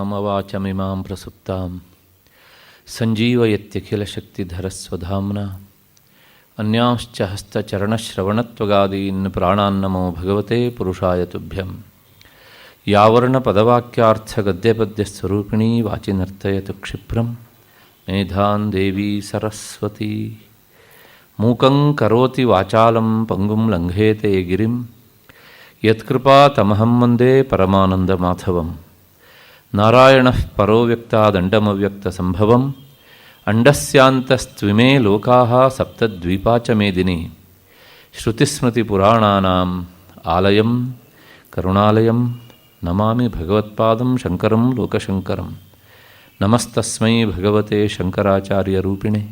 ವಾಚಮಿಮಾಂ ಪ್ರಸುಪ್ತಾಂ ಸಂಜೀವಯತ್ಯಖಿಲಶಕ್ತಿಧರಸ್ವಧಾಮ್ನಾ ಅನ್ಯಾಂಶ್ಚ ಹಸ್ತಚರಣಶ್ರವಣತ್ವಗಾದೀನ್ ಪ್ರಾಣಾನ್ನಮೋ ಭಗವತೆ ಪುರುಷಾಯ ತುಭ್ಯಂ ಯಾವರ್ಣಪದವಾಕ್ಯಾರ್ಥಗದ್ಯಪದ್ಯಸ್ವರೂಪಿಣೀ ವಾಚಿ ನರ್ತಯತು ಕ್ಷಿಪ್ರಂ ಮೇಧಾನ್ ದೇವಿ ಸರಸ್ವತಿ ಮೂಕಂ ಕರೋತಿ ವಾಚಾಲಂ ಪಂಗುಂ ಲಂಘೇತೆ ಗಿರಿಂ ಯತ್ಕೃಪಾತಮಹಂ ವಂದೇ ಪರಮಾನಂದಮಾಧವಂ ನಾರಾಯಣಃ ಪರೋ ವ್ಯಕ್ತಾದಂಡಮವ್ಯಕ್ತಸಂಭವಂ ಅಂಡಸ್ಯಾಂತಸ್ತ್ವಿಮೇ ಲೋಕಾಃ ಸಪ್ತದ್ವೀಪಾ ಚ ಮೇದಿನಿ ಶ್ರುತಿಸ್ಮೃತಿಪುರಾಣಾನಾಂ ಆಲಯಂ ಕರುಣಾಲಯಂ ನಮಾಮಿ ಭಗವತ್ಪಾದಂ ಶಂಕರಂ ಲೋಕಶಂಕರಂ ನಮಸ್ತಸ್ಮೈ ಭಗವತೆ ಶಂಕರಾಚಾರ್ಯರೂಪಿಣೆ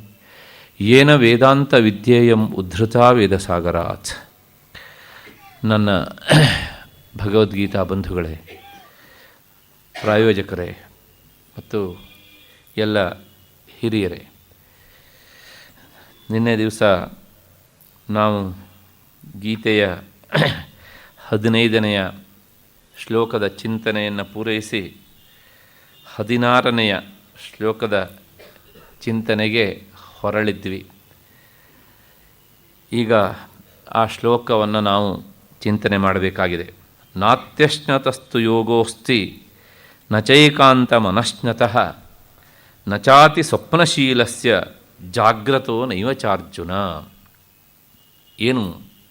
ಯೇನ ವೇದಾಂತ ವಿದ್ಯೇಯಂ ಉದ್ಧೃತಾ ವೇದಸಾಗರಾತ್. ನನ್ನ ಭಗವದ್ಗೀತಾ ಬಂಧುಗಳೇ, ಪ್ರಾಯೋಜಕರೇ ಮತ್ತು ಎಲ್ಲ ಹಿರಿಯರೇ, ನಿನ್ನೆ ದಿವಸ ನಾವು ಗೀತೆಯ 15ನೆಯ ಶ್ಲೋಕದ ಚಿಂತನೆಯನ್ನು ಪೂರೈಸಿ 16ನೆಯ ಶ್ಲೋಕದ ಚಿಂತನೆಗೆ ಹೊರಳಿದ್ವಿ. ಈಗ ಆ ಶ್ಲೋಕವನ್ನು ನಾವು ಚಿಂತನೆ ಮಾಡಬೇಕಾಗಿದೆ. ನಾತ್ಯಶ್ನತಸ್ತು ಯೋಗೋಸ್ತಿ ನಚೈಕಾಂತ ಮನಶ್ನತಃ ನಚಾತಿ ಸ್ವಪ್ನಶೀಲಸ್ಯ ಜಾಗ್ರತೋ ನೈವ ಚಾರ್ಜುನ. ಏನು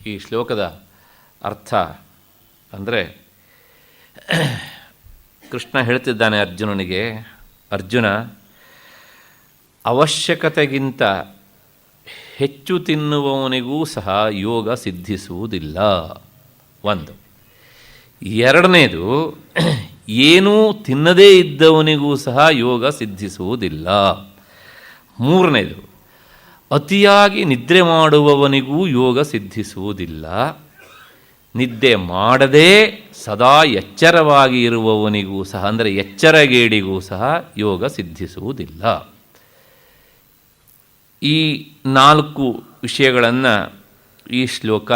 ಈ ಶ್ಲೋಕದ ಅರ್ಥ ಅಂದರೆ, ಕೃಷ್ಣ ಹೇಳ್ತಿದ್ದಾನೆ ಅರ್ಜುನನಿಗೆ, ಅರ್ಜುನ, ಅವಶ್ಯಕತೆಗಿಂತ ಹೆಚ್ಚು ತಿನ್ನುವವನಿಗೂ ಸಹ ಯೋಗ ಸಿದ್ಧಿಸುವುದಿಲ್ಲ. ಒಂದು. ಎರಡನೇದು, ಏನೂ ತಿನ್ನದೇ ಇದ್ದವನಿಗೂ ಸಹ ಯೋಗ ಸಿದ್ಧಿಸುವುದಿಲ್ಲ. ಮೂರನೇದು, ಅತಿಯಾಗಿ ನಿದ್ರೆ ಮಾಡುವವನಿಗೂ ಯೋಗ ಸಿದ್ಧಿಸುವುದಿಲ್ಲ. ನಿದ್ದೆ ಮಾಡದೇ ಸದಾ ಎಚ್ಚರವಾಗಿ ಇರುವವನಿಗೂ ಸಹ, ಅಂದರೆ ಎಚ್ಚರಗೇಡಿಗೂ ಸಹ ಯೋಗ ಸಿದ್ಧಿಸುವುದಿಲ್ಲ. ಈ 4 ವಿಷಯಗಳನ್ನು ಈ ಶ್ಲೋಕ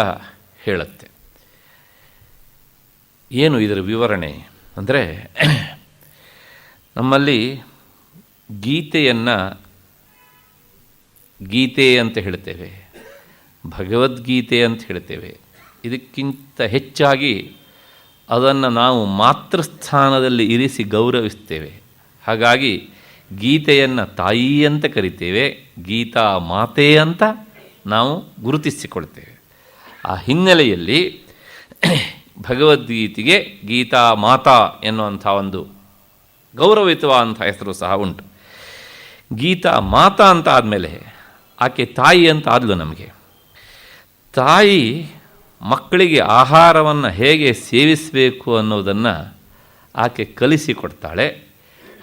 ಹೇಳುತ್ತೆ. ಏನು ಇದರ ವಿವರಣೆ ಅಂದರೆ, ನಮ್ಮಲ್ಲಿ ಗೀತೆಯನ್ನು ಗೀತೆ ಅಂತ ಹೇಳ್ತೇವೆ, ಭಗವದ್ಗೀತೆ ಅಂತ ಹೇಳ್ತೇವೆ. ಇದಕ್ಕಿಂತ ಹೆಚ್ಚಾಗಿ ಅದನ್ನು ನಾವು ಮಾತೃಸ್ಥಾನದಲ್ಲಿ ಇರಿಸಿ ಗೌರವಿಸ್ತೇವೆ. ಹಾಗಾಗಿ ಗೀತೆಯನ್ನು ತಾಯಿ ಅಂತ ಕರಿತೇವೆ, ಗೀತಾ ಮಾತೆ ಅಂತ ನಾವು ಗುರುತಿಸಿಕೊಳ್ತೇವೆ. ಆ ಹಿನ್ನೆಲೆಯಲ್ಲಿ ಭಗವದ್ಗೀತೆಗೆ ಗೀತಾ ಮಾತಾ ಎನ್ನುವಂಥ ಒಂದು ಗೌರವಯುತವಾದಂಥ ಹೆಸರು ಸಹ ಉಂಟು. ಗೀತಾ ಮಾತಾ ಅಂತ ಆದಮೇಲೆ ಆಕೆ ತಾಯಿ ಅಂತ ಆದಲು. ನಮಗೆ ತಾಯಿ ಮಕ್ಕಳಿಗೆ ಆಹಾರವನ್ನು ಹೇಗೆ ಸೇವಿಸಬೇಕು ಅನ್ನೋದನ್ನು ಆಕೆ ಕಲಿಸಿಕೊಡ್ತಾಳೆ.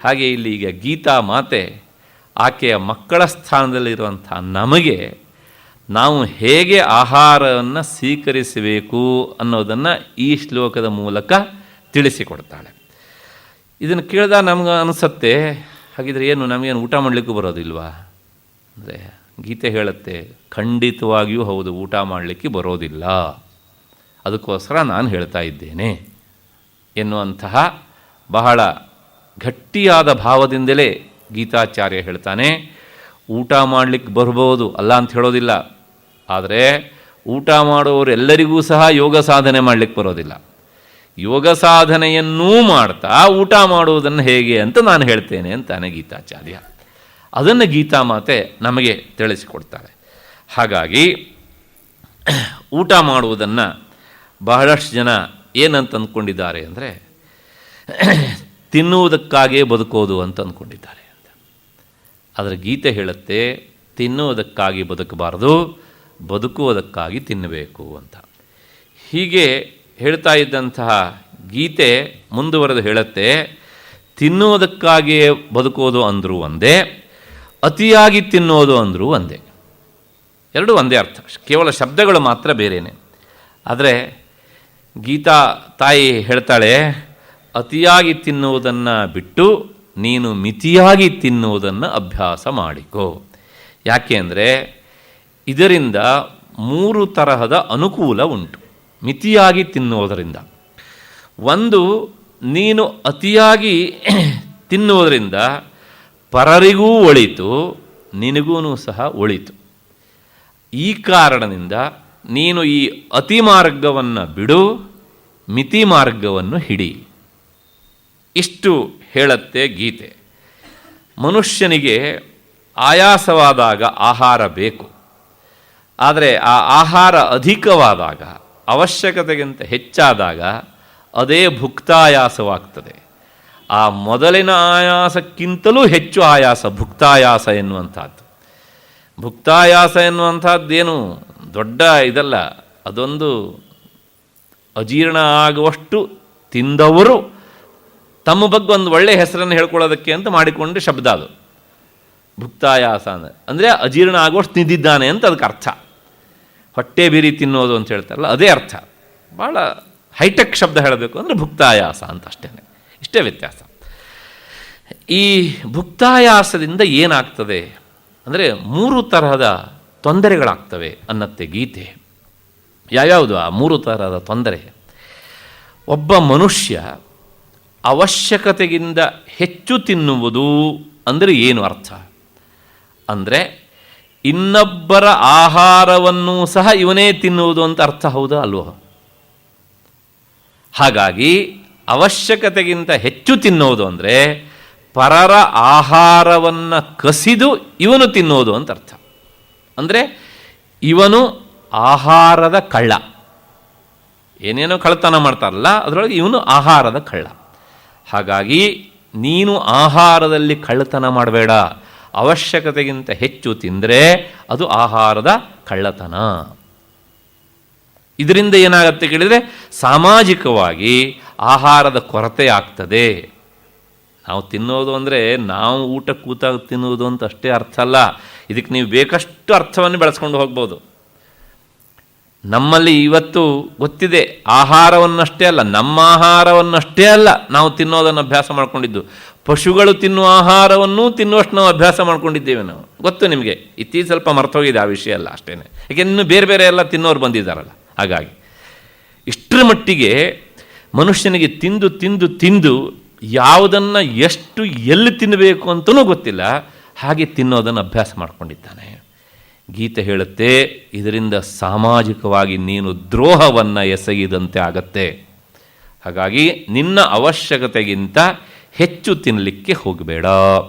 ಹಾಗೆ ಇಲ್ಲಿ ಈಗ ಗೀತಾ ಮಾತೆ ಆಕೆಯ ಮಕ್ಕಳ ಸ್ಥಾನದಲ್ಲಿರುವಂಥ ನಮಗೆ ನಾವು ಹೇಗೆ ಆಹಾರವನ್ನು ಸ್ವೀಕರಿಸಬೇಕು ಅನ್ನೋದನ್ನು ಈ ಶ್ಲೋಕದ ಮೂಲಕ ತಿಳಿಸಿಕೊಡ್ತಾಳೆ. ಇದನ್ನು ಕೇಳಿದಾಗ ನಮ್ಗೆ ಅನಿಸುತ್ತೆ, ಹಾಗಿದ್ರೆ ಏನು ನಮಗೇನು ಊಟ ಮಾಡಲಿಕ್ಕೂ ಬರೋದಿಲ್ವಾ ಅಂದರೆ, ಗೀತೆ ಹೇಳುತ್ತೆ, ಖಂಡಿತವಾಗಿಯೂ ಹೌದು, ಊಟ ಮಾಡಲಿಕ್ಕೆ ಬರೋದಿಲ್ಲ. ಅದಕ್ಕೋಸ್ಕರ ನಾನು ಹೇಳ್ತಾ ಇದ್ದೇನೆ ಎನ್ನುವಂತಹ ಬಹಳ ಗಟ್ಟಿಯಾದ ಭಾವದಿಂದಲೇ ಗೀತಾಚಾರ್ಯ ಹೇಳ್ತಾನೆ. ಊಟ ಮಾಡಲಿಕ್ಕೆ ಬರ್ಬೋದು, ಅಲ್ಲ ಅಂತ ಹೇಳೋದಿಲ್ಲ. ಆದರೆ ಊಟ ಮಾಡೋರೆಲ್ಲರಿಗೂ ಸಹ ಯೋಗ ಸಾಧನೆ ಮಾಡಲಿಕ್ಕೆ ಬರೋದಿಲ್ಲ. ಯೋಗ ಸಾಧನೆಯನ್ನೂ ಮಾಡ್ತಾ ಊಟ ಮಾಡುವುದನ್ನು ಹೇಗೆ ಅಂತ ನಾನು ಹೇಳ್ತೇನೆ ಅಂತಾನೆ ಗೀತಾಚಾರ್ಯ. ಅದನ್ನು ಗೀತಾ ಮಾತೆ ನಮಗೆ ತಿಳಿಸಿಕೊಡ್ತಾಳೆ. ಹಾಗಾಗಿ ಊಟ ಮಾಡುವುದನ್ನು ಬಹಳಷ್ಟು ಜನ ಏನಂತ ಅಂದ್ಕೊಂಡಿದ್ದಾರೆ ಅಂದರೆ, ತಿನ್ನುವುದಕ್ಕಾಗೇ ಬದುಕೋದು ಅಂತ ಅಂದ್ಕೊಂಡಿದ್ದಾರೆ ಅಂತ. ಆದರೆ ಗೀತೆ ಹೇಳುತ್ತೆ, ತಿನ್ನುವುದಕ್ಕಾಗಿ ಬದುಕಬಾರದು, ಬದುಕುವುದಕ್ಕಾಗಿ ತಿನ್ನಬೇಕು ಅಂತ. ಹೀಗೆ ಹೇಳ್ತಾ ಇದ್ದಂತಹ ಗೀತೆ ಮುಂದುವರೆದು ಹೇಳುತ್ತೆ, ತಿನ್ನುವುದಕ್ಕಾಗಿಯೇ ಬದುಕೋದು ಅಂದರೂ ಒಂದೇ, ಅತಿಯಾಗಿ ತಿನ್ನೋದು ಅಂದರೂ ಒಂದೇ. ಎರಡೂ ಒಂದೇ ಅರ್ಥ, ಕೇವಲ ಶಬ್ದಗಳು ಮಾತ್ರ ಬೇರೆಯೇ. ಆದರೆ ಗೀತಾ ತಾಯಿ ಹೇಳ್ತಾಳೆ, ಅತಿಯಾಗಿ ತಿನ್ನುವುದನ್ನು ಬಿಟ್ಟು ನೀನು ಮಿತಿಯಾಗಿ ತಿನ್ನುವುದನ್ನು ಅಭ್ಯಾಸ ಮಾಡಿಕೋ. ಯಾಕೆ ಅಂದರೆ ಇದರಿಂದ 3 ತರಹದ ಅನುಕೂಲ ಉಂಟು ಮಿತಿಯಾಗಿ ತಿನ್ನುವುದರಿಂದ. ಒಂದು, ನೀನು ಅತಿಯಾಗಿ ತಿನ್ನುವುದರಿಂದ ಪರರಿಗೂ ಒಳಿತು, ನಿನಗೂ ಸಹ ಒಳಿತು. ಈ ಕಾರಣದಿಂದ ನೀನು ಈ ಅತಿ ಮಾರ್ಗವನ್ನು ಬಿಡು, ಮಿತಿ ಮಾರ್ಗವನ್ನು ಹಿಡಿ. ಇಷ್ಟು ಹೇಳುತ್ತೆ ಗೀತೆ. ಮನುಷ್ಯನಿಗೆ ಆಯಾಸವಾದಾಗ ಆಹಾರ ಬೇಕು. ಆದರೆ ಆ ಆಹಾರ ಅಧಿಕವಾದಾಗ, ಅವಶ್ಯಕತೆಗಿಂತ ಹೆಚ್ಚಾದಾಗ ಅದೇ ಭುಕ್ತಾಯಾಸವಾಗ್ತದೆ. ಆ ಮೊದಲಿನ ಆಯಾಸಕ್ಕಿಂತಲೂ ಹೆಚ್ಚು ಆಯಾಸ ಭುಕ್ತಾಯಾಸ ಎನ್ನುವಂಥದ್ದು. ಭುಕ್ತಾಯಾಸ ಎನ್ನುವಂಥದ್ದೇನು ದೊಡ್ಡ ಇದಲ್ಲ, ಅದೊಂದು ಅಜೀರ್ಣ ಆಗುವಷ್ಟು ತಿಂದವರು ತಮ್ಮ ಬಗ್ಗೆ ಒಂದು ಒಳ್ಳೆಯ ಹೆಸರನ್ನು ಹೇಳ್ಕೊಳ್ಳೋದಕ್ಕೆ ಅಂತ ಮಾಡಿಕೊಂಡ ಶಬ್ದ ಅದು. ಭುಕ್ತಾಯಾಸ ಅಂದರೆ ಅಜೀರ್ಣ ಆಗುವಷ್ಟು ತಿಂದಿದ್ದಾನೆ ಅಂತ ಅದಕ್ಕೆ ಅರ್ಥ. ಹೊಟ್ಟೆ ಬೀರಿ ತಿನ್ನೋದು ಅಂತ ಹೇಳ್ತಾರಲ್ಲ, ಅದೇ ಅರ್ಥ. ಭಾಳ ಹೈಟೆಕ್ ಶಬ್ದ ಹೇಳಬೇಕು ಅಂದರೆ ಭುಕ್ತಾಯಾಸ ಅಂತ ಅಷ್ಟೇ, ಇಷ್ಟೇ ವ್ಯತ್ಯಾಸ. ಈ ಭುಕ್ತಾಯಾಸದಿಂದ ಏನಾಗ್ತದೆ ಅಂದರೆ 3 ತರಹದ ತೊಂದರೆಗಳಾಗ್ತವೆ ಅನ್ನತ್ತೆ ಗೀತೆ. ಯಾವ್ಯಾವುದು ಆ 3 ತರಹದ ತೊಂದರೆ? ಒಬ್ಬ ಮನುಷ್ಯ ಅವಶ್ಯಕತೆಗಿಂತ ಹೆಚ್ಚು ತಿನ್ನುವುದು ಅಂದರೆ ಏನು ಅರ್ಥ ಅಂದರೆ ಇನ್ನೊಬ್ಬರ ಆಹಾರವನ್ನು ಸಹ ಇವನೇ ತಿನ್ನುವುದು ಅಂತ ಅರ್ಥ, ಹೌದಾ ಅಲ್ವೋ? ಹಾಗಾಗಿ ಅವಶ್ಯಕತೆಗಿಂತ ಹೆಚ್ಚು ತಿನ್ನುವುದು ಅಂದರೆ ಪರರ ಆಹಾರವನ್ನು ಕಸಿದು ಇವನು ತಿನ್ನೋದು ಅಂತ ಅರ್ಥ. ಅಂದರೆ ಇವನು ಆಹಾರದ ಕಳ್ಳ. ಏನೇನೋ ಕಳ್ಳತನ ಮಾಡ್ತಾರಲ್ಲ, ಅದರೊಳಗೆ ಇವನು ಆಹಾರದ ಕಳ್ಳ. ಹಾಗಾಗಿ ನೀನು ಆಹಾರದಲ್ಲಿ ಕಳ್ಳತನ ಮಾಡಬೇಡ. ಅವಶ್ಯಕತೆಗಿಂತ ಹೆಚ್ಚು ತಿಂದರೆ ಅದು ಆಹಾರದ ಕಳ್ಳತನ. ಇದರಿಂದ ಏನಾಗುತ್ತೆ ಕೇಳಿದರೆ ಸಾಮಾಜಿಕವಾಗಿ ಆಹಾರದ ಕೊರತೆ ಆಗ್ತದೆ. ನಾವು ತಿನ್ನೋದು ಅಂದರೆ ನಾವು ಊಟ ಕೂತಾಗ ತಿನ್ನುವುದು ಅಂತ ಅಷ್ಟೇ ಅರ್ಥ ಅಲ್ಲ. ಇದಕ್ಕೆ ನೀವು ಬೇಕಷ್ಟು ಅರ್ಥವನ್ನು ಬೆಳೆಸ್ಕೊಂಡು ಹೋಗ್ಬೋದು. ನಮ್ಮಲ್ಲಿ ಇವತ್ತು ಗೊತ್ತಿದೆ, ಆಹಾರವನ್ನಷ್ಟೇ ಅಲ್ಲ, ನಮ್ಮ ಆಹಾರವನ್ನಷ್ಟೇ ಅಲ್ಲ ನಾವು ತಿನ್ನೋದನ್ನು ಅಭ್ಯಾಸ ಮಾಡ್ಕೊಂಡಿದ್ದು, ಪಶುಗಳು ತಿನ್ನುವ ಆಹಾರವನ್ನು ತಿನ್ನುವಷ್ಟು ನಾವು ಅಭ್ಯಾಸ ಮಾಡ್ಕೊಂಡಿದ್ದೇವೆ. ನಾವು ಗೊತ್ತು ನಿಮಗೆ, ಇತ್ತೀಚೆಗೆ ಸ್ವಲ್ಪ ಮರ್ತೋಗಿದೆ ಆ ವಿಷಯ ಎಲ್ಲ ಅಷ್ಟೇ. ಯಾಕೆ ಇನ್ನು ಬೇರೆ ಬೇರೆ ಎಲ್ಲ ತಿನ್ನೋರು ಬಂದಿದ್ದಾರಲ್ಲ. ಹಾಗಾಗಿ ಇಷ್ಟರ ಮಟ್ಟಿಗೆ ಮನುಷ್ಯನಿಗೆ ತಿಂದು ತಿಂದು ತಿಂದು ಯಾವುದನ್ನು ಎಷ್ಟು ಎಲ್ಲಿ ತಿನ್ನಬೇಕು ಅಂತಲೂ ಗೊತ್ತಿಲ್ಲ, ಹಾಗೆ ತಿನ್ನೋದನ್ನು ಅಭ್ಯಾಸ ಮಾಡ್ಕೊಂಡಿದ್ದಾನೆ. ಗೀತೆ ಹೇಳುತ್ತೆ, ಇದರಿಂದ ಸಾಮಾಜಿಕವಾಗಿ ನೀನು ದ್ರೋಹವನ್ನು ಎಸಗಿದಂತೆ ಆಗತ್ತೆ. ಹಾಗಾಗಿ ನಿನ್ನ ಅವಶ್ಯಕತೆಗಿಂತ ಹೆಚ್ಚು ತಿನ್ನಲಿಕ್ಕೆ ಹೋಗಬೇಡ.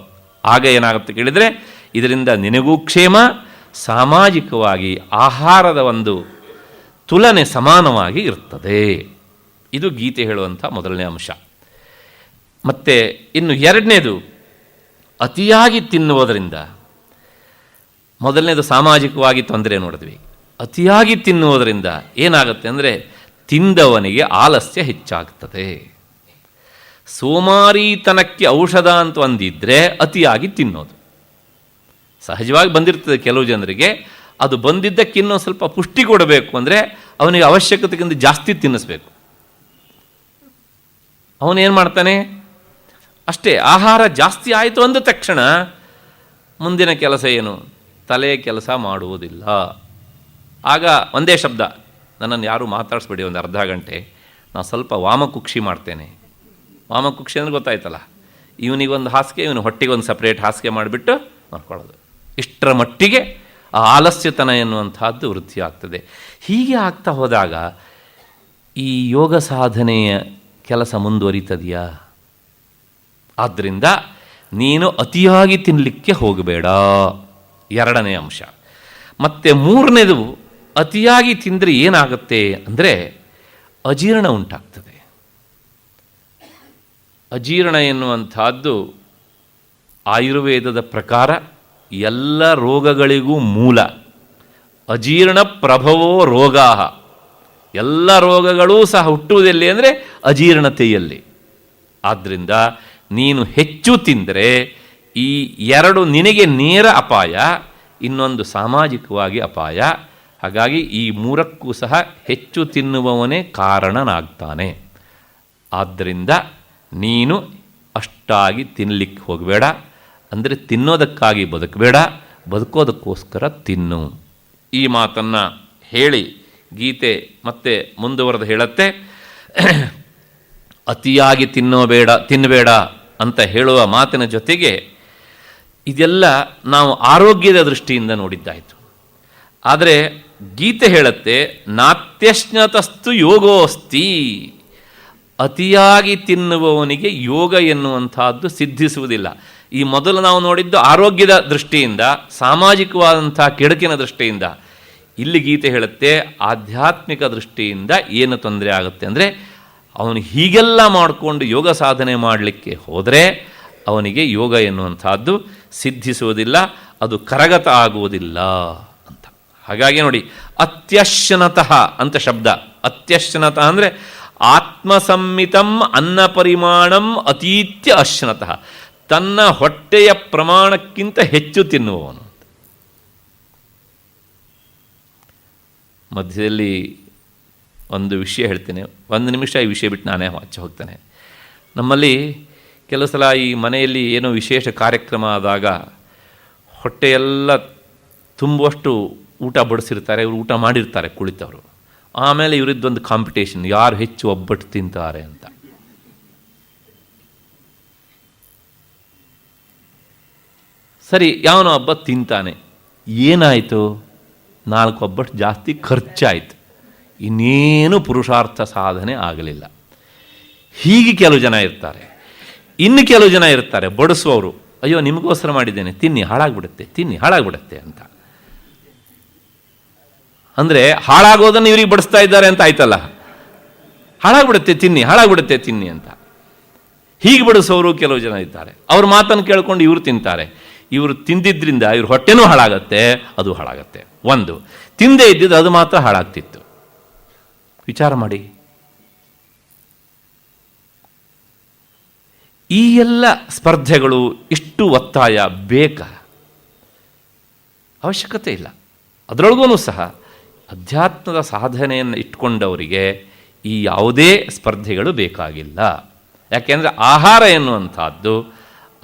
ಆಗ ಏನಾಗುತ್ತೆ ಕೇಳಿದರೆ ಇದರಿಂದ ನಿನಗೂ ಕ್ಷೇಮ, ಸಾಮಾಜಿಕವಾಗಿ ಆಹಾರದ ಒಂದು ತುಲನೆ ಸಮಾನವಾಗಿ ಇರ್ತದೆ. ಇದು ಗೀತೆ ಹೇಳುವಂಥ ಮೊದಲನೇ ಅಂಶ. ಮತ್ತು ಇನ್ನು ಎರಡನೇದು, ಅತಿಯಾಗಿ ತಿನ್ನುವುದರಿಂದ, ಮೊದಲನೇದು ಸಾಮಾಜಿಕವಾಗಿ ತೊಂದರೆ ನೋಡಿದ್ವಿ. ಅತಿಯಾಗಿ ತಿನ್ನುವುದರಿಂದ ಏನಾಗುತ್ತೆ ಅಂದರೆ ತಿಂದವನಿಗೆ ಆಲಸ್ಯ ಹೆಚ್ಚಾಗ್ತದೆ. ಸೋಮಾರಿತನಕ್ಕೆ ಔಷಧ ಅಂತ ಒಂದಿದ್ದರೆ ಅತಿಯಾಗಿ ತಿನ್ನೋದು ಸಹಜವಾಗಿ ಬಂದಿರ್ತದೆ ಕೆಲವು ಜನರಿಗೆ. ಅದು ಬಂದಿದ್ದಕ್ಕೆ ಇನ್ನೊಂದು ಸ್ವಲ್ಪ ಪುಷ್ಟಿ ಕೊಡಬೇಕು ಅಂದರೆ ಅವನಿಗೆ ಅವಶ್ಯಕತೆಗಿಂತ ಜಾಸ್ತಿ ತಿನ್ನಿಸ್ಬೇಕು. ಅವನೇನು ಮಾಡ್ತಾನೆ, ಅಷ್ಟೇ ಆಹಾರ ಜಾಸ್ತಿ ಆಯಿತು ಅಂದ ತಕ್ಷಣ ಮುಂದಿನ ಕೆಲಸ ಏನು, ತಲೆ ಕೆಲಸ ಮಾಡುವುದಿಲ್ಲ. ಆಗ ಒಂದೇ ಶಬ್ದ, ನನ್ನನ್ನು ಯಾರೂ ಮಾತಾಡಿಸ್ಬೇಡಿ ಒಂದು ಅರ್ಧ ಗಂಟೆ, ನಾನು ಸ್ವಲ್ಪ ವಾಮಕುಕ್ಷಿ ಮಾಡ್ತೇನೆ. ವಾಮಕುಕ್ಷಿ ಅಂದರೆ ಗೊತ್ತಾಯ್ತಲ್ಲ, ಇವನಿಗೊಂದು ಹಾಸಿಗೆ, ಇವನು ಹೊಟ್ಟೆಗೆ ಒಂದು ಸಪ್ರೇಟ್ ಹಾಸಿಗೆ ಮಾಡಿಬಿಟ್ಟು ಮಾಡ್ಕೊಳ್ಳೋದು. ಇಷ್ಟರ ಮಟ್ಟಿಗೆ ಆ ಆಲಸ್ಯತನ ಎನ್ನುವಂಥದ್ದು ವೃದ್ಧಿ ಆಗ್ತದೆ. ಹೀಗೆ ಆಗ್ತಾ ಹೋದಾಗ ಈ ಯೋಗ ಸಾಧನೆಯ ಕೆಲಸ ಮುಂದುವರಿತದೆಯಾ? ಆದ್ದರಿಂದ ನೀನು ಅತಿಯಾಗಿ ತಿನ್ನಲಿಕ್ಕೆ ಹೋಗಬೇಡ, ಎರಡನೇ ಅಂಶ. ಮತ್ತು ಮೂರನೇದು, ಅತಿಯಾಗಿ ತಿಂದರೆ ಏನಾಗುತ್ತೆ ಅಂದರೆ ಅಜೀರ್ಣ ಉಂಟಾಗ್ತದೆ. ಅಜೀರ್ಣ ಎನ್ನುವಂಥದ್ದು ಆಯುರ್ವೇದದ ಪ್ರಕಾರ ಎಲ್ಲ ರೋಗಗಳಿಗೂ ಮೂಲ. ಅಜೀರ್ಣ ಪ್ರಭವೋ ರೋಗಾ, ಎಲ್ಲ ರೋಗಗಳೂ ಸಹ ಹುಟ್ಟುವುದೆಲ್ಲಿ ಅಂದರೆ ಅಜೀರ್ಣತೆಯಲ್ಲಿ. ಆದ್ದರಿಂದ ನೀನು ಹೆಚ್ಚು ತಿಂದರೆ ಈ ಎರಡು ನಿನಗೆ ನೇರ ಅಪಾಯ, ಇನ್ನೊಂದು ಸಾಮಾಜಿಕವಾಗಿ ಅಪಾಯ. ಹಾಗಾಗಿ ಈ ಮೂರಕ್ಕೂ ಸಹ ಹೆಚ್ಚು ತಿನ್ನುವವನೇ ಕಾರಣನಾಗ್ತಾನೆ. ಆದ್ದರಿಂದ ನೀನು ಅಷ್ಟಾಗಿ ತಿನ್ನಲಿಕ್ಕೆ ಹೋಗಬೇಡ. ಅಂದರೆ ತಿನ್ನೋದಕ್ಕಾಗಿ ಬದುಕಬೇಡ, ಬದುಕೋದಕ್ಕೋಸ್ಕರ ತಿನ್ನು. ಈ ಮಾತನ್ನು ಹೇಳಿ ಗೀತೆ ಮತ್ತೆ ಮುಂದುವರೆದು ಹೇಳುತ್ತೆ, ಅತಿಯಾಗಿ ತಿನ್ನಬೇಡ, ಅಂತ ಹೇಳುವ ಮಾತಿನ ಜೊತೆಗೆ ಇದೆಲ್ಲ ನಾವು ಆರೋಗ್ಯದ ದೃಷ್ಟಿಯಿಂದ ನೋಡಿದ್ದಾಯಿತು. ಆದರೆ ಗೀತೆ ಹೇಳುತ್ತೆ ನಾತ್ಯಶ್ನತಸ್ತು ಯೋಗೋಸ್ತಿ, ಅತಿಯಾಗಿ ತಿನ್ನುವವನಿಗೆ ಯೋಗ ಎನ್ನುವಂಥದ್ದು ಸಿದ್ಧಿಸುವುದಿಲ್ಲ. ಈ ಮೊದಲು ನಾವು ನೋಡಿದ್ದು ಆರೋಗ್ಯದ ದೃಷ್ಟಿಯಿಂದ, ಸಾಮಾಜಿಕವಾದಂಥ ಕೆಡುಕಿನ ದೃಷ್ಟಿಯಿಂದ. ಇಲ್ಲಿ ಗೀತೆ ಹೇಳುತ್ತೆ ಆಧ್ಯಾತ್ಮಿಕ ದೃಷ್ಟಿಯಿಂದ ಏನು ತೊಂದರೆ ಆಗುತ್ತೆ ಅಂದರೆ, ಅವನು ಹೀಗೆಲ್ಲ ಮಾಡಿಕೊಂಡು ಯೋಗ ಸಾಧನೆ ಮಾಡಲಿಕ್ಕೆ ಹೋದರೆ ಅವನಿಗೆ ಯೋಗ ಎನ್ನುವಂಥದ್ದು ಸಿದ್ಧಿಸುವುದಿಲ್ಲ, ಅದು ಕರಗತ ಆಗುವುದಿಲ್ಲ ಅಂತ. ಹಾಗಾಗಿ ನೋಡಿ, ಅತ್ಯಶ್ನತಃ ಅಂತ ಶಬ್ದ. ಅತ್ಯಶ್ನತಃ ಅಂದರೆ ಆತ್ಮಸಮ್ಮಿತಂ ಅನ್ನ ಪರಿಮಾಣಂ ಅತೀತ್ಯ ಅಶ್ನತಃ, ತನ್ನ ಹೊಟ್ಟೆಯ ಪ್ರಮಾಣಕ್ಕಿಂತ ಹೆಚ್ಚು ತಿನ್ನುವವನು. ಮಧ್ಯದಲ್ಲಿ ಒಂದು ವಿಷಯ ಹೇಳ್ತೇನೆ, ಒಂದು ನಿಮಿಷ ಈ ವಿಷಯ ಬಿಟ್ಟು ನಾನೇ ಆಚೆ ಹೋಗ್ತೇನೆ. ನಮ್ಮಲ್ಲಿ ಕೆಲವು ಸಲ ಈ ಮನೆಯಲ್ಲಿ ಏನೋ ವಿಶೇಷ ಕಾರ್ಯಕ್ರಮ ಆದಾಗ ಹೊಟ್ಟೆಯೆಲ್ಲ ತುಂಬುವಷ್ಟು ಊಟ ಬಡಿಸಿರ್ತಾರೆ, ಇವರು ಊಟ ಮಾಡಿರ್ತಾರೆ ಕುಳಿತವರು. ಆಮೇಲೆ ಇವರಿದ್ದೊಂದು ಕಾಂಪಿಟೇಷನ್, ಯಾರು ಹೆಚ್ಚು ಒಬ್ಬಟ್ಟು ತಿಂತಾರೆ ಅಂತ. ಸರಿ, ಯಾವನೋ ಒಬ್ಬ ತಿಂತಾನೆ, ಏನಾಯಿತು? 4 ಒಬ್ಬಟ್ಟು ಜಾಸ್ತಿ ಖರ್ಚಾಯಿತು, ಇನ್ನೇನು ಪುರುಷಾರ್ಥ ಸಾಧನೆ ಆಗಲಿಲ್ಲ. ಹೀಗೆ ಕೆಲವು ಜನ ಇರ್ತಾರೆ. ಇನ್ನು ಕೆಲವು ಜನ ಇರ್ತಾರೆ ಬಡಿಸುವವರು, ಅಯ್ಯೋ ನಿಮಗೋಸ್ಕರ ಮಾಡಿದ್ದೇನೆ, ತಿನ್ನಿ ಹಾಳಾಗ್ಬಿಡುತ್ತೆ, ತಿನ್ನಿ ಹಾಳಾಗ್ಬಿಡುತ್ತೆ ಅಂತ. ಅಂದರೆ ಹಾಳಾಗೋದನ್ನು ಇವ್ರಿಗೆ ಬಡಿಸ್ತಾ ಇದ್ದಾರೆ ಅಂತ ಆಯ್ತಲ್ಲ, ಹಾಳಾಗ್ಬಿಡುತ್ತೆ ತಿನ್ನಿ, ಹಾಳಾಗ್ಬಿಡುತ್ತೆ ತಿನ್ನಿ ಅಂತ. ಹೀಗೆ ಬಡಿಸೋರು ಕೆಲವು ಜನ ಇದ್ದಾರೆ. ಅವ್ರ ಮಾತನ್ನು ಕೇಳ್ಕೊಂಡು ಇವರು ತಿಂತಾರೆ. ಇವರು ತಿಂದಿದ್ದರಿಂದ ಇವ್ರ ಹೊಟ್ಟೆನೂ ಹಾಳಾಗತ್ತೆ, ಅದು ಹಾಳಾಗತ್ತೆ. ಒಂದು ತಿಂದೇ ಇದ್ದಿದ್ದು ಅದು ಮಾತ್ರ ಹಾಳಾಗ್ತಿತ್ತು. ವಿಚಾರ ಮಾಡಿ. ಈ ಎಲ್ಲ ಸ್ಪರ್ಧೆಗಳು, ಇಷ್ಟು ಒತ್ತಾಯ ಬೇಕಾ? ಅವಶ್ಯಕತೆ ಇಲ್ಲ. ಅದರೊಳಗೂ ಸಹ ಅಧ್ಯಾತ್ಮದ ಸಾಧನೆಯನ್ನು ಇಟ್ಕೊಂಡವರಿಗೆ ಈ ಯಾವುದೇ ಸ್ಪರ್ಧೆಗಳು ಬೇಕಾಗಿಲ್ಲ. ಯಾಕೆಂದರೆ ಆಹಾರ ಎನ್ನುವಂಥದ್ದು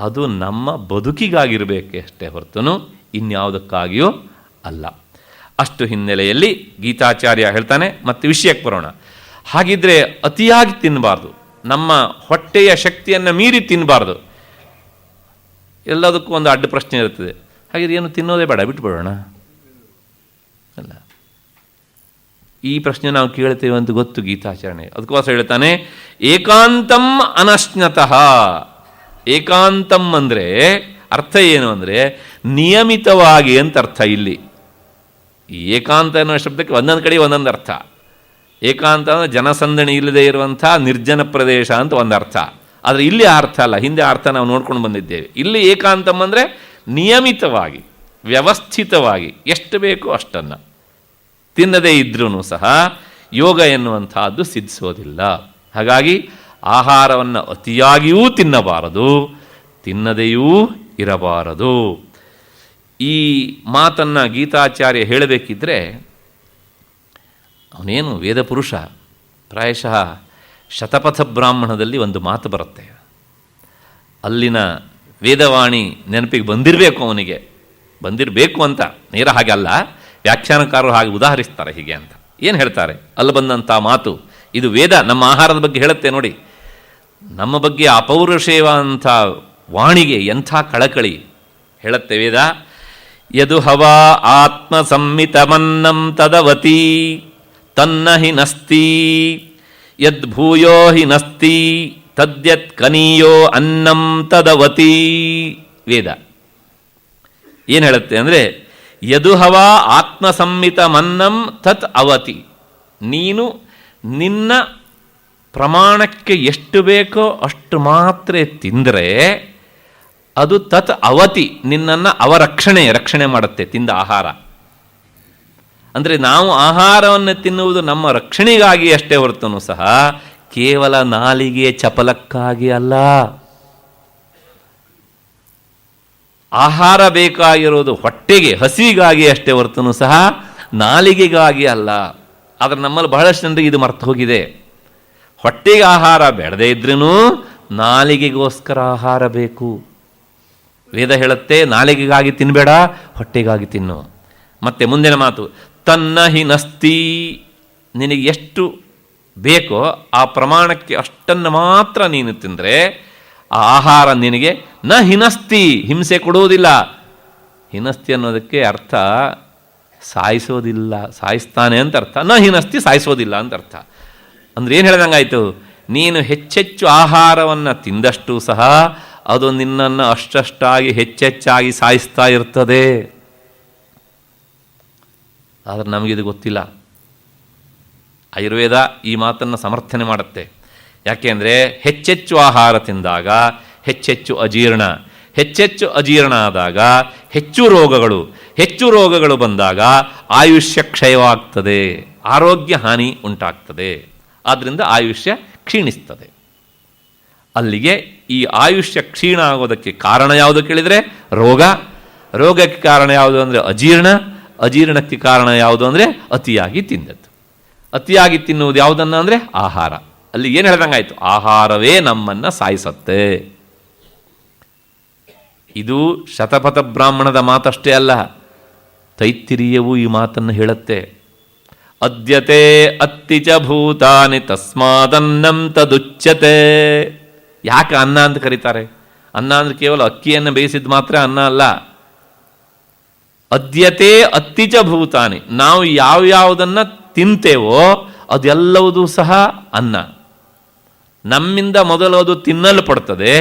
ಅದು ನಮ್ಮ ಬದುಕಿಗಾಗಿರಬೇಕಷ್ಟೇ ಹೊರತು ಇನ್ಯಾವುದಕ್ಕಾಗಿಯೂ ಅಲ್ಲ. ಅಷ್ಟು ಹಿನ್ನೆಲೆಯಲ್ಲಿ ಗೀತಾಚಾರ್ಯ ಹೇಳ್ತಾನೆ. ಮತ್ತು ವಿಷಯಕ್ಕೆ ಬರೋಣ. ಹಾಗಿದ್ರೆ ಅತಿಯಾಗಿ ತಿನ್ನಬಾರ್ದು, ನಮ್ಮ ಹೊಟ್ಟೆಯ ಶಕ್ತಿಯನ್ನು ಮೀರಿ ತಿನ್ನಬಾರ್ದು. ಎಲ್ಲದಕ್ಕೂ ಒಂದು ಅಡ್ಡ ಪ್ರಶ್ನೆ ಇರ್ತದೆ. ಹಾಗಿದ್ರೆ ಏನು ತಿನ್ನೋದೇ ಬೇಡ, ಬಿಟ್ಬಿಡೋಣ ಅಲ್ಲ. ಈ ಪ್ರಶ್ನೆ ನಾವು ಕೇಳ್ತೇವೆ ಅಂತ ಗೊತ್ತು ಗೀತಾಚರಣೆ. ಅದಕ್ಕೋಸ್ಕರ ಹೇಳ್ತಾನೆ ಏಕಾಂತಂ ಅನಶ್ನತಃ. ಏಕಾಂತಂ ಅಂದರೆ ಅರ್ಥ ಏನು ಅಂದರೆ ನಿಯಮಿತವಾಗಿ ಅಂತ ಅರ್ಥ. ಇಲ್ಲಿ ಈ ಏಕಾಂತ ಅನ್ನೋ ಶಬ್ದಕ್ಕೆ ಒಂದೊಂದು ಕಡೆ ಒಂದೊಂದು ಅರ್ಥ. ಏಕಾಂತ ಅಂದರೆ ಜನಸಂದಣಿ ಇಲ್ಲದೆ ಇರುವಂಥ ನಿರ್ಜನ ಪ್ರದೇಶ ಅಂತ ಒಂದು ಅರ್ಥ. ಆದರೆ ಇಲ್ಲಿ ಆ ಅರ್ಥ ಅಲ್ಲ, ಹಿಂದೆ ಅರ್ಥ ನಾವು ನೋಡ್ಕೊಂಡು ಬಂದಿದ್ದೇವೆ. ಇಲ್ಲಿ ಏಕಾಂತಂ ಅಂದರೆ ನಿಯಮಿತವಾಗಿ, ವ್ಯವಸ್ಥಿತವಾಗಿ, ಎಷ್ಟು ಬೇಕೋ ಅಷ್ಟನ್ನು. ತಿನ್ನದೇ ಇದ್ರೂ ಸಹ ಯೋಗ ಎನ್ನುವಂಥದ್ದು ಸಿದ್ಧಿಸೋದಿಲ್ಲ. ಹಾಗಾಗಿ ಆಹಾರವನ್ನು ಅತಿಯಾಗಿಯೂ ತಿನ್ನಬಾರದು, ತಿನ್ನದೆಯೂ ಇರಬಾರದು. ಈ ಮಾತನ್ನು ಗೀತಾಚಾರ್ಯ ಹೇಳಬೇಕಿದ್ರೆ ಅವನೇನು ವೇದ ಪುರುಷ. ಪ್ರಾಯಶಃ ಶತಪಥ ಬ್ರಾಹ್ಮಣದಲ್ಲಿ ಒಂದು ಮಾತು ಬರುತ್ತೆ. ಅಲ್ಲಿನ ವೇದವಾಣಿ ನೆನಪಿಗೆ ಬಂದಿರಬೇಕು, ಅವನಿಗೆ ಬಂದಿರಬೇಕು ಅಂತ. ನೇರ ಹಾಗೆ ಅಲ್ಲ, ವ್ಯಾಖ್ಯಾನಕಾರರು ಹಾಗೆ ಉದಾಹರಿಸ್ತಾರೆ ಹೀಗೆ ಅಂತ. ಏನು ಹೇಳ್ತಾರೆ? ಅಲ್ಲಿ ಬಂದಂಥ ಮಾತು ಇದು ವೇದ ನಮ್ಮ ಆಹಾರದ ಬಗ್ಗೆ ಹೇಳುತ್ತೆ ನೋಡಿ. ನಮ್ಮ ಬಗ್ಗೆ ಅಪೌರುಷೇವಾದಂಥ ವಾಣಿಗೆ ಎಂಥ ಕಳಕಳಿ ಹೇಳುತ್ತೆ ವೇದ. ಯದು ಹವಾ ಆತ್ಮ ಸಂಮಿತಮನ್ನಂ ತದವತಿ ತನ್ನ ಹಿ ನಸ್ತಿ ಯದ್ಭೂಯೋ ಹಿ ನಸ್ತಿ ತದ್ಯತ್ ಕನೀಯೋ ಅನ್ನಂ ತದವತಿ. ವೇದ ಏನು ಹೇಳುತ್ತೆ ಅಂದರೆ ಯದುಹವ ಆತ್ಮಸಂಮಿತಮನ್ನಂ ತತ್ ಅವತಿ. ನೀನು ನಿನ್ನ ಪ್ರಮಾಣಕ್ಕೆ ಎಷ್ಟು ಬೇಕೋ ಅಷ್ಟು ಮಾತ್ರ ತಿಂದರೆ ಅದು ತತ್ ಅವತಿ, ನಿನ್ನನ್ನು ರಕ್ಷಣೆ ಮಾಡುತ್ತೆ ತಿಂದ ಆಹಾರ. ಅಂದರೆ ನಾವು ಆಹಾರವನ್ನು ತಿನ್ನುವುದು ನಮ್ಮ ರಕ್ಷಣೆಗಾಗಿ ಅಷ್ಟೇ ಹೊರತು ಸಹ ಕೇವಲ ನಾಲಿಗೆ ಚಪಲಕ್ಕಾಗಿ ಅಲ್ಲ. ಆಹಾರ ಬೇಕಾಗಿರೋದು ಹೊಟ್ಟೆಗೆ, ಹಸಿವಿಗಾಗಿ ಅಷ್ಟೇ ಹೊರತು ಸಹ ನಾಲಿಗೆಗಾಗಿ ಅಲ್ಲ. ಆದರೆ ನಮ್ಮಲ್ಲಿ ಬಹಳಷ್ಟು ಜನರಿಗೆ ಇದು ಮರ್ತು ಹೋಗಿದೆ. ಹೊಟ್ಟೆಗೆ ಆಹಾರ ಬೇಡದೇ ಇದ್ರೂ ನಾಲಿಗೆಗೋಸ್ಕರ ಆಹಾರ ಬೇಕು. ವೇದ ಹೇಳುತ್ತೆ ನಾಲಿಗೆಗಾಗಿ ತಿನ್ನಬೇಡ, ಹೊಟ್ಟೆಗಾಗಿ ತಿನ್ನು. ಮತ್ತೆ ಮುಂದಿನ ಮಾತು ತನ್ನ ಹಿ ನಸ್ತಿ. ನಿನಗೆ ಎಷ್ಟು ಬೇಕೋ ಆ ಪ್ರಮಾಣಕ್ಕೆ ಅಷ್ಟನ್ನು ಮಾತ್ರ ನೀನು ತಿಂದರೆ ಆ ಆಹಾರ ನಿನಗೆ ನ ಹಿನಸ್ತಿ, ಹಿಂಸೆ ಕೊಡುವುದಿಲ್ಲ. ಹಿನಸ್ತಿ ಅನ್ನೋದಕ್ಕೆ ಅರ್ಥ ಸಾಯಿಸೋದಿಲ್ಲ, ಸಾಯಿಸ್ತಾನೆ ಅಂತ ಅರ್ಥ. ನ ಹಿನಸ್ತಿ, ಸಾಯಿಸೋದಿಲ್ಲ ಅಂತ ಅರ್ಥ. ಅಂದ್ರೆ ಏನು ಹೇಳ್ದಂಗಾಯ್ತು, ನೀನು ಹೆಚ್ಚೆಚ್ಚು ಆಹಾರವನ್ನು ತಿಂದಷ್ಟು ಸಹ ಅದು ನಿನ್ನನ್ನು ಅಷ್ಟಷ್ಟಾಗಿ ಹೆಚ್ಚೆಚ್ಚಾಗಿ ಸಾಯಿಸ್ತಾ ಇರ್ತದೆ. ಆದರೆ ನಮಗಿದು ಗೊತ್ತಿಲ್ಲ. ಆಯುರ್ವೇದ ಈ ಮಾತನ್ನು ಸಮರ್ಥನೆ ಮಾಡುತ್ತೆ. ಯಾಕೆಂದರೆ ಹೆಚ್ಚೆಚ್ಚು ಆಹಾರ ತಿಂದಾಗ ಹೆಚ್ಚೆಚ್ಚು ಅಜೀರ್ಣ, ಹೆಚ್ಚೆಚ್ಚು ಅಜೀರ್ಣ ಆದಾಗ ಹೆಚ್ಚು ರೋಗಗಳು ಬಂದಾಗ ಆಯುಷ್ಯ ಕ್ಷಯವಾಗ್ತದೆ, ಆರೋಗ್ಯ ಹಾನಿ ಉಂಟಾಗ್ತದೆ. ಆದ್ದರಿಂದ ಆಯುಷ್ಯ ಕ್ಷೀಣಿಸ್ತದೆ. ಅಲ್ಲಿಗೆ ಈ ಆಯುಷ್ಯ ಕ್ಷೀಣ ಆಗೋದಕ್ಕೆ ಕಾರಣ ಯಾವುದು ಕೇಳಿದರೆ ರೋಗಕ್ಕೆ ಕಾರಣ ಯಾವುದು ಅಂದರೆ ಅಜೀರ್ಣಕ್ಕೆ ಕಾರಣ ಯಾವುದು ಅಂದರೆ ಅತಿಯಾಗಿ ತಿಂದದ್ದು. ಅತಿಯಾಗಿ ತಿನ್ನುವುದು ಯಾವುದನ್ನು ಅಂದರೆ ಆಹಾರ. ಅಲ್ಲಿ ಏನು ಹೇಳ್ದಂಗಾಯ್ತು, ಆಹಾರವೇ ನಮ್ಮನ್ನು ಸಾಯಿಸತ್ತೆ. ಇದು ಶತಪಥ ಬ್ರಾಹ್ಮಣದ ಮಾತಷ್ಟೇ ಅಲ್ಲ, ತೈತ್ತಿರೀಯವೂ ಈ ಮಾತನ್ನು ಹೇಳುತ್ತೆ. ಅದ್ಯತೆ ಅತ್ತಿಚ ಭೂತಾನಿ ತಸ್ಮಾದನ್ನಂ ತದುಚ್ಯತೆ. ಯಾಕೆ ಅನ್ನ ಅಂತ ಕರೀತಾರೆ? ಅನ್ನ ಅಂದರೆ ಕೇವಲ ಅಕ್ಕಿಯನ್ನು ಬೇಯಿಸಿದ್ದು ಮಾತ್ರ ಅನ್ನ ಅಲ್ಲ. ಅದ್ಯತೆ ಅತ್ತಿಚ ಭೂತಾನಿ, ನಾವು ಯಾವ್ಯಾವುದನ್ನು ತಿಂತೇವೋ ಅದೆಲ್ಲವುದೂ ಸಹ ಅನ್ನ. ನಮ್ಮಿಂದ ಮೊದಲು ಅದು ತಿನ್ನಲ್ಪಡ್ತದೆ,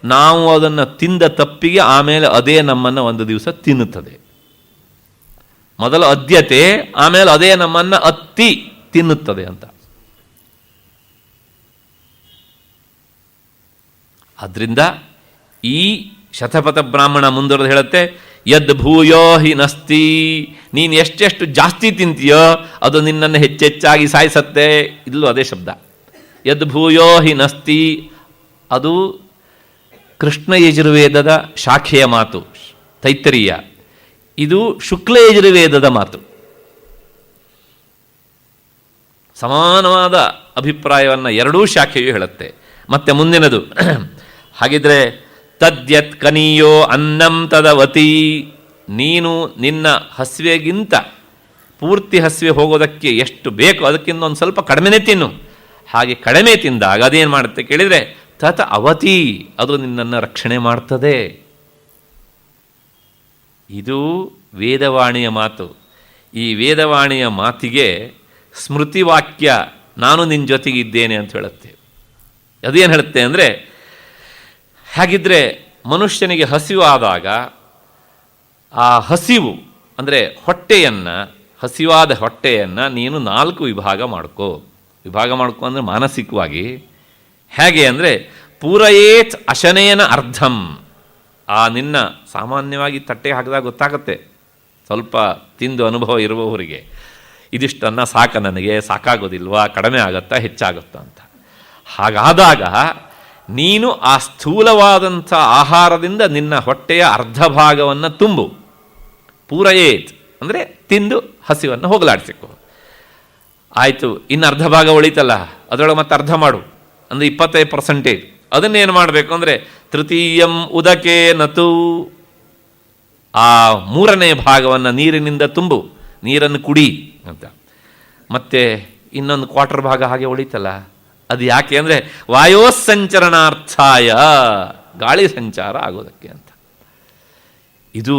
ನಾವು ಅದನ್ನು ತಿಂದ ತಪ್ಪಿಗೆ ಆಮೇಲೆ ಅದೇ ನಮ್ಮನ್ನು ಒಂದು ದಿವಸ ತಿನ್ನುತ್ತದೆ. ಮೊದಲು ಅದ್ಯತೆ, ಆಮೇಲೆ ಅದೇ ನಮ್ಮನ್ನು ಅತ್ತಿ ತಿನ್ನುತ್ತದೆ ಅಂತ. ಆದ್ರಿಂದ ಈ ಶತಪಥ ಬ್ರಾಹ್ಮಣ ಮುಂದುವರೆದು ಹೇಳುತ್ತೆ, ಯದ್ ಭೂಯೋ ಹಿ ನಸ್ತಿ, ನೀನು ಎಷ್ಟೆಷ್ಟು ಜಾಸ್ತಿ ತಿಂತೀಯೋ ಅದು ನಿನ್ನನ್ನು ಹೆಚ್ಚೆಚ್ಚಾಗಿ ಸಾಯಿಸತ್ತೆ. ಇಲ್ಲೂ ಅದೇ ಶಬ್ದ, ಯದ್ ಭೂಯೋ ಹಿ ನಸ್ತಿ. ಅದು ಕೃಷ್ಣ ಯಜುರ್ವೇದದ ಶಾಖೆಯ ಮಾತು ತೈತ್ತರೀಯ, ಇದು ಶುಕ್ಲ ಯಜುರ್ವೇದದ ಮಾತು. ಸಮಾನವಾದ ಅಭಿಪ್ರಾಯವನ್ನು ಎರಡೂ ಶಾಖೆಯು ಹೇಳುತ್ತೆ. ಮತ್ತೆ ಮುಂದಿನದು, ಹಾಗಿದ್ರೆ ತದ್ಯತ್ ಕನೀಯೋ ಅನ್ನಂ ತದವತಿ, ನೀನು ನಿನ್ನ ಹಸಿವೆಗಿಂತ ಪೂರ್ತಿ ಹಸಿವೆ ಹೋಗೋದಕ್ಕೆ ಎಷ್ಟು ಬೇಕೋ ಅದಕ್ಕಿಂತ ಒಂದು ಸ್ವಲ್ಪ ಕಡಿಮೆನೇ ತಿನ್ನು. ಹಾಗೆ ಕಡಿಮೆ ತಿಂದಾಗ ಅದೇನು ಮಾಡುತ್ತೆ ಕೇಳಿದರೆ ತತ್ ಅವತಿ, ಅದು ನಿನ್ನನ್ನು ರಕ್ಷಣೆ ಮಾಡ್ತದೆ. ಇದು ವೇದವಾಣಿಯ ಮಾತು. ಈ ವೇದವಾಣಿಯ ಮಾತಿಗೆ ಸ್ಮೃತಿವಾಕ್ಯ ನಾನು ನಿನ್ನ ಜೊತೆಗಿದ್ದೇನೆ ಅಂತ ಹೇಳುತ್ತೆ. ಅದೇನು ಹೇಳುತ್ತೆ ಅಂದರೆ, ಹಾಗಿದ್ರೆ ಮನುಷ್ಯನಿಗೆ ಹಸಿವು ಆದಾಗ ಆ ಹಸಿವು ಅಂದರೆ ಹಸಿವಾದ ಹೊಟ್ಟೆಯನ್ನು ನೀನು 4 ವಿಭಾಗ ಮಾಡ್ಕೋ ಅಂದರೆ ಮಾನಸಿಕವಾಗಿ. ಹೇಗೆ ಅಂದರೆ, ಪೂರಯೇತ್ ಅಶನೇನ ಅರ್ಧಂ. ಆ ನಿನ್ನ ಸಾಮಾನ್ಯವಾಗಿ ತಟ್ಟೆ ಹಾಕಿದಾಗ ಗೊತ್ತಾಗುತ್ತೆ, ಸ್ವಲ್ಪ ತಿಂದು ಅನುಭವ ಇರುವವರಿಗೆ, ಇದಿಷ್ಟನ್ನು ನನಗೆ ಸಾಕಾಗೋದಿಲ್ವಾ, ಕಡಿಮೆ ಆಗುತ್ತಾ ಹೆಚ್ಚಾಗುತ್ತಾ ಅಂತ. ಹಾಗಾದಾಗ ನೀನು ಆ ಸ್ಥೂಲವಾದಂಥ ಆಹಾರದಿಂದ ನಿನ್ನ ಹೊಟ್ಟೆಯ ಅರ್ಧ ಭಾಗವನ್ನು ತುಂಬು. ಪೂರಯೇತ್ ಅಂದರೆ ತಿಂದು ಹಸಿವನ್ನು ಹೋಗಲಾಡಿಸಿಕೊ. ಆಯಿತು, ಇನ್ನು ಅರ್ಧ ಭಾಗ ಉಳಿತಲ್ಲ, ಅದರೊಳಗೆ ಮತ್ತೆ ಅರ್ಧ ಮಾಡು ಅಂದರೆ 25%. ಅದನ್ನೇನು ಮಾಡಬೇಕು ಅಂದರೆ ತೃತೀಯಂ ಉದಕೆ ನತು, ಆ 3ನೇ ಭಾಗವನ್ನು ನೀರಿನಿಂದ ತುಂಬು, ನೀರನ್ನು ಕುಡಿ ಅಂತ. ಮತ್ತೆ ಇನ್ನೊಂದು 1/4 ಭಾಗ ಹಾಗೆ ಉಳಿತಲ್ಲ, ಅದು ಯಾಕೆ ಅಂದರೆ ವಾಯೋಸಂಚರಣಾರ್ಥಾಯ, ಗಾಳಿ ಸಂಚಾರ ಆಗೋದಕ್ಕೆ ಅಂತ. ಇದು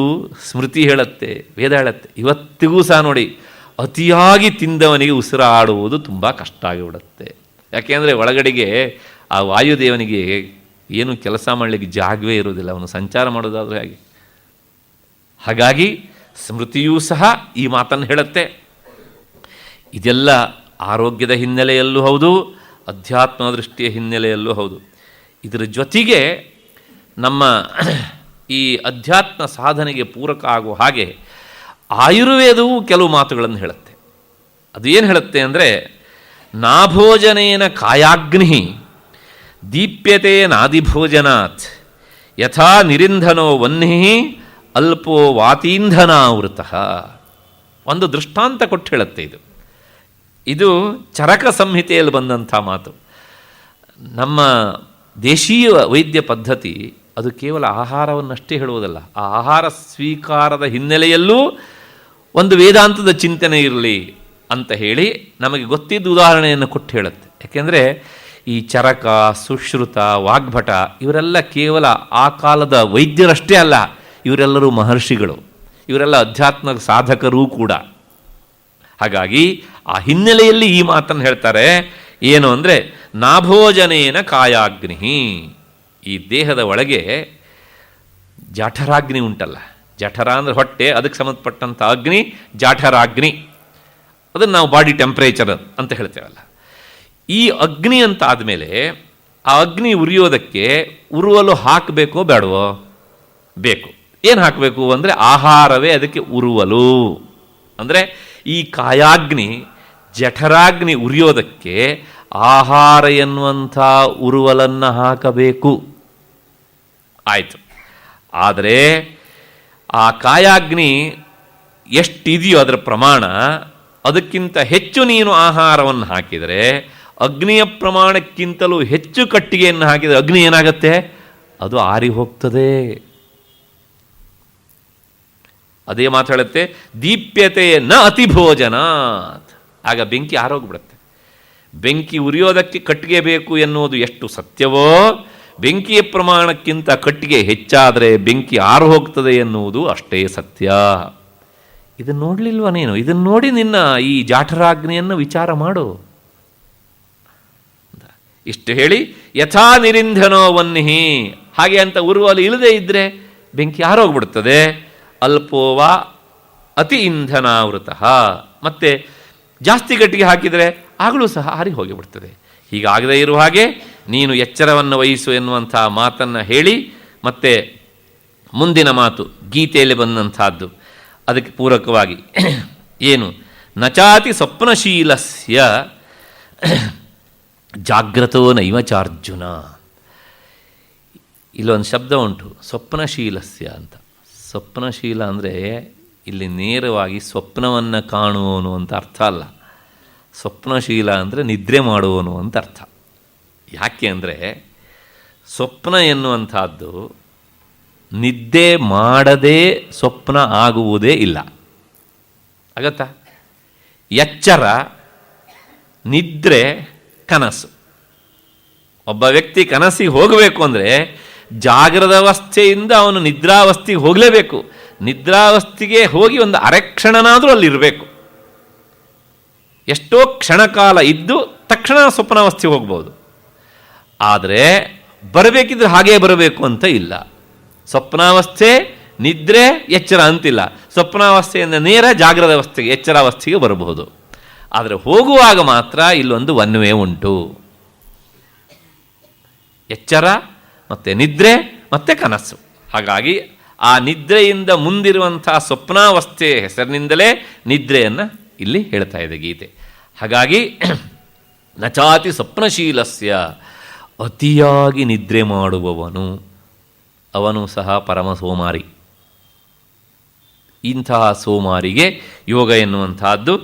ಸ್ಮೃತಿ ಹೇಳುತ್ತೆ, ವೇದ ಹೇಳುತ್ತೆ. ಇವತ್ತಿಗೂ ಸಹ ನೋಡಿ, ಅತಿಯಾಗಿ ತಿಂದವನಿಗೆ ಉಸಿರಾಡುವುದು ತುಂಬ ಕಷ್ಟ ಆಗಿಬಿಡುತ್ತೆ. ಯಾಕೆಂದರೆ ಒಳಗಡೆಗೆ ಆ ವಾಯುದೇವನಿಗೆ ಏನು ಕೆಲಸ ಮಾಡಲಿಕ್ಕೆ ಜಾಗವೇ ಇರುವುದಿಲ್ಲ, ಅವನು ಸಂಚಾರ ಮಾಡೋದಾದರೆ ಹಾಗೆ. ಹಾಗಾಗಿ ಸ್ಮೃತಿಯೂ ಸಹ ಈ ಮಾತನ್ನು ಹೇಳುತ್ತೆ. ಇದೆಲ್ಲ ಆರೋಗ್ಯದ ಹಿನ್ನೆಲೆಯಲ್ಲೂ ಹೌದು, ಅಧ್ಯಾತ್ಮ ದೃಷ್ಟಿಯ ಹಿನ್ನೆಲೆಯಲ್ಲೂ ಹೌದು. ಇದರ ಜೊತೆಗೆ ನಮ್ಮ ಈ ಅಧ್ಯಾತ್ಮ ಸಾಧನೆಗೆ ಪೂರಕ ಆಗುವ ಹಾಗೆ ಆಯುರ್ವೇದವು ಕೆಲವು ಮಾತುಗಳನ್ನು ಹೇಳುತ್ತೆ. ಅದು ಏನು ಹೇಳುತ್ತೆ ಅಂದರೆ, ನಾಭೋಜನೇನ ಕಾಯಾಗ್ನಿ ದೀಪ್ಯತೆ ನಾದಿಭೋಜನಾತ್ ಯಥಾ ನಿರಿಂಧನೋ ವನ್ಹಿ ಅಲ್ಪೋ ವಾತೀಂಧನಾವೃತ. ಒಂದು ದೃಷ್ಟಾಂತ ಕೊಟ್ಟು ಹೇಳುತ್ತೆ. ಇದು ಚರಕ ಸಂಹಿತೆಯಲ್ಲಿ ಬಂದಂಥ ಮಾತು. ನಮ್ಮ ದೇಶೀಯ ವೈದ್ಯ ಪದ್ಧತಿ ಅದು ಕೇವಲ ಆಹಾರವನ್ನಷ್ಟೇ ಹೇಳುವುದಲ್ಲ, ಆ ಆಹಾರ ಸ್ವೀಕಾರದ ಹಿನ್ನೆಲೆಯಲ್ಲೂ ಒಂದು ವೇದಾಂತದ ಚಿಂತನೆ ಇರಲಿ ಅಂತ ಹೇಳಿ ನಮಗೆ ಗೊತ್ತಿದ್ದ ಉದಾಹರಣೆಯನ್ನು ಕೊಟ್ಟು ಹೇಳುತ್ತೆ. ಯಾಕೆಂದರೆ ಈ ಚರಕ, ಸುಶ್ರುತ, ವಾಗ್ಭಟ ಇವರೆಲ್ಲ ಕೇವಲ ಆ ಕಾಲದ ವೈದ್ಯರಷ್ಟೇ ಅಲ್ಲ, ಇವರೆಲ್ಲರೂ ಮಹರ್ಷಿಗಳು, ಇವರೆಲ್ಲ ಅಧ್ಯಾತ್ಮ ಸಾಧಕರೂ ಕೂಡ. ಹಾಗಾಗಿ ಆ ಹಿನ್ನೆಲೆಯಲ್ಲಿ ಈ ಮಾತನ್ನು ಹೇಳ್ತಾರೆ. ಏನು ಅಂದರೆ ನಾಭೋಜನೇನ ಕಾಯಾಗ್ನಿ, ಈ ದೇಹದ ಒಳಗೆ ಜಾಠರಾಗ್ನಿ ಉಂಟಲ್ಲ, ಜಠರ ಅಂದರೆ ಹೊಟ್ಟೆ, ಅದಕ್ಕೆ ಸಂಬಂಧಪಟ್ಟಂಥ ಅಗ್ನಿ ಜಾಠರಾಗ್ನಿ, ಅದನ್ನು ನಾವು ಬಾಡಿ ಟೆಂಪ್ರೇಚರ್ ಅಂತ ಹೇಳ್ತೇವಲ್ಲ. ಈ ಅಗ್ನಿ ಅಂತ ಆದಮೇಲೆ ಆ ಅಗ್ನಿ ಉರಿಯೋದಕ್ಕೆ ಉರುವಲು ಹಾಕಬೇಕೋ ಬೇಡವೋ? ಬೇಕು. ಏನು ಹಾಕಬೇಕು ಅಂದರೆ ಆಹಾರವೇ ಅದಕ್ಕೆ ಉರುವಲು. ಅಂದರೆ ಈ ಕಾಯಾಗ್ನಿ ಜಠರಾಗ್ನಿ ಉರಿಯೋದಕ್ಕೆ ಆಹಾರ ಎನ್ನುವಂಥ ಉರುವಲನ್ನು ಹಾಕಬೇಕು. ಆಯಿತು. ಆದರೆ ಆ ಕಾಯಾಗ್ನಿ ಎಷ್ಟಿದೆಯೋ ಅದರ ಪ್ರಮಾಣ, ಅದಕ್ಕಿಂತ ಹೆಚ್ಚು ನೀನು ಆಹಾರವನ್ನು ಹಾಕಿದರೆ, ಅಗ್ನಿಯ ಪ್ರಮಾಣಕ್ಕಿಂತಲೂ ಹೆಚ್ಚು ಕಟ್ಟಿಗೆಯನ್ನು ಹಾಕಿದರೆ ಅಗ್ನಿ ಏನಾಗುತ್ತೆ? ಅದು ಆರಿ ಹೋಗ್ತದೆ. ಅದೇ ಮಾತು ಹೇಳುತ್ತೆ, ದೀಪ್ಯತೆ ನ ಅತಿಭೋಜನಾತ್. ಆಗ ಬೆಂಕಿ ಆರೋಗ್ಬಿಡುತ್ತೆ. ಬೆಂಕಿ ಉರಿಯೋದಕ್ಕೆ ಕಟ್ಟಿಗೆ ಬೇಕು ಎನ್ನುವುದು ಎಷ್ಟು ಸತ್ಯವೋ, ಬೆಂಕಿಯ ಪ್ರಮಾಣಕ್ಕಿಂತ ಕಟ್ಟಿಗೆ ಹೆಚ್ಚಾದರೆ ಬೆಂಕಿ ಆರು ಹೋಗ್ತದೆ ಎನ್ನುವುದು ಅಷ್ಟೇ ಸತ್ಯ. ಇದನ್ನು ನೋಡಲಿಲ್ವ ನೀನು? ಇದನ್ನು ನೋಡಿ ನಿನ್ನ ಈ ಜಾಠರಾಗ್ನಿಯನ್ನು ವಿಚಾರ ಮಾಡು. ಇಷ್ಟು ಹೇಳಿ, ಯಥಾ ನಿರಿಂಧನೋ ವನ್ನಿಹಿ, ಹಾಗೆ ಅಂತ ಉರುವಲು ಇಲ್ಲದೆ ಇದ್ದರೆ ಬೆಂಕಿ ಆರೋಗ್ಬಿಡ್ತದೆ. ಅಲ್ಪೋವಾ ಅತಿ ಇಂಧನಾವೃತ, ಮತ್ತೆ ಜಾಸ್ತಿ ಗಟ್ಟಿಗೆ ಹಾಕಿದರೆ ಆಗಲೂ ಸಹ ಆರಿ ಹೋಗಿಬಿಡ್ತದೆ. ಹೀಗಾಗದೇ ಇರುವ ಹಾಗೆ ನೀನು ಎಚ್ಚರವನ್ನು ವಹಿಸು ಎನ್ನುವಂಥ ಮಾತನ್ನು ಹೇಳಿ, ಮತ್ತೆ ಮುಂದಿನ ಮಾತು ಗೀತೆಯಲ್ಲಿ ಬಂದಂಥದ್ದು. ಅದಕ್ಕೆ ಪೂರಕವಾಗಿ ಏನು? ನಚಾತಿ ಸ್ವಪ್ನಶೀಲಸ್ಯ ಜಾಗ್ರತೋ ನೈವ ಚಾರ್ಜುನ. ಇಲ್ಲೊಂದು ಶಬ್ದ ಉಂಟು, ಸ್ವಪ್ನಶೀಲಸ್ಯ ಅಂತ. ಸ್ವಪ್ನಶೀಲ ಅಂದರೆ ಇಲ್ಲಿ ನೇರವಾಗಿ ಸ್ವಪ್ನವನ್ನು ಕಾಣುವನು ಅಂತ ಅರ್ಥ ಅಲ್ಲ. ಸ್ವಪ್ನಶೀಲ ಅಂದರೆ ನಿದ್ರೆ ಮಾಡುವನು ಅಂತ ಅರ್ಥ. ಯಾಕೆ ಅಂದರೆ ಸ್ವಪ್ನ ಎನ್ನುವಂಥದ್ದು ನಿದ್ದೆ ಮಾಡದೇ ಸ್ವಪ್ನ ಆಗುವುದೇ ಇಲ್ಲ. ಆಗತ್ತಾ? ಎಚ್ಚರ, ನಿದ್ರೆ, ಕನಸು. ಒಬ್ಬ ವ್ಯಕ್ತಿ ಕನಸಿಗೆ ಹೋಗಬೇಕು ಅಂದರೆ ಜಾಗ್ರದ ಅವಸ್ಥೆಯಿಂದ ಅವನು ನಿದ್ರಾವಸ್ಥೆಗೆ ಹೋಗಲೇಬೇಕು. ನಿದ್ರಾವಸ್ಥೆಗೆ ಹೋಗಿ ಒಂದು ಅರೆಕ್ಷಣನಾದರೂ ಅಲ್ಲಿರಬೇಕು. ಎಷ್ಟೋ ಕ್ಷಣಕಾಲ ಇದ್ದು ತಕ್ಷಣ ಸ್ವಪ್ನಾವಸ್ಥೆಗೆ ಹೋಗ್ಬೋದು. ಆದರೆ ಬರಬೇಕಿದ್ರೆ ಹಾಗೇ ಬರಬೇಕು ಅಂತ ಇಲ್ಲ. ಸ್ವಪ್ನಾವಸ್ಥೆ, ನಿದ್ರೆ, ಎಚ್ಚರ ಅಂತಿಲ್ಲ. ಸ್ವಪ್ನಾವಸ್ಥೆಯಿಂದ ನೇರ ಜಾಗ್ರದ ಅವಸ್ಥೆಗೆ, ಎಚ್ಚರಾವಸ್ಥೆಗೆ ಬರಬಹುದು. ಆದರೆ ಹೋಗುವಾಗ ಮಾತ್ರ ಇಲ್ಲೊಂದು ವನ್ವೇ ಉಂಟು. ಎಚ್ಚರ ಮತ್ತು ನಿದ್ರೆ ಮತ್ತು ಕನಸು. ಹಾಗಾಗಿ ಆ ನಿದ್ರೆಯಿಂದ ಮುಂದಿರುವಂಥ ಸ್ವಪ್ನಾವಸ್ಥೆಯ ಹೆಸರಿನಿಂದಲೇ ನಿದ್ರೆಯನ್ನು ಇಲ್ಲಿ ಹೇಳ್ತಾ ಇದೆ ಗೀತೆ. ಹಾಗಾಗಿ ನಚಾತಿ ಸ್ವಪ್ನಶೀಲಸ್ಯ, ಅತಿಯಾಗಿ ನಿದ್ರೆ ಮಾಡುವವನು ಅವನು ಸಹ ಪರಮ ಸೋಮಾರಿ. ಇಂತಹ ಸೋಮಾರಿಗೆ ಯೋಗ ಎನ್ನುವಂತಹದ್ದು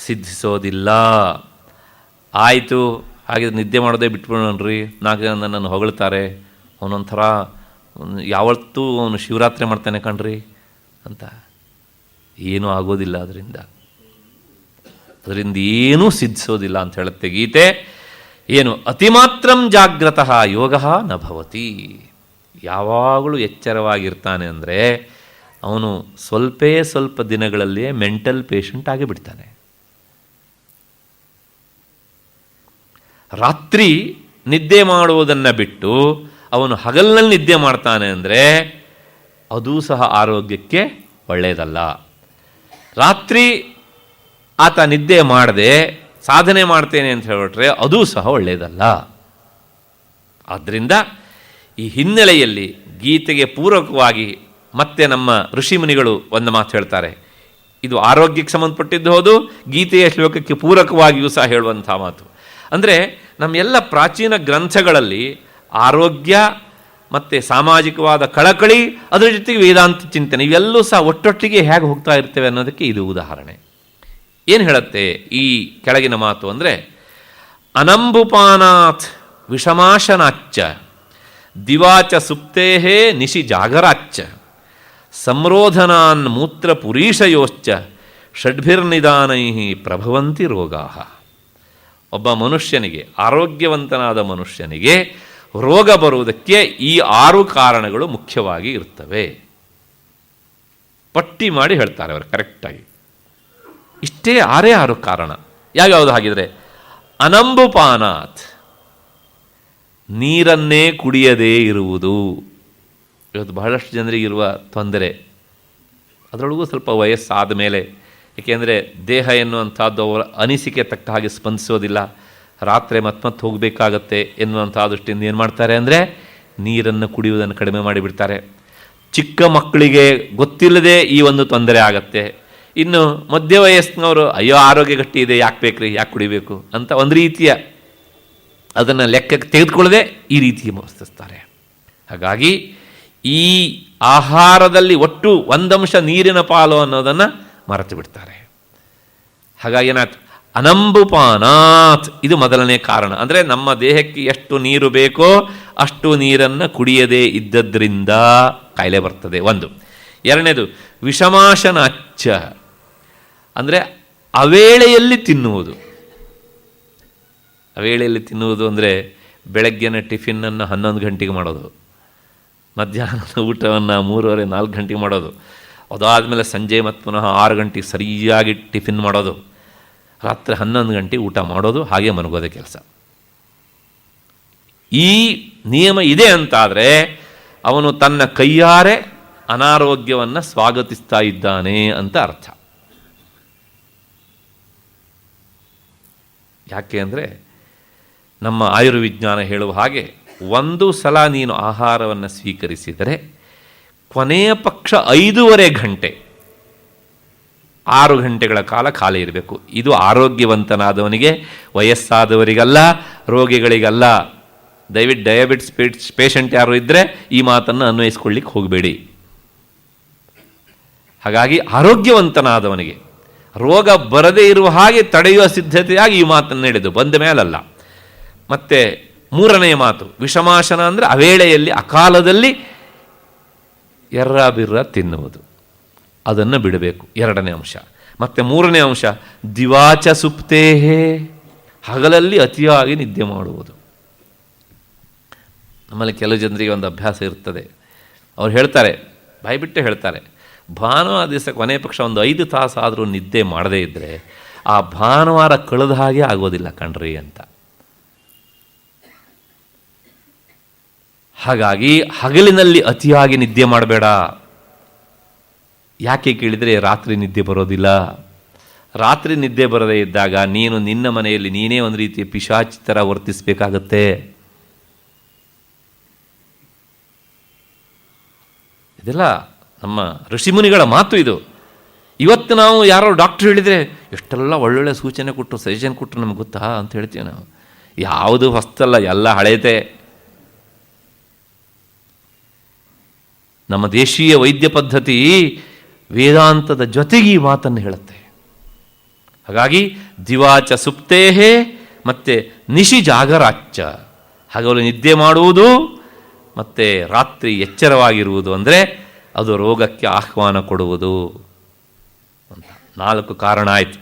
ಸಿದ್ಧಿಸೋದಿಲ್ಲ. ಆಯಿತು, ಹಾಗೆ ನಿದ್ದೆ ಮಾಡೋದೇ ಬಿಟ್ಬಿಡೋಣ್ರಿ, 4 ಜನ ನನ್ನನ್ನು ಹೊಗಳ್ತಾರೆ, ಅವನೊಂಥರ ಯಾವತ್ತೂ ಅವನು ಶಿವರಾತ್ರಿ ಮಾಡ್ತಾನೆ ಕಣ್ರಿ ಅಂತ. ಏನೂ ಆಗೋದಿಲ್ಲ ಅದರಿಂದ ಏನೂ ಸಿದ್ಧಿಸೋದಿಲ್ಲ ಅಂತ ಹೇಳುತ್ತೆ ಗೀತೆ. ಏನು? ಅತಿಮಾತ್ರಂ ಜಾಗ್ರತಃ ಯೋಗ ನ ಭವತಿ. ಯಾವಾಗಲೂ ಎಚ್ಚರವಾಗಿರ್ತಾನೆ ಅಂದರೆ ಅವನು ಸ್ವಲ್ಪ ದಿನಗಳಲ್ಲಿಯೇ ಮೆಂಟಲ್ ಪೇಷಂಟ್ ಆಗಿಬಿಡ್ತಾನೆ. ರಾತ್ರಿ ನಿದ್ದೆ ಮಾಡುವುದನ್ನು ಬಿಟ್ಟು ಅವನು ಹಗಲಿನಲ್ಲಿ ನಿದ್ದೆ ಮಾಡ್ತಾನೆ ಅಂದರೆ ಅದೂ ಸಹ ಆರೋಗ್ಯಕ್ಕೆ ಒಳ್ಳೆಯದಲ್ಲ. ರಾತ್ರಿ ಆತ ನಿದ್ದೆ ಮಾಡದೆ ಸಾಧನೆ ಮಾಡ್ತೇನೆ ಅಂತ ಹೇಳಿಬಿಟ್ರೆ ಅದೂ ಸಹ ಒಳ್ಳೆಯದಲ್ಲ. ಆದ್ದರಿಂದ ಈ ಹಿನ್ನೆಲೆಯಲ್ಲಿ ಗೀತೆಗೆ ಪೂರಕವಾಗಿ ಮತ್ತೆ ನಮ್ಮ ಋಷಿಮುನಿಗಳು ಒಂದು ಮಾತು ಹೇಳ್ತಾರೆ. ಇದು ಆರೋಗ್ಯಕ್ಕೆ ಸಂಬಂಧಪಟ್ಟಿದ್ದು ಹೌದು, ಗೀತೆಯ ಶ್ಲೋಕಕ್ಕೆ ಪೂರಕವಾಗಿಯೂ ಸಹ ಹೇಳುವಂಥ ಮಾತು. ಅಂದರೆ ನಮ್ಮ ಎಲ್ಲ ಪ್ರಾಚೀನ ಗ್ರಂಥಗಳಲ್ಲಿ ಆರೋಗ್ಯ ಮತ್ತು ಸಾಮಾಜಿಕವಾದ ಕಳಕಳಿ, ಅದರ ಜೊತೆಗೆ ವೇದಾಂತ ಚಿಂತನೆ, ಇವೆಲ್ಲೂ ಸಹ ಒಟ್ಟೊಟ್ಟಿಗೆ ಹೇಗೆ ಹೋಗ್ತಾ ಇರ್ತೇವೆ ಅನ್ನೋದಕ್ಕೆ ಇದು ಉದಾಹರಣೆ. ಏನು ಹೇಳುತ್ತೆ ಈ ಕೆಳಗಿನ ಮಾತು ಅಂದರೆ, ಅನಂಬುಪಾನಾಥ್ ವಿಷಮಾಶನಾಚ್ಚ ದಿವಾಚ ಸುಪ್ತೇಹೇ ನಿಶಿ ಜಾಗರಾಚ್ಚ ಸಂರೋಧನಾನ್ ಮೂತ್ರ ಪುರೀಷಯೋಶ್ಚ ಷಡ್ಭಿರ್ನಿದಾನೈ ಪ್ರಭವಂತಿ ರೋಗಾ. ಒಬ್ಬ ಮನುಷ್ಯನಿಗೆ, ಆರೋಗ್ಯವಂತನಾದ ಮನುಷ್ಯನಿಗೆ ರೋಗ ಬರುವುದಕ್ಕೆ ಈ 6 ಕಾರಣಗಳು ಮುಖ್ಯವಾಗಿ ಇರ್ತವೆ. ಪಟ್ಟಿ ಮಾಡಿ ಹೇಳ್ತಾರೆ ಅವರು ಕರೆಕ್ಟಾಗಿ. ಇಷ್ಟೇ 6 ಕಾರಣ. ಯಾವ್ಯಾವುದು ಹಾಗಿದ್ರೆ? ಅನಂಬುಪಾನಾತ್, ನೀರನ್ನೇ ಕುಡಿಯದೇ ಇರುವುದು. ಇವತ್ತು ಬಹಳಷ್ಟು ಜನರಿಗಿರುವ ತೊಂದರೆ, ಅದರೊಳಗೂ ಸ್ವಲ್ಪ ವಯಸ್ಸಾದ ಮೇಲೆ. ಏಕೆಂದರೆ ದೇಹ ಎನ್ನುವಂಥದ್ದು ಅವರ ಅನಿಸಿಕೆ ತಕ್ಕ ಹಾಗೆ ಸ್ಪಂದಿಸೋದಿಲ್ಲ. ರಾತ್ರಿ ಮತ್ತೆ ಹೋಗಬೇಕಾಗತ್ತೆ ಎನ್ನುವಂಥ ದೃಷ್ಟಿಯಿಂದ ಏನು ಮಾಡ್ತಾರೆ ಅಂದರೆ ನೀರನ್ನು ಕುಡಿಯುವುದನ್ನು ಕಡಿಮೆ ಮಾಡಿಬಿಡ್ತಾರೆ. ಚಿಕ್ಕ ಮಕ್ಕಳಿಗೆ ಗೊತ್ತಿಲ್ಲದೆ ಈ ಒಂದು ತೊಂದರೆ ಆಗತ್ತೆ. ಇನ್ನು ಮಧ್ಯ ವಯಸ್ಸಿನವರು ಅಯ್ಯೋ ಆರೋಗ್ಯ ಗಟ್ಟಿ ಇದೆ, ಯಾಕೆ ಬೇಕ್ರಿ, ಯಾಕೆ ಕುಡಿಬೇಕು ಅಂತ ಒಂದು ರೀತಿಯ ಅದನ್ನು ಲೆಕ್ಕಕ್ಕೆ ತೆಗೆದುಕೊಳ್ಳದೆ ಈ ರೀತಿ ವರ್ತಿಸ್ತಾರೆ. ಹಾಗಾಗಿ ಈ ಆಹಾರದಲ್ಲಿ ಒಟ್ಟು ಒಂದಂಶ ನೀರಿನ ಪಾಲು ಅನ್ನೋದನ್ನು ಮರೆತು ಬಿಡ್ತಾರೆ. ಹಾಗಾಗಿ ಏನಾಯ್ತು? ಅನಂಬುಪಾನಾತ್, ಇದು ಮೊದಲನೇ ಕಾರಣ. ಅಂದರೆ ನಮ್ಮ ದೇಹಕ್ಕೆ ಎಷ್ಟು ನೀರು ಬೇಕೋ ಅಷ್ಟು ನೀರನ್ನು ಕುಡಿಯದೇ ಇದ್ದದ್ರಿಂದ ಕಾಯಿಲೆ ಬರ್ತದೆ, ಒಂದು. ಎರಡನೇದು ವಿಷಮಾಶನಾಚ್ಚ, ಅಂದರೆ ಅವೇಳೆಯಲ್ಲಿ ತಿನ್ನುವುದು. ಅವೇಳೆಯಲ್ಲಿ ತಿನ್ನುವುದು ಅಂದರೆ ಬೆಳಗ್ಗಿನ ಟಿಫಿನ್ನನ್ನು 11 ಗಂಟೆಗೆ ಮಾಡೋದು, ಮಧ್ಯಾಹ್ನದ ಊಟವನ್ನು 3:30-4 ಗಂಟೆಗೆ ಮಾಡೋದು, ಅದಾದಮೇಲೆ ಸಂಜೆ ಮತ್ತು ಪುನಃ 6 ಗಂಟೆಗೆ ಸರಿಯಾಗಿ ಟಿಫಿನ್ ಮಾಡೋದು, ರಾತ್ರಿ 11 ಗಂಟೆಗೆ ಊಟ ಮಾಡೋದು, ಹಾಗೆ ಮನಗೋದೇ ಕೆಲಸ. ಈ ನಿಯಮ ಇದೆ ಅಂತಾದರೆ ಅವನು ತನ್ನ ಕೈಯಾರೆ ಅನಾರೋಗ್ಯವನ್ನು ಸ್ವಾಗತಿಸ್ತಾ ಇದ್ದಾನೆ ಅಂತ ಅರ್ಥ. ಯಾಕೆ ಅಂದರೆ ನಮ್ಮ ಆಯುರ್ವಿಜ್ಞಾನ ಹೇಳುವ ಹಾಗೆ ಒಂದು ಸಲ ನೀನು ಆಹಾರವನ್ನು ಸ್ವೀಕರಿಸಿದರೆ ಕೊನೆಯ ಪಕ್ಷ 5.5 ಗಂಟೆ 6 ಗಂಟೆಗಳ ಕಾಲ ಖಾಲಿ ಇರಬೇಕು. ಇದು ಆರೋಗ್ಯವಂತನಾದವನಿಗೆ, ವಯಸ್ಸಾದವರಿಗಲ್ಲ, ರೋಗಿಗಳಿಗಲ್ಲ. ದಯವಿಟ್ಟು ಡಯಾಬಿಟಿಸ್ ಪೇಷಂಟ್ ಯಾರು ಇದ್ದರೆ ಈ ಮಾತನ್ನು ಅನ್ವಯಿಸ್ಕೊಳ್ಳಿಕ್ಕೆ ಹೋಗಬೇಡಿ. ಹಾಗಾಗಿ ಆರೋಗ್ಯವಂತನಾದವನಿಗೆ ರೋಗ ಬರದೇ ಇರುವ ಹಾಗೆ ತಡೆಯುವ ಸಿದ್ಧತೆಯಾಗಿ ಈ ಮಾತನ್ನು ಹೇಳಿದ್ದು, ಬಂದ ಮೇಲಲ್ಲ. ಮತ್ತು 3ನೆಯ ಮಾತು ವಿಷಮಾಶನ, ಅಂದರೆ ಅವೇಳೆಯಲ್ಲಿ ಅಕಾಲದಲ್ಲಿ ಎರ್ರ ತಿನ್ನುವುದು, ಅದನ್ನು ಬಿಡಬೇಕು, 2ನೇ ಅಂಶ. ಮತ್ತು 3ನೇ ಅಂಶ ದಿವಾಚ ಸುಪ್ತೇಹೇ, ಹಗಲಲ್ಲಿ ಅತಿಯಾಗಿ ನಿದ್ದೆ ಮಾಡುವುದು. ನಮ್ಮಲ್ಲಿ ಕೆಲವು ಜನರಿಗೆ ಒಂದು ಅಭ್ಯಾಸ ಇರ್ತದೆ, ಅವ್ರು ಹೇಳ್ತಾರೆ, ಬಾಯ್ಬಿಟ್ಟೆ ಹೇಳ್ತಾರೆ, ಭಾನುವಾರ ದಿವಸ ಕೊನೆ ಪಕ್ಷ ಒಂದು 5 ತಾಸು ಆದರೂ ನಿದ್ದೆ ಮಾಡದೇ ಇದ್ದರೆ ಆ ಭಾನುವಾರ ಕಳೆದ ಹಾಗೆ ಆಗೋದಿಲ್ಲ ಕಣ್ರಿ ಅಂತ. ಹಾಗಾಗಿ ಹಗಲಿನಲ್ಲಿ ಅತಿಯಾಗಿ ನಿದ್ದೆ ಮಾಡಬೇಡ. ಯಾಕೆ ಕೇಳಿದರೆ ರಾತ್ರಿ ನಿದ್ದೆ ಬರೋದಿಲ್ಲ. ರಾತ್ರಿ ನಿದ್ದೆ ಬರದೇ ಇದ್ದಾಗ ನೀನು ನಿನ್ನ ಮನೆಯಲ್ಲಿ ನೀನೇ ಒಂದು ರೀತಿಯ ಪಿಶಾಚಿ ಥರ ವರ್ತಿಸಬೇಕಾಗತ್ತೆ. ಇದೆಲ್ಲ ನಮ್ಮ ಋಷಿಮುನಿಗಳ ಮಾತು ಇದು. ಇವತ್ತು ನಾವು ಯಾರೋ ಡಾಕ್ಟ್ರ್ ಹೇಳಿದರೆ ಎಷ್ಟೆಲ್ಲ ಒಳ್ಳೊಳ್ಳೆ ಸೂಚನೆ ಕೊಟ್ಟು ಸಜೆಷನ್ ಕೊಟ್ಟರು ನಮ್ಗೆ ಗೊತ್ತಾ ಅಂತ ಹೇಳ್ತೀವಿ ನಾವು. ಯಾವುದು ಹೊಸ್ತಲ್ಲ, ಎಲ್ಲ ಹಳೇತೆ. ನಮ್ಮ ದೇಶೀಯ ವೈದ್ಯ ಪದ್ಧತಿ ವೇದಾಂತದ ಜೊತೆಗೆ ಈ ಮಾತನ್ನು ಹೇಳುತ್ತೆ. ಹಾಗಾಗಿ ದಿವಾಚ ಸುಪ್ತೇಹೇ ಮತ್ತು ನಿಶಿ ಜಾಗರಾಚ್ಚ, ಹಗಲು ನಿದ್ದೆ ಮಾಡುವುದು ಮತ್ತು ರಾತ್ರಿ ಎಚ್ಚರವಾಗಿರುವುದು, ಅಂದರೆ ಅದು ರೋಗಕ್ಕೆ ಆಹ್ವಾನ ಕೊಡುವುದು ಅಂತ 4 ಕಾರಣ ಆಯಿತು.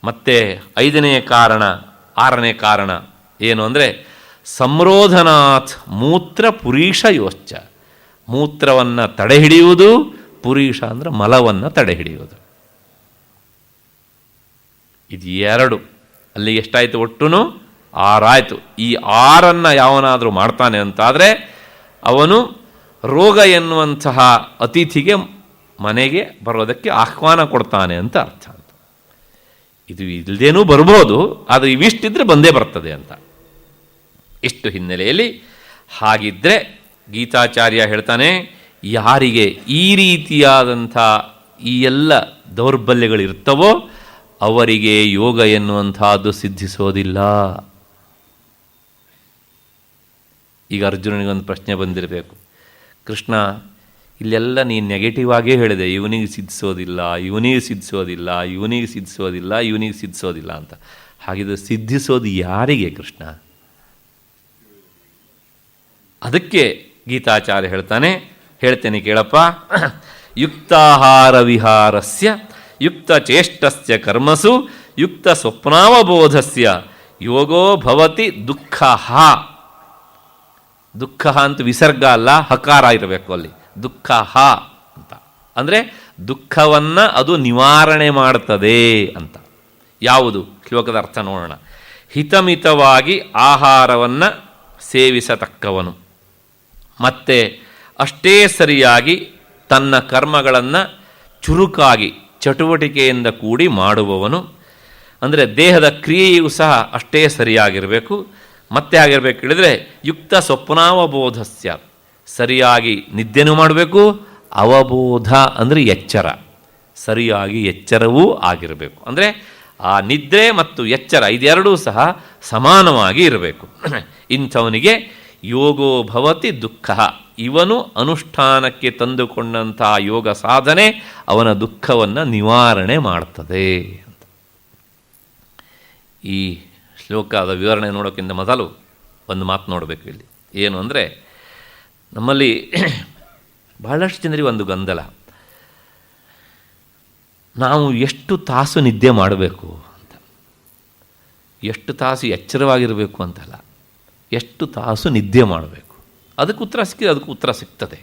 ಮತ್ತು 5ನೇ ಕಾರಣ, 6ನೇ ಕಾರಣ ಏನು ಅಂದರೆ ಸಂರೋಧನಾಥ್ ಮೂತ್ರ ಪುರೀಷ ಯೋಶ್ಚ, ಮೂತ್ರವನ್ನು ತಡೆ ಹಿಡಿಯುವುದು, ಪುರೀಷ ಅಂದರೆ ಮಲವನ್ನು ತಡೆ ಹಿಡಿಯುವುದು. ಇದು 2, ಅಲ್ಲಿ ಎಷ್ಟಾಯಿತು? ಒಟ್ಟು 6 ಆಯಿತು. ಈ 6 ಯಾವನಾದರೂ ಮಾಡ್ತಾನೆ ಅಂತಾದರೆ ಅವನು ರೋಗ ಎನ್ನುವಂತಹ ಅತಿಥಿಗೆ ಮನೆಗೆ ಬರೋದಕ್ಕೆ ಆಹ್ವಾನ ಕೊಡ್ತಾನೆ ಅಂತ ಅರ್ಥ. ಇದು ಇಲ್ಲದೇನೂ ಬರ್ಬೋದು, ಆದರೆ ಇವಿಷ್ಟಿದ್ರೆ ಬಂದೇ ಬರ್ತದೆ ಅಂತ. ಇಷ್ಟು ಹಿನ್ನೆಲೆಯಲ್ಲಿ ಹಾಗಿದ್ದರೆ ಗೀತಾಚಾರ್ಯ ಹೇಳ್ತಾನೆ, ಯಾರಿಗೆ ಈ ರೀತಿಯಾದಂಥ ಈ ಎಲ್ಲ ದೌರ್ಬಲ್ಯಗಳಿರ್ತವೋ ಅವರಿಗೆ ಯೋಗ ಎನ್ನುವಂಥದ್ದು ಸಿದ್ಧಿಸೋದಿಲ್ಲ. ಈಗ ಅರ್ಜುನನಿಗೊಂದು ಪ್ರಶ್ನೆ ಬಂದಿರಬೇಕು, ಕೃಷ್ಣ ಇಲ್ಲೆಲ್ಲ ನೀನು ನೆಗೆಟಿವ್ ಆಗೇ ಹೇಳಿದೆ, ಇವನಿಗೆ ಸಿದ್ಧಿಸೋದಿಲ್ಲ, ಇವನಿಗೆ ಸಿದ್ಧಿಸೋದಿಲ್ಲ, ಇವನಿಗೆ ಸಿದ್ಧಿಸೋದಿಲ್ಲ, ಇವನಿಗೆ ಸಿದ್ಧಿಸೋದಿಲ್ಲ ಅಂತ. ಹಾಗಿದ್ರೆ ಸಿದ್ಧಿಸೋದು ಯಾರಿಗೆ ಕೃಷ್ಣ? ಅದಕ್ಕೆ ಗೀತಾಚಾರ್ಯ ಹೇಳ್ತೇನೆ ಕೇಳಪ್ಪ. ಯುಕ್ತಾಹಾರ ವಿಹಾರಸ್ಯ ಯುಕ್ತ ಚೇಷ್ಟಸ್ಯ ಕರ್ಮಸು ಯುಕ್ತ ಸ್ವಪ್ನಾವಬೋಧಸ್ಯ ಯೋಗೋ ಭವತಿ ದುಃಖ. ದುಃಖ ಅಂತ ವಿಸರ್ಗ ಅಲ್ಲ, ಹಕಾರ ಇರಬೇಕು ಅಲ್ಲಿ. ದುಃಖ ಅಂತ ಅಂದರೆ ದುಃಖವನ್ನು ಅದು ನಿವಾರಣೆ ಮಾಡ್ತದೆ ಅಂತ. ಯಾವುದು ಶ್ಲೋಕದ ಅರ್ಥ ನೋಡೋಣ. ಹಿತಮಿತವಾಗಿ ಆಹಾರವನ್ನು ಸೇವಿಸತಕ್ಕವನು, ಮತ್ತು ಅಷ್ಟೇ ಸರಿಯಾಗಿ ತನ್ನ ಕರ್ಮಗಳನ್ನು ಚುರುಕಾಗಿ ಚಟುವಟಿಕೆಯಿಂದ ಕೂಡಿ ಮಾಡುವವನು. ಅಂದರೆ ದೇಹದ ಕ್ರಿಯೆಯೂ ಸಹ ಅಷ್ಟೇ ಸರಿಯಾಗಿರಬೇಕು. ಮತ್ತೆ ಆಗಿರಬೇಕು ಹೇಳಿದರೆ ಯುಕ್ತ ಸ್ವಪ್ನಾವಬೋಧಸ್ಯ, ಸರಿಯಾಗಿ ನಿದ್ದೆನೂ ಮಾಡಬೇಕು. ಅವಬೋಧ ಅಂದರೆ ಎಚ್ಚರ, ಸರಿಯಾಗಿ ಎಚ್ಚರವೂ ಆಗಿರಬೇಕು. ಅಂದರೆ ಆ ನಿದ್ರೆ ಮತ್ತು ಎಚ್ಚರ ಇದೆರಡೂ ಸಹ ಸಮಾನವಾಗಿ ಇರಬೇಕು. ಇಂಥವನಿಗೆ ಯೋಗೋ ಭವತಿ ದುಃಖ, ಇವನು ಅನುಷ್ಠಾನಕ್ಕೆ ತಂದುಕೊಂಡಂತಹ ಯೋಗ ಸಾಧನೆ ಅವನ ದುಃಖವನ್ನು ನಿವಾರಣೆ ಮಾಡ್ತದೆ ಅಂತ. ಈ ಶ್ಲೋಕದ ವಿವರಣೆ ನೋಡೋಕ್ಕಿಂತ ಮೊದಲು ಒಂದು ಮಾತು ನೋಡಬೇಕು ಇಲ್ಲಿ. ಏನು ಅಂದರೆ, ನಮ್ಮಲ್ಲಿ ಬಹಳಷ್ಟು ಜನರಿಗೆ ಒಂದು ಗೊಂದಲ, ನಾವು ಎಷ್ಟು ತಾಸು ನಿದ್ದೆ ಮಾಡಬೇಕು ಅಂತ. ಎಷ್ಟು ತಾಸು ಎಚ್ಚರವಾಗಿರಬೇಕು ಅಂತಲ್ಲ, ಎಷ್ಟು ತಾಸು ನಿದ್ದೆ ಮಾಡಬೇಕು, ಅದಕ್ಕೆ ಉತ್ತರ ಸಿಕ್ಕಿದೆ, ಅದಕ್ಕೆ ಉತ್ತರ ಸಿಗ್ತದೆ.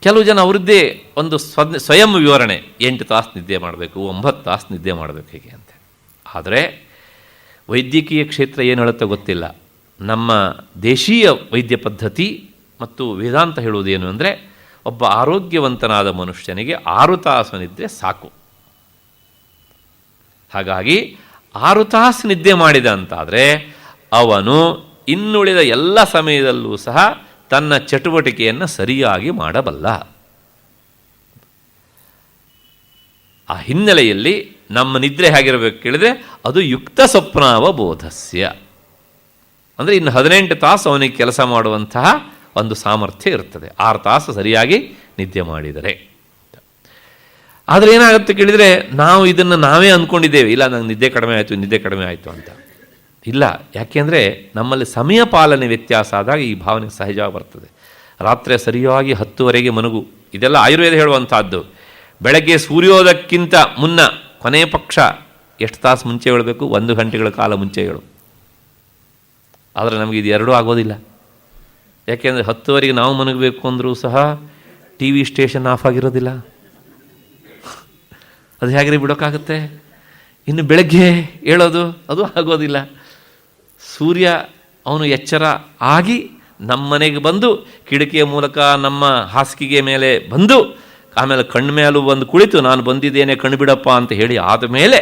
ಕೆಲವು ಜನ ಅವರದ್ದೇ ಒಂದು ಸ್ವಯಂ ವಿವರಣೆ, 8 ತಾಸು ನಿದ್ದೆ ಮಾಡಬೇಕು, 9 ತಾಸು ನಿದ್ದೆ ಮಾಡಬೇಕು ಹೀಗೆ ಅಂತ. ಆದರೆ ವೈದ್ಯಕೀಯ ಕ್ಷೇತ್ರ ಏನು ಹೇಳುತ್ತೋ ಗೊತ್ತಿಲ್ಲ. ನಮ್ಮ ದೇಶೀಯ ವೈದ್ಯ ಪದ್ಧತಿ ಮತ್ತು ವೇದಾಂತ ಹೇಳುವುದೇನು ಅಂದರೆ, ಒಬ್ಬ ಆರೋಗ್ಯವಂತನಾದ ಮನುಷ್ಯನಿಗೆ 6 ತಾಸು ನಿದ್ರೆ ಸಾಕು. ಹಾಗಾಗಿ 6 ತಾಸು ನಿದ್ದೆ ಮಾಡಿದ ಅಂತಾದರೆ ಅವನು ಇನ್ನುಳಿದ ಎಲ್ಲ ಸಮಯದಲ್ಲೂ ಸಹ ತನ್ನ ಚಟುವಟಿಕೆಯನ್ನು ಸರಿಯಾಗಿ ಮಾಡಬಲ್ಲ. ಆ ಹಿನ್ನೆಲೆಯಲ್ಲಿ ನಮ್ಮ ನಿದ್ರೆ ಹೇಗಿರಬೇಕು ಕೇಳಿದರೆ, ಅದು ಯುಕ್ತ ಸ್ವಪ್ನಾವಬೋಧಸ್ಯ, ಅಂದರೆ ಇನ್ನು 18 ತಾಸು ಅವನಿಗೆ ಕೆಲಸ ಮಾಡುವಂತಹ ಒಂದು ಸಾಮರ್ಥ್ಯ ಇರ್ತದೆ, 6 ತಾಸು ಸರಿಯಾಗಿ ನಿದ್ದೆ ಮಾಡಿದರೆ. ಆದರೆ ಏನಾಗುತ್ತೆ ಕೇಳಿದರೆ, ನಾವು ಇದನ್ನು ನಾವೇ ಅಂದ್ಕೊಂಡಿದ್ದೇವೆ, ಇಲ್ಲ ನಂಗೆ ನಿದ್ದೆ ಕಡಿಮೆ ಆಯಿತು ಅಂತ. ಇಲ್ಲ, ಯಾಕೆಂದರೆ ನಮ್ಮಲ್ಲಿ ಸಮಯ ಪಾಲನೆ ವ್ಯತ್ಯಾಸ ಆದಾಗ ಈ ಭಾವನೆ ಸಹಜ ಬರ್ತದೆ. ರಾತ್ರಿ ಸರಿಯಾಗಿ 10 ಮನಗು, ಇದೆಲ್ಲ ಆಯುರ್ವೇದ ಹೇಳುವಂಥದ್ದು. ಬೆಳಗ್ಗೆ ಸೂರ್ಯೋದಯಕ್ಕಿಂತ ಮುನ್ನ ಕೊನೆಯ ಪಕ್ಷ ಎಷ್ಟು ತಾಸು ಮುಂಚೆ ಹೇಳಬೇಕು? 1 ಗಂಟೆಗಳ ಕಾಲ ಮುಂಚೆ ಹೇಳು. ಆದರೆ ನಮಗೆ ಇದು ಎರಡೂ ಆಗೋದಿಲ್ಲ. ಯಾಕೆಂದರೆ 10 ನಾವು ಮನಗಬೇಕು ಅಂದರೂ ಸಹ ಟಿ ವಿ ಸ್ಟೇಷನ್ ಆಫ್ ಆಗಿರೋದಿಲ್ಲ. ಅದು ಹೇಗೆ ಬಿಡೋಕ್ಕಾಗುತ್ತೆ? ಇನ್ನು ಬೆಳಗ್ಗೆ ಹೇಳೋದು ಅದು ಆಗೋದಿಲ್ಲ. ಸೂರ್ಯ ಅವನು ಎಚ್ಚರ ಆಗಿ ನಮ್ಮ ಮನೆಗೆ ಬಂದು ಕಿಟಕಿಯ ಮೂಲಕ ನಮ್ಮ ಹಾಸಿಗೆ ಮೇಲೆ ಬಂದು ಆಮೇಲೆ ಕಣ್ಣು ಮೇಲೂ ಬಂದು ಕುಳಿತು ನಾನು ಬಂದಿದ್ದೇನೆ ಕಣ್ಣು ಬಿಡಪ್ಪ ಅಂತ ಹೇಳಿ ಆದ ಮೇಲೆ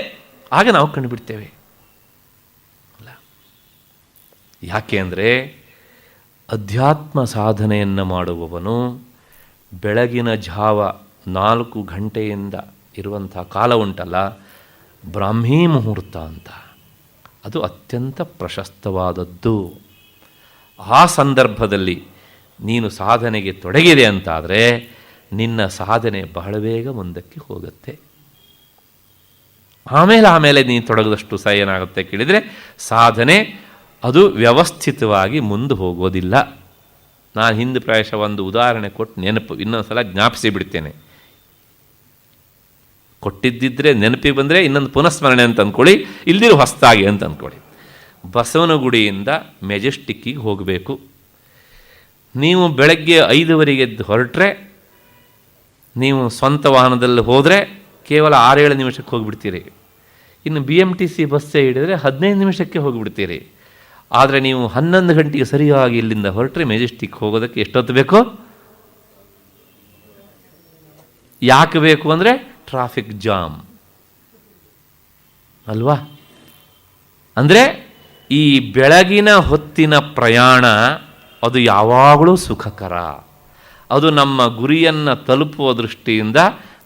ಆಗ ನಾವು ಕಣ್ಣು ಬಿಡ್ತೇವೆ. ಅಲ್ಲ, ಯಾಕೆ ಅಂದರೆ ಅಧ್ಯಾತ್ಮ ಸಾಧನೆಯನ್ನು ಮಾಡುವವನು ಬೆಳಗಿನ ಜಾವ 4 ಗಂಟೆಯಿಂದ ಇರುವಂಥ ಕಾಲ ಉಂಟಲ್ಲ, ಬ್ರಾಹ್ಮೀ ಮುಹೂರ್ತ ಅಂತ, ಅದು ಅತ್ಯಂತ ಪ್ರಶಸ್ತವಾದದ್ದು. ಆ ಸಂದರ್ಭದಲ್ಲಿ ನೀನು ಸಾಧನೆಗೆ ತೊಡಗಿದೆ ಅಂತಾದರೆ ನಿನ್ನ ಸಾಧನೆ ಬಹಳ ಬೇಗ ಮುಂದಕ್ಕೆ ಹೋಗುತ್ತೆ. ಆಮೇಲೆ ನೀನು ತೊಡಗದಷ್ಟು ಸಹ ಏನಾಗುತ್ತೆ ಕೇಳಿದರೆ ಸಾಧನೆ ಅದು ವ್ಯವಸ್ಥಿತವಾಗಿ ಮುಂದೆ ಹೋಗೋದಿಲ್ಲ. ನಾನು ಹಿಂದೆ ಪ್ರಾಯಶಃ ಒಂದು ಉದಾಹರಣೆ ಕೊಟ್ಟು ಇನ್ನೊಂದು ಸಲ ಜ್ಞಾಪಿಸಿ ಬಿಡ್ತೇನೆ. ಕೊಟ್ಟಿದ್ದಿದ್ರೆ ನೆನಪಿಗೆ ಬಂದರೆ ಇನ್ನೊಂದು ಪುನಃಸ್ಮರಣೆ ಅಂತ ಅಂದ್ಕೊಳ್ಳಿ, ಇಲ್ದಿರೋ ಹೊಸದಾಗಿ ಅಂತ ಅಂದ್ಕೊಳ್ಳಿ. ಬಸವನಗುಡಿಯಿಂದ ಮೆಜೆಸ್ಟಿಕ್ಕಿಗೆ ಹೋಗಬೇಕು. ನೀವು ಬೆಳಗ್ಗೆ 5 ಎದ್ದು ಹೊರಟ್ರೆ, ನೀವು ಸ್ವಂತ ವಾಹನದಲ್ಲಿ ಹೋದರೆ ಕೇವಲ 6-7 ನಿಮಿಷಕ್ಕೆ ಹೋಗಿಬಿಡ್ತೀರಿ. ಇನ್ನು BMTC ಬಸ್ಸೇ ಹಿಡಿದರೆ 15 ನಿಮಿಷಕ್ಕೆ ಹೋಗಿಬಿಡ್ತೀರಿ. ಆದರೆ ನೀವು 11 ಗಂಟೆಗೆ ಸರಿಯಾಗಿ ಇಲ್ಲಿಂದ ಹೊರಟ್ರೆ ಮೆಜೆಸ್ಟಿಕ್ ಹೋಗೋದಕ್ಕೆ ಎಷ್ಟೊತ್ತು ಬೇಕೋ? ಯಾಕೆ ಬೇಕು ಅಂದರೆ ಟ್ರಾಫಿಕ್ ಜಾಮ್ ಅಲ್ವಾ? ಅಂದರೆ ಈ ಬೆಳಗಿನ ಹೊತ್ತಿನ ಪ್ರಯಾಣ ಅದು ಯಾವಾಗಲೂ ಸುಖಕರ. ಅದು ನಮ್ಮ ಗುರಿಯನ್ನು ತಲುಪುವ ದೃಷ್ಟಿಯಿಂದ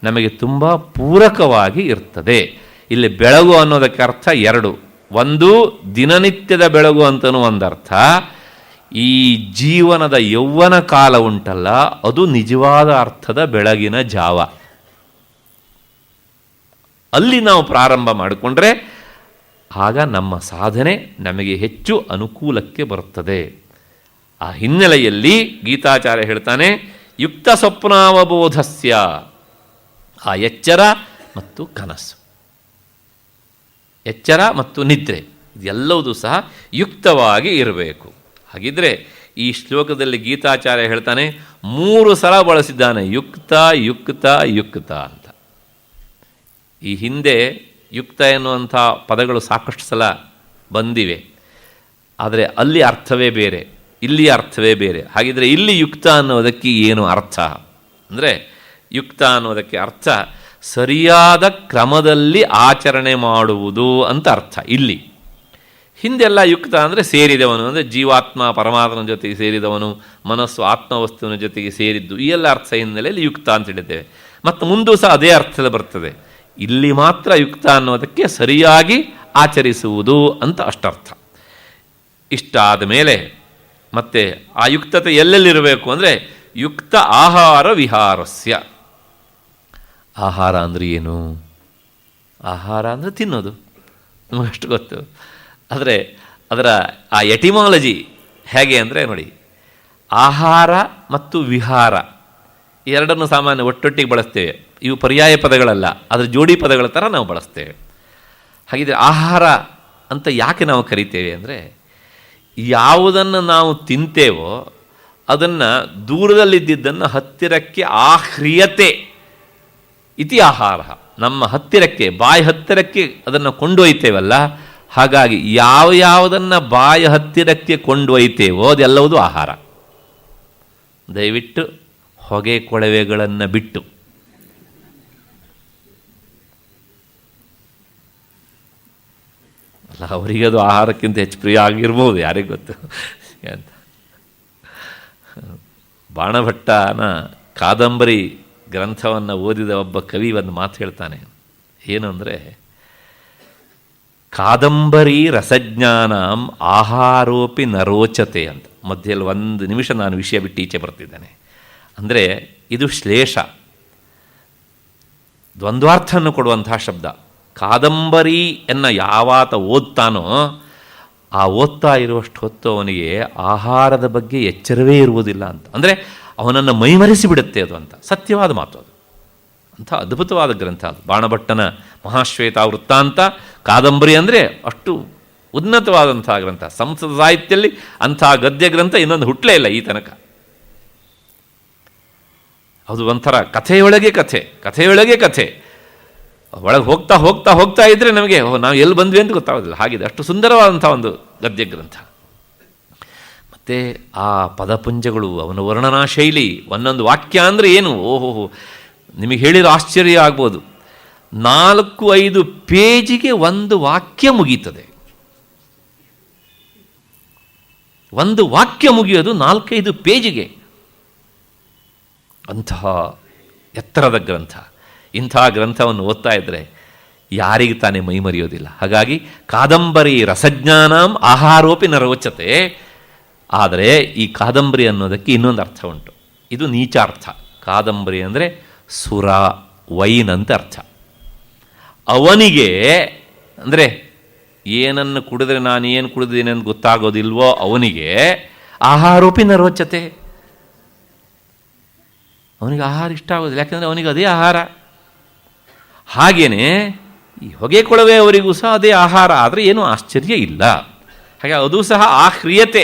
ನಮಗೆ ತುಂಬ ಪೂರಕವಾಗಿ ಇರ್ತದೆ. ಇಲ್ಲಿ ಬೆಳಗು ಅನ್ನೋದಕ್ಕೆ ಅರ್ಥ 2. ಒಂದು ದಿನನಿತ್ಯದ ಬೆಳಗು ಅಂತನೂ ಒಂದರ್ಥ, ಈ ಜೀವನದ ಯೌವನ ಕಾಲ ಉಂಟಲ್ಲ ಅದು ನಿಜವಾದ ಅರ್ಥದ ಬೆಳಗಿನ ಜಾವ. ಅಲ್ಲಿ ನಾವು ಪ್ರಾರಂಭ ಮಾಡಿಕೊಂಡ್ರೆ ಆಗ ನಮ್ಮ ಸಾಧನೆ ನಮಗೆ ಹೆಚ್ಚು ಅನುಕೂಲಕ್ಕೆ ಬರುತ್ತದೆ. ಆ ಹಿನ್ನೆಲೆಯಲ್ಲಿ ಗೀತಾಚಾರ್ಯ ಹೇಳ್ತಾನೆ, ಯುಕ್ತ ಸ್ವಪ್ನಾವಬೋಧಸ್ಯ, ಆ ಎಚ್ಚರ ಮತ್ತು ಕನಸು. ಎಚ್ಚರ ಮತ್ತು ನಿದ್ರೆ ಇದೆಲ್ಲವೂ ಸಹ ಯುಕ್ತವಾಗಿ ಇರಬೇಕು. ಹಾಗಿದ್ರೆ ಈ ಶ್ಲೋಕದಲ್ಲಿ ಗೀತಾಚಾರ್ಯ ಹೇಳ್ತಾನೆ 3 ಸಲ ಬಳಸಿದ್ದಾನೆ ಯುಕ್ತ ಯುಕ್ತ ಯುಕ್ತ ಅಂತ. ಈ ಹಿಂದೆ ಯುಕ್ತ ಎನ್ನುವಂಥ ಪದಗಳು ಸಾಕಷ್ಟು ಸಲ ಬಂದಿವೆ, ಆದರೆ ಅಲ್ಲಿ ಅರ್ಥವೇ ಬೇರೆ, ಇಲ್ಲಿ ಅರ್ಥವೇ ಬೇರೆ. ಹಾಗಿದ್ರೆ ಇಲ್ಲಿ ಯುಕ್ತ ಅನ್ನೋದಕ್ಕೆ ಏನು ಅರ್ಥ ಅಂದರೆ, ಯುಕ್ತ ಅನ್ನೋದಕ್ಕೆ ಅರ್ಥ ಸರಿಯಾದ ಕ್ರಮದಲ್ಲಿ ಆಚರಣೆ ಮಾಡುವುದು ಅಂತ ಅರ್ಥ. ಇಲ್ಲಿ ಹಿಂದೆಲ್ಲ ಯುಕ್ತ ಅಂದರೆ ಸೇರಿದವನು, ಅಂದರೆ ಜೀವಾತ್ಮ ಪರಮಾತ್ಮನ ಜೊತೆಗೆ ಸೇರಿದವನು, ಮನಸ್ಸು ಆತ್ಮವಸ್ತುವಿನ ಜೊತೆಗೆ ಸೇರಿದ್ದು, ಈ ಎಲ್ಲ ಅರ್ಥ ಹಿನ್ನೆಲೆಯಲ್ಲಿ ಯುಕ್ತ ಅಂತ ಹೇಳಿದ್ದೇವೆ. ಮತ್ತು ಮುಂದೂ ಸಹ ಅದೇ ಅರ್ಥದಲ್ಲಿ ಬರ್ತದೆ. ಇಲ್ಲಿ ಮಾತ್ರ ಯುಕ್ತ ಅನ್ನೋದಕ್ಕೆ ಸರಿಯಾಗಿ ಆಚರಿಸುವುದು ಅಂತ ಅಷ್ಟರ್ಥ. ಇಷ್ಟಾದ ಮೇಲೆ ಮತ್ತೆ ಆ ಯುಕ್ತತೆ ಎಲ್ಲೆಲ್ಲಿರಬೇಕು ಅಂದರೆ ಯುಕ್ತ ಆಹಾರ ವಿಹಾರಸ್ಯ. ಆಹಾರ ಅಂದರೆ ಏನು? ಆಹಾರ ಅಂದರೆ ತಿನ್ನೋದು, ನಮಗಷ್ಟು ಗೊತ್ತು. ಆದರೆ ಅದರ ಆ ಎಟಿಮಾಲಜಿ ಹೇಗೆ ಅಂದರೆ ನೋಡಿ, ಆಹಾರ ಮತ್ತು ವಿಹಾರ ಎರಡನ್ನು ಸಾಮಾನ್ಯ ಒಟ್ಟೊಟ್ಟಿಗೆ ಬಳಸ್ತೇವೆ. ಇವು ಪರ್ಯಾಯ ಪದಗಳಲ್ಲ, ಅದರ ಜೋಡಿ ಪದಗಳ ಥರ ನಾವು ಬಳಸ್ತೇವೆ. ಹಾಗಿದ್ರೆ ಆಹಾರ ಅಂತ ಯಾಕೆ ನಾವು ಕರಿತೇವೆ ಅಂದರೆ, ಯಾವುದನ್ನು ನಾವು ತಿಂತೇವೋ ಅದನ್ನು ದೂರದಲ್ಲಿದ್ದನ್ನು ಹತ್ತಿರಕ್ಕೆ ಆಹ್ರಿಯತೆ ಇತಿ ಆಹಾರ. ನಮ್ಮ ಹತ್ತಿರಕ್ಕೆ, ಬಾಯಿ ಹತ್ತಿರಕ್ಕೆ ಅದನ್ನು ಕೊಂಡೊಯ್ತೇವಲ್ಲ, ಹಾಗಾಗಿ ಯಾವುದನ್ನು ಬಾಯಿ ಹತ್ತಿರಕ್ಕೆ ಕೊಂಡೊಯ್ತೇವೋ ಅದೆಲ್ಲವೂ ಆಹಾರ. ದಯವಿಟ್ಟು ಹೊಗೆ ಕೊಳವೆಗಳನ್ನು ಬಿಟ್ಟು ಅಲ್ಲ, ಅವರಿಗೆ ಅದು ಆಹಾರಕ್ಕಿಂತ ಹೆಚ್ಚು ಪ್ರಿಯ ಆಗಿರ್ಬೋದು, ಯಾರಿಗೆ ಗೊತ್ತು ಅಂತ. ಬಾಣಭಟ್ಟನ ಕಾದಂಬರಿ ಗ್ರಂಥವನ್ನು ಓದಿದ ಒಬ್ಬ ಕವಿ ಒಂದು ಮಾತು ಹೇಳ್ತಾನೆ. ಏನು ಅಂದರೆ, ಕಾದಂಬರಿ ರಸಜ್ಞಾನಂ ಆಹಾರೋಪಿ ನರೋಚತೆ ಅಂತ. ಮಧ್ಯದಲ್ಲಿ 1 ನಿಮಿಷ ನಾನು ವಿಷಯ ಬಿಟ್ಟು ಈಚೆ ಬರ್ತಿದ್ದೇನೆ. ಅಂದರೆ ಇದು ಶ್ಲೇಷ, ದ್ವಂದ್ವಾರ್ಥವನ್ನು ಕೊಡುವಂತಹ ಶಬ್ದ. ಕಾದಂಬರಿಯನ್ನು ಯಾವಾತ ಓದ್ತಾನೋ ಆ ಓದ್ತಾ ಇರುವಷ್ಟು ಹೊತ್ತು ಅವನಿಗೆ ಆಹಾರದ ಬಗ್ಗೆ ಎಚ್ಚರವೇ ಇರುವುದಿಲ್ಲ ಅಂತ. ಅಂದರೆ ಅವನನ್ನು ಮೈಮರೆಸಿ ಬಿಡುತ್ತೆ ಅದು ಅಂತ. ಸತ್ಯವಾದ ಮಾತು ಅದು. ಅಂಥ ಅದ್ಭುತವಾದ ಗ್ರಂಥ ಅದು ಬಾಣಭಟ್ಟನ ಮಹಾಶ್ವೇತ ವೃತ್ತಾಂತ. ಕಾದಂಬರಿ ಅಂದರೆ ಅಷ್ಟು ಉನ್ನತವಾದಂಥ ಗ್ರಂಥ. ಸಂಸ್ಕೃತ ಸಾಹಿತ್ಯದಲ್ಲಿ ಅಂಥ ಗದ್ಯ ಗ್ರಂಥ ಇನ್ನೊಂದು ಹುಟ್ಟಲೇ ಇಲ್ಲ ಈ ತನಕ. ಅದು ಒಂಥರ ಕಥೆಯೊಳಗೆ ಕಥೆ, ಕಥೆಯೊಳಗೆ ಕಥೆ. ಒಳಗೆ ಹೋಗ್ತಾ ಹೋಗ್ತಾ ಹೋಗ್ತಾ ಇದ್ದರೆ ನಮಗೆ ನಾವು ಎಲ್ಲಿ ಬಂದ್ವಿ ಅಂತ ಗೊತ್ತಾಗೋದಿಲ್ಲ. ಹಾಗಿದೆ, ಅಷ್ಟು ಸುಂದರವಾದಂಥ ಒಂದು ಗದ್ಯ ಗ್ರಂಥ. ಮತ್ತು ಆ ಪದಪುಂಜಗಳು, ಅವನ ವರ್ಣನಾ ಶೈಲಿ, ಒಂದೊಂದು ವಾಕ್ಯ ಅಂದರೆ ಏನು, ಓಹೋ, ನಿಮಗೆ ಹೇಳಿರೋ ಆಶ್ಚರ್ಯ ಆಗ್ಬೋದು. 4-5 ಪೇಜಿಗೆ ಒಂದು ವಾಕ್ಯ ಮುಗೀತದೆ. ಒಂದು ವಾಕ್ಯ ಮುಗಿಯೋದು 4-5 ಪೇಜಿಗೆ. ಅಂತಹ ಎತ್ತರದ ಗ್ರಂಥ. ಇಂಥ ಗ್ರಂಥವನ್ನು ಓದ್ತಾ ಇದ್ದರೆ ಯಾರಿಗೆ ತಾನೇ ಮೈ ಮರೆಯೋದಿಲ್ಲ. ಹಾಗಾಗಿ ಕಾದಂಬರಿ ರಸಜ್ಞಾನಂ ಆಹಾರೋಪಿ ನರೋಚತೆ. ಆದರೆ ಈ ಕಾದಂಬರಿ ಅನ್ನೋದಕ್ಕೆ ಇನ್ನೊಂದು ಅರ್ಥ ಉಂಟು. ಇದು ನೀಚಾರ್ಥ. ಕಾದಂಬರಿ ಅಂದರೆ ಸುರ, ವೈನ್ ಅಂತ ಅರ್ಥ. ಅವನಿಗೆ ಅಂದರೆ ಏನನ್ನು ಕುಡಿದ್ರೆ ನಾನು ಏನು ಕುಡಿದೇನೆ ಅಂತ ಗೊತ್ತಾಗೋದಿಲ್ವೋ ಅವನಿಗೆ ಆಹಾರೋಪಿ ನರೋಚತೆ. ಅವನಿಗೆ ಆಹಾರ ಇಷ್ಟ ಆಗೋದಿಲ್ಲ, ಯಾಕೆಂದರೆ ಅವನಿಗೆ ಅದೇ ಆಹಾರ. ಹಾಗೆಯೇ ಈ ಹೊಗೆ ಕೊಳವೆ ಅವರಿಗೂ ಸಹ ಅದೇ ಆಹಾರ. ಆದರೆ ಏನೂ ಆಶ್ಚರ್ಯ ಇಲ್ಲ. ಹಾಗೆ ಅದು ಸಹ ಆಹ್ರಿಯತೆ,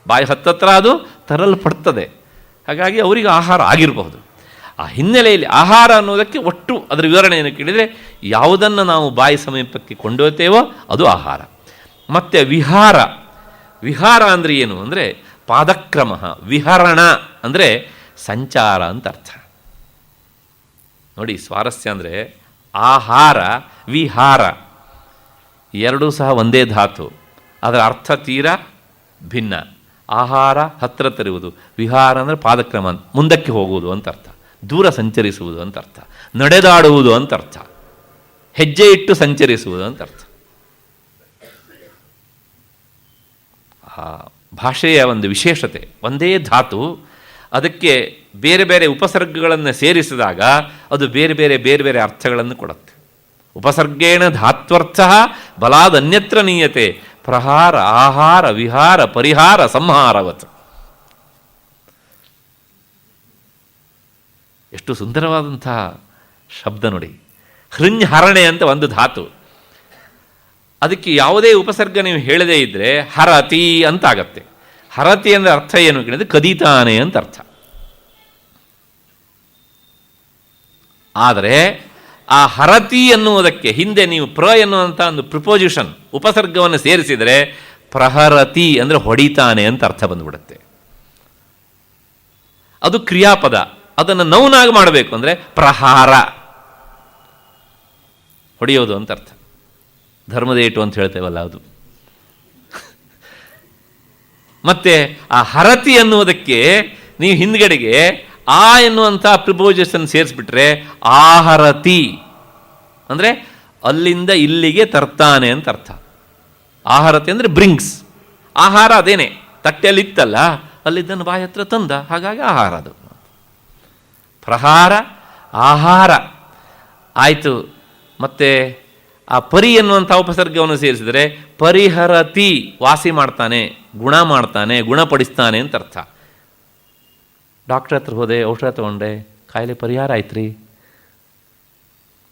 ಬಾಯಿ ಹತ್ತತ್ರ ಅದು ತರಲ್ಪಡ್ತದೆ. ಹಾಗಾಗಿ ಅವರಿಗೆ ಆಹಾರ ಆಗಿರಬಹುದು. ಆ ಹಿನ್ನೆಲೆಯಲ್ಲಿ ಆಹಾರ ಅನ್ನೋದಕ್ಕೆ ಒಟ್ಟು ಅದರ ವಿವರಣೆಯನ್ನು ಕೇಳಿದರೆ ಯಾವುದನ್ನು ನಾವು ಬಾಯಿ ಸಮೀಪಕ್ಕೆ ಕೊಂಡೊಯ್ತೇವೋ ಅದು ಆಹಾರ. ಮತ್ತು ವಿಹಾರ. ವಿಹಾರ ಅಂದರೆ ಏನು ಅಂದರೆ ಪಾದಕ್ರಮ. ವಿಹರಣ ಅಂದರೆ ಸಂಚಾರ ಅಂತ ಅರ್ಥ. ನೋಡಿ, ಸ್ವಾರಸ್ಯ ಅಂದರೆ ಆಹಾರ, ವಿಹಾರ ಎರಡೂ ಸಹ ಒಂದೇ ಧಾತು, ಅದರ ಅರ್ಥ ತೀರಾ ಭಿನ್ನ. ಆಹಾರ ಹತ್ತಿರ ತರುವುದು, ವಿಹಾರ ಅಂದರೆ ಪಾದಕ್ರಮ, ಮುಂದಕ್ಕೆ ಹೋಗುವುದು ಅಂತ ಅರ್ಥ, ದೂರ ಸಂಚರಿಸುವುದು ಅಂತ ಅರ್ಥ, ನಡೆದಾಡುವುದು ಅಂತ ಅರ್ಥ, ಹೆಜ್ಜೆ ಇಟ್ಟು ಸಂಚರಿಸುವುದು ಅಂತ ಅರ್ಥ. ಆ ಭಾಷೆಯ ಒಂದು ವಿಶೇಷತೆ, ಒಂದೇ ಧಾತು, ಅದಕ್ಕೆ ಬೇರೆ ಬೇರೆ ಉಪಸರ್ಗಗಳನ್ನು ಸೇರಿಸಿದಾಗ ಅದು ಬೇರೆ ಬೇರೆ ಬೇರೆ ಬೇರೆ ಅರ್ಥಗಳನ್ನು ಕೊಡುತ್ತೆ. ಉಪಸರ್ಗೇಣ ಧಾತ್ವರ್ಥ ಬಲಾದನ್ಯತ್ರ ನೀಯತೆ ಪ್ರಹಾರ ಆಹಾರ ವಿಹಾರ ಪರಿಹಾರ ಸಂಹಾರವತ್. ಎಷ್ಟು ಸುಂದರವಾದಂತಹ ಶಬ್ದ ನೋಡಿ. ಹೃಣ್ಯಹರಣೆ ಅಂತ ಒಂದು ಧಾತು, ಅದಕ್ಕೆ ಯಾವುದೇ ಉಪಸರ್ಗ ನೀವು ಹೇಳದೇ ಇದ್ದರೆ ಹರತಿ ಅಂತ ಆಗತ್ತೆ. ಹರತಿ ಅಂದರೆ ಅರ್ಥ ಏನು ಕೇಳಿದ್ರೆ ಕದೀತಾನೆ ಅಂತ ಅರ್ಥ. ಆದರೆ ಆ ಹರತಿ ಎನ್ನುವುದಕ್ಕೆ ಹಿಂದೆ ನೀವು ಎನ್ನುವಂಥ ಒಂದು ಪ್ರಿಪೋಸಿಷನ್ ಉಪಸರ್ಗವನ್ನು ಸೇರಿಸಿದರೆ ಪ್ರಹರತಿ ಅಂದರೆ ಹೊಡಿತಾನೆ ಅಂತ ಅರ್ಥ ಬಂದುಬಿಡುತ್ತೆ. ಅದು ಕ್ರಿಯಾಪದ. ಅದನ್ನು ನೌನಾಗಿ ಮಾಡಬೇಕು ಅಂದರೆ ಪ್ರಹಾರ, ಹೊಡೆಯೋದು ಅಂತ ಅರ್ಥ. ಧರ್ಮದೇಟು ಅಂತ ಹೇಳ್ತೇವಲ್ಲ ಅದು. ಮತ್ತೆ ಆ ಹರತಿ ಎನ್ನುವುದಕ್ಕೆ ನೀವು ಹಿಂದ್ಗಡೆಗೆ ಆ ಎನ್ನುವಂಥ ಪ್ರಿಪೋಸಿಷನ್ ಸೇರಿಸ್ಬಿಟ್ರೆ ಆಹರತಿ ಅಂದರೆ ಅಲ್ಲಿಂದ ಇಲ್ಲಿಗೆ ತರ್ತಾನೆ ಅಂತ ಅರ್ಥ. ಆಹಾರತಿ ಅಂದರೆ ಬ್ರಿಂಗ್ಸ್. ಆಹಾರ ಅದೇನೆ, ತಟ್ಟೆಯಲ್ಲಿ ಇತ್ತಲ್ಲ ಅಲ್ಲಿದ್ದನ್ನು ಬಾಯಿ ಹತ್ರ ತಂದ, ಹಾಗಾಗಿ ಆಹಾರ ಅದು. ಪ್ರಹಾರ ಆಹಾರ ಆಯಿತು. ಮತ್ತು ಆ ಪರಿ ಎನ್ನುವಂಥ ಉಪಸರ್ಗವನ್ನು ಸೇರಿಸಿದರೆ ಪರಿಹರತಿ, ವಾಸಿ ಮಾಡ್ತಾನೆ, ಗುಣ ಮಾಡ್ತಾನೆ, ಗುಣಪಡಿಸ್ತಾನೆ ಅಂತ ಅರ್ಥ. ಡಾಕ್ಟ್ರ್ ಹತ್ರ ಹೋದೆ, ಔಷಧ ತಗೊಂಡೆ, ಕಾಯಿಲೆ ಪರಿಹಾರ ಆಯ್ತು ರೀ.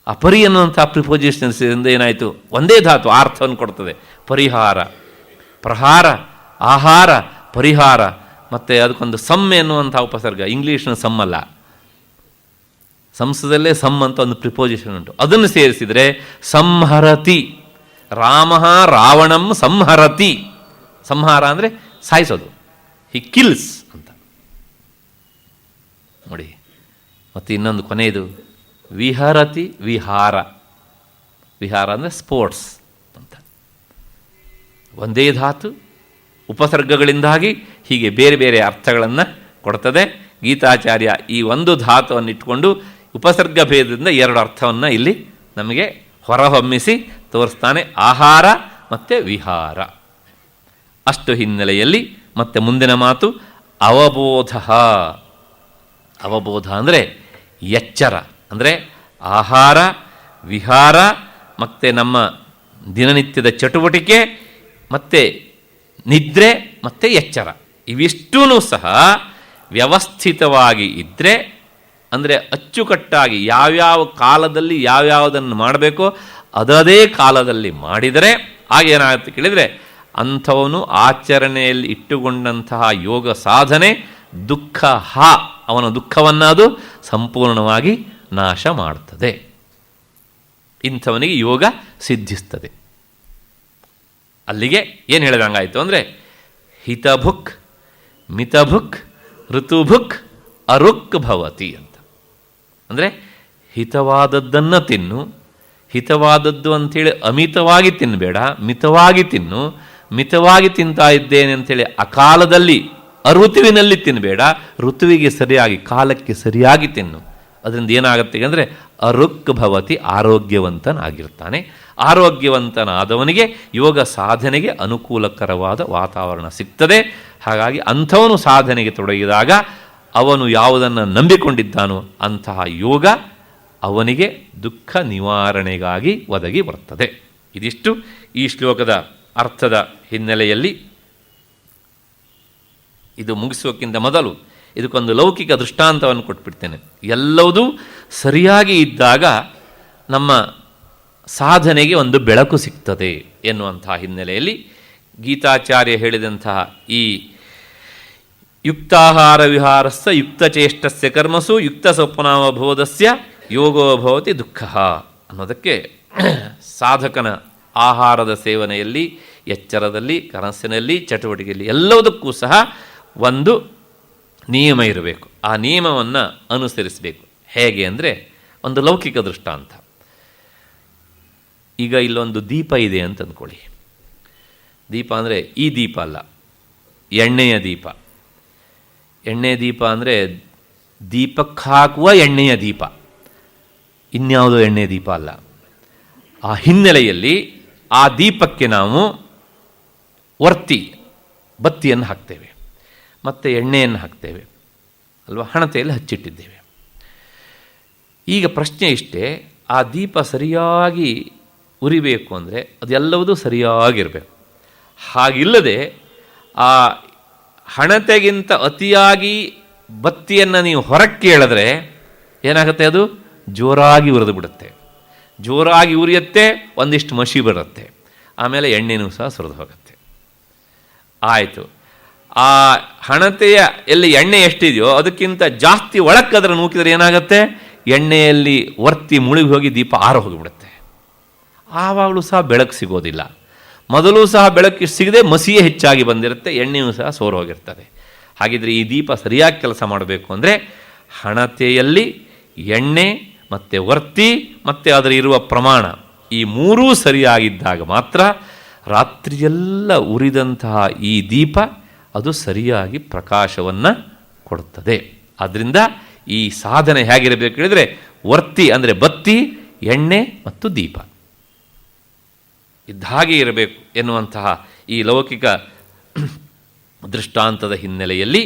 ಆ ಪರಿ ಎನ್ನುವಂಥ ಪ್ರಿಪೋಸಿಷನ್ಸಿಂದ ಏನಾಯಿತು, ಒಂದೇ ಧಾತು ಆ ಅರ್ಥವನ್ನು ಕೊಡ್ತದೆ. ಪರಿಹಾರ, ಪ್ರಹಾರ, ಆಹಾರ, ಪರಿಹಾರ. ಮತ್ತು ಅದಕ್ಕೊಂದು ಸಮ್ ಎನ್ನುವಂಥ ಉಪಸರ್ಗ, ಇಂಗ್ಲೀಷ್ನ ಸಮ್ ಅಲ್ಲ, ಸಂಸ್ಕೃತದಲ್ಲೇ ಸಮ್ ಅಂತ ಒಂದು ಪ್ರಿಪೋಸಿಷನ್ ಉಂಟು. ಅದನ್ನು ಸೇರಿಸಿದರೆ ಸಂಹರತಿ. ರಾಮ ರಾವಣಂ ಸಂಹರತಿ. ಸಂಹಾರ ಅಂದರೆ ಸಾಯಿಸೋದು, ಹಿ ಕಿಲ್ಸ್ ಅಂತ ನೋಡಿ. ಮತ್ತು ಇನ್ನೊಂದು ಕೊನೆಯದು ವಿಹರತಿ, ವಿಹಾರ. ವಿಹಾರ ಅಂದರೆ ಸ್ಪೋರ್ಟ್ಸ್ ಅಂತ. ಒಂದೇ ಧಾತು ಉಪಸರ್ಗಗಳಿಂದಾಗಿ ಹೀಗೆ ಬೇರೆ ಬೇರೆ ಅರ್ಥಗಳನ್ನು ಕೊಡ್ತದೆ. ಗೀತಾಚಾರ್ಯ ಈ ಒಂದು ಧಾತುವನ್ನು ಇಟ್ಕೊಂಡು ಉಪಸರ್ಗ ಭೇದದಿಂದ ಎರಡು ಅರ್ಥವನ್ನು ಇಲ್ಲಿ ನಮಗೆ ಹೊರಹೊಮ್ಮಿಸಿ ತೋರಿಸ್ತಾನೆ. ಆಹಾರ ಮತ್ತು ವಿಹಾರ. ಅಷ್ಟು ಹಿನ್ನೆಲೆಯಲ್ಲಿ ಮತ್ತೆ ಮುಂದಿನ ಮಾತು ಅವಬೋಧ. ಅವಬೋಧ ಅಂದರೆ ಎಚ್ಚರ. ಅಂದರೆ ಆಹಾರ, ವಿಹಾರ ಮತ್ತು ನಮ್ಮ ದಿನನಿತ್ಯದ ಚಟುವಟಿಕೆ ಮತ್ತು ನಿದ್ರೆ ಮತ್ತು ಎಚ್ಚರ ಇವಿಷ್ಟೂ ಸಹ ವ್ಯವಸ್ಥಿತವಾಗಿ ಇದ್ದರೆ, ಅಂದರೆ ಅಚ್ಚುಕಟ್ಟಾಗಿ ಯಾವ್ಯಾವ ಕಾಲದಲ್ಲಿ ಯಾವ್ಯಾವುದನ್ನು ಮಾಡಬೇಕೋ ಅದೇ ಕಾಲದಲ್ಲಿ ಮಾಡಿದರೆ ಆಗೇನಾಗುತ್ತೆ ಕೇಳಿದರೆ ಅಂಥವನು ಆಚರಣೆಯಲ್ಲಿ ಇಟ್ಟುಕೊಂಡಂತಹ ಯೋಗ ಸಾಧನೆ ದುಃಖ ಅವನ ದುಃಖವನ್ನು ಅದು ಸಂಪೂರ್ಣವಾಗಿ ನಾಶ ಮಾಡ್ತದೆ. ಇಂಥವನಿಗೆ ಯೋಗ ಸಿದ್ಧಿಸ್ತದೆ. ಅಲ್ಲಿಗೆ ಏನು ಹೇಳಿದಂಗಾಯಿತು ಅಂದರೆ ಹಿತಭುಕ್, ಮಿತಭುಕ್, ಋತುಭುಕ್, ಅರುಕ್ ಭವತಿ ಅಂತ. ಅಂದರೆ ಹಿತವಾದದ್ದನ್ನು ತಿನ್ನು. ಹಿತವಾದದ್ದು ಅಂಥೇಳಿ ಅಮಿತವಾಗಿ ತಿನ್ನಬೇಡ, ಮಿತವಾಗಿ ತಿನ್ನು. ಮಿತವಾಗಿ ತಿಂತಾ ಇದ್ದೇನೆ ಅಂಥೇಳಿ ಅಕಾಲದಲ್ಲಿ ಅಋತುವಿನಲ್ಲಿ ತಿನ್ನಬೇಡ, ಋತುವಿಗೆ ಸರಿಯಾಗಿ ಕಾಲಕ್ಕೆ ಸರಿಯಾಗಿ ತಿನ್ನು. ಅದರಿಂದ ಏನಾಗುತ್ತೆ ಅಂದರೆ ಅರುಕ್ ಭವತಿ, ಆರೋಗ್ಯವಂತನಾಗಿರ್ತಾನೆ. ಆರೋಗ್ಯವಂತನಾದವನಿಗೆ ಯೋಗ ಸಾಧನೆಗೆ ಅನುಕೂಲಕರವಾದ ವಾತಾವರಣ ಸಿಗ್ತದೆ. ಹಾಗಾಗಿ ಅಂಥವನು ಸಾಧನೆಗೆ ತೊಡಗಿದಾಗ ಅವನು ಯಾವುದನ್ನು ನಂಬಿಕೊಂಡಿದ್ದಾನೋ ಅಂತಹ ಯೋಗ ಅವನಿಗೆ ದುಃಖ ನಿವಾರಣೆಗಾಗಿ ಒದಗಿ ಬರ್ತದೆ. ಇದಿಷ್ಟು ಈ ಶ್ಲೋಕದ ಅರ್ಥದ ಹಿನ್ನೆಲೆಯಲ್ಲಿ. ಇದು ಮುಗಿಸೋಕ್ಕಿಂತ ಮೊದಲು ಇದಕ್ಕೊಂದು ಲೌಕಿಕ ದೃಷ್ಟಾಂತವನ್ನು ಕೊಟ್ಬಿಡ್ತೇನೆ. ಎಲ್ಲವೂ ಸರಿಯಾಗಿ ಇದ್ದಾಗ ನಮ್ಮ ಸಾಧನೆಗೆ ಒಂದು ಬೆಳಕು ಸಿಗ್ತದೆ ಎನ್ನುವಂತಹ ಹಿನ್ನೆಲೆಯಲ್ಲಿ ಗೀತಾಚಾರ್ಯ ಹೇಳಿದಂತಹ ಈ ಯುಕ್ತಾಹಾರ ವಿಹಾರಸ್ಯ ಯುಕ್ತಚೇಷ್ಟಸ್ಯ ಕರ್ಮಸು ಯುಕ್ತ ಸ್ವಪ್ನಾವಬೋಧಸ್ಯ ಯೋಗೋ ಭವತಿ ದುಃಖ ಅನ್ನೋದಕ್ಕೆ ಸಾಧಕನ ಆಹಾರದ ಸೇವನೆಯಲ್ಲಿ, ಎಚ್ಚರದಲ್ಲಿ, ಕನಸಿನಲ್ಲಿ, ಚಟುವಟಿಕೆಯಲ್ಲಿ ಎಲ್ಲದಕ್ಕೂ ಸಹ ಒಂದು ನಿಯಮ ಇರಬೇಕು. ಆ ನಿಯಮವನ್ನು ಅನುಸರಿಸಬೇಕು. ಹೇಗೆ ಅಂದರೆ ಒಂದು ಲೌಕಿಕ ದೃಷ್ಟಾಂತ. ಈಗ ಇಲ್ಲೊಂದು ದೀಪ ಇದೆ ಅಂತ ಅಂದ್ಕೊಳ್ಳಿ. ದೀಪ ಅಂದರೆ ಈ ದೀಪ ಅಲ್ಲ, ಎಣ್ಣೆಯ ದೀಪ. ಎಣ್ಣೆ ದೀಪ ಅಂದರೆ ದೀಪಕ್ಕೆ ಹಾಕುವ ಎಣ್ಣೆಯ ದೀಪ, ಇನ್ಯಾವುದೋ ಎಣ್ಣೆ ದೀಪ ಅಲ್ಲ. ಆ ಹಿನ್ನೆಲೆಯಲ್ಲಿ ಆ ದೀಪಕ್ಕೆ ನಾವು ಬತ್ತಿಯನ್ನು ಹಾಕ್ತೇವೆ ಮತ್ತು ಎಣ್ಣೆಯನ್ನು ಹಾಕ್ತೇವೆ ಅಲ್ವಾ, ಹಣತೆಯಲ್ಲಿ ಹಚ್ಚಿಟ್ಟಿದ್ದೇವೆ. ಈಗ ಪ್ರಶ್ನೆ ಇಷ್ಟೇ, ಆ ದೀಪ ಸರಿಯಾಗಿ ಉರಿಬೇಕು ಅಂದರೆ ಅದೆಲ್ಲವೂ ಸರಿಯಾಗಿರಬೇಕು. ಹಾಗಿಲ್ಲದೆ ಆ ಹಣತೆಗಿಂತ ಅತಿಯಾಗಿ ಬತ್ತಿಯನ್ನು ನೀವು ಹೊರಕ್ಕೆ ಎಳೆದ್ರೆ ಏನಾಗುತ್ತೆ, ಅದು ಜೋರಾಗಿ ಉರಿದು ಬಿಡುತ್ತೆ. ಜೋರಾಗಿ ಉರಿಯುತ್ತೆ, ಒಂದಿಷ್ಟು ಮಸಿ ಬರುತ್ತೆ. ಆಮೇಲೆ ಎಣ್ಣೆನೂ ಸಹ ಸುರಿದು ಹೋಗುತ್ತೆ. ಆಯಿತು, ಆ ಹಣತೆಯ ಎಲ್ಲಿ ಎಣ್ಣೆ ಎಷ್ಟಿದೆಯೋ ಅದಕ್ಕಿಂತ ಜಾಸ್ತಿ ಒಳಕ್ಕದ್ರ ನೂಕಿದ್ರೆ ಏನಾಗುತ್ತೆ, ಎಣ್ಣೆಯಲ್ಲಿ ವರ್ತಿ ಮುಳುಗಿ ಹೋಗಿ ದೀಪ ಆರು ಹೋಗಿಬಿಡುತ್ತೆ. ಆವಾಗಲೂ ಸಹ ಬೆಳಕು ಸಿಗೋದಿಲ್ಲ. ಮೊದಲು ಸಹ ಬೆಳಕು ಸಿಗದೆ ಮಸಿಯೇ ಹೆಚ್ಚಾಗಿ ಬಂದಿರುತ್ತೆ, ಎಣ್ಣೆಯೂ ಸಹ ಸೋರು ಹೋಗಿರ್ತದೆ. ಹಾಗಿದ್ರೆ ಈ ದೀಪ ಸರಿಯಾಗಿ ಕೆಲಸ ಮಾಡಬೇಕು ಅಂದರೆ ಹಣತೆಯಲ್ಲಿ ಎಣ್ಣೆ ಮತ್ತು ವರ್ತಿ ಮತ್ತು ಅದರ ಇರುವ ಪ್ರಮಾಣ ಈ ಮೂರೂ ಸರಿಯಾಗಿದ್ದಾಗ ಮಾತ್ರ ರಾತ್ರಿಯೆಲ್ಲ ಉರಿದಂತಹ ಈ ದೀಪ ಅದು ಸರಿಯಾಗಿ ಪ್ರಕಾಶವನ್ನು ಕೊಡುತ್ತದೆ. ಆದ್ದರಿಂದ ಈ ಸಾಧನೆ ಹೇಗಿರಬೇಕು ಹೇಳಿದರೆ ವರ್ತಿ ಅಂದರೆ ಬತ್ತಿ, ಎಣ್ಣೆ ಮತ್ತು ದೀಪ ಇದ್ದ ಹಾಗೆ ಇರಬೇಕು ಎನ್ನುವಂತಹ ಈ ಲೌಕಿಕ ದೃಷ್ಟಾಂತದ ಹಿನ್ನೆಲೆಯಲ್ಲಿ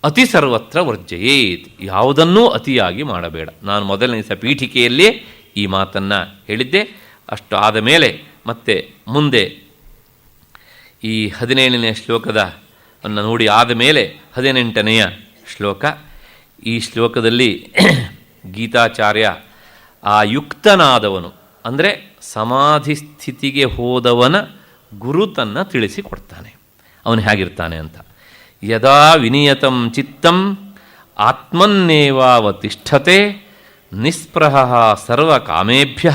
ಅತಿ ಸರ್ವತ್ರ ವರ್ಜಯೇತ್, ಯಾವುದನ್ನೂ ಅತಿಯಾಗಿ ಮಾಡಬೇಡ. ನಾನು ಮೊದಲನೇ ದಿವಸ ಪೀಠಿಕೆಯಲ್ಲೇ ಈ ಮಾತನ್ನು ಹೇಳಿದ್ದೆ. ಅಷ್ಟು ಆದ ಮೇಲೆ ಮತ್ತೆ ಮುಂದೆ ಈ 17ನೇ ಶ್ಲೋಕದ ಅನ್ನು ನೋಡಿ ಆದ ಮೇಲೆ 18ನೆಯ ಶ್ಲೋಕ. ಈ ಶ್ಲೋಕದಲ್ಲಿ ಗೀತಾಚಾರ್ಯ ಆ ಯುಕ್ತನಾದವನು ಅಂದರೆ ಸಮಾಧಿ ಸ್ಥಿತಿಗೆ ಹೋದವನ ಗುರುತನ್ನು ತಿಳಿಸಿಕೊಡ್ತಾನೆ. ಅವನು ಹೇಗಿರ್ತಾನೆ ಅಂತ. ಯದಾ ವಿನಿಯತಂ ಚಿತ್ತಂ ಆತ್ಮನ್ನೇವಾವತಿಷ್ಠತೆ ನಿಸ್ಪೃಹ ಸರ್ವಕಾಮೇಭ್ಯ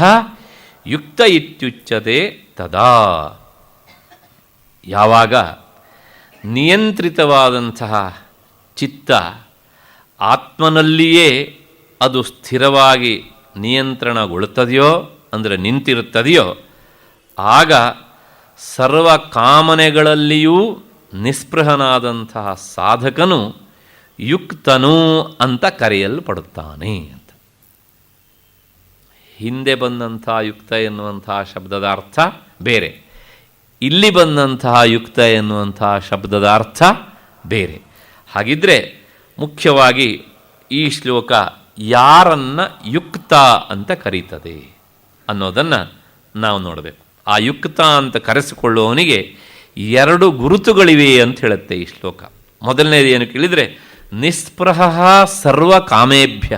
ಯುಕ್ತ ಇತ್ಯುಚ್ಯತೆ ತದಾ. ಯಾವಾಗ ನಿಯಂತ್ರಿತವಾದಂತಹ ಚಿತ್ತ ಆತ್ಮನಲ್ಲಿಯೇ ಅದು ಸ್ಥಿರವಾಗಿ ನಿಯಂತ್ರಣಗೊಳ್ಳುತ್ತದೆಯೋ ಅಂದರೆ ನಿಂತಿರುತ್ತದೆಯೋ ಆಗ ಸರ್ವ ಕಾಮನೆಗಳಲ್ಲಿಯೂ ನಿಸ್ಪೃಹನಾದಂತಹ ಸಾಧಕನು ಯುಕ್ತನು ಅಂತ ಕರೆಯಲ್ಪಡುತ್ತಾನೆ ಅಂತ. ಹಿಂದೆ ಬಂದಂತಹ ಯುಕ್ತ ಎನ್ನುವಂತಹ ಶಬ್ದದ ಅರ್ಥ ಬೇರೆ, ಇಲ್ಲಿ ಬಂದಂತಹ ಯುಕ್ತ ಎನ್ನುವಂತಹ ಶಬ್ದದ ಅರ್ಥ ಬೇರೆ. ಹಾಗಿದ್ರೆ ಮುಖ್ಯವಾಗಿ ಈ ಶ್ಲೋಕ ಯಾರನ್ನು ಯುಕ್ತ ಅಂತ ಕರೀತದೆ ಅನ್ನೋದನ್ನು ನಾವು ನೋಡಬೇಕು. ಆ ಯುಕ್ತ ಅಂತ ಕರೆಸಿಕೊಳ್ಳುವವನಿಗೆ 2 ಗುರುತುಗಳಿವೆ ಅಂತ ಹೇಳುತ್ತೆ ಈ ಶ್ಲೋಕ. ಮೊದಲನೇದು ಏನು ಕೇಳಿದರೆ ನಿಸ್ಪೃಹ ಸರ್ವ ಕಾಮೇಭ್ಯ.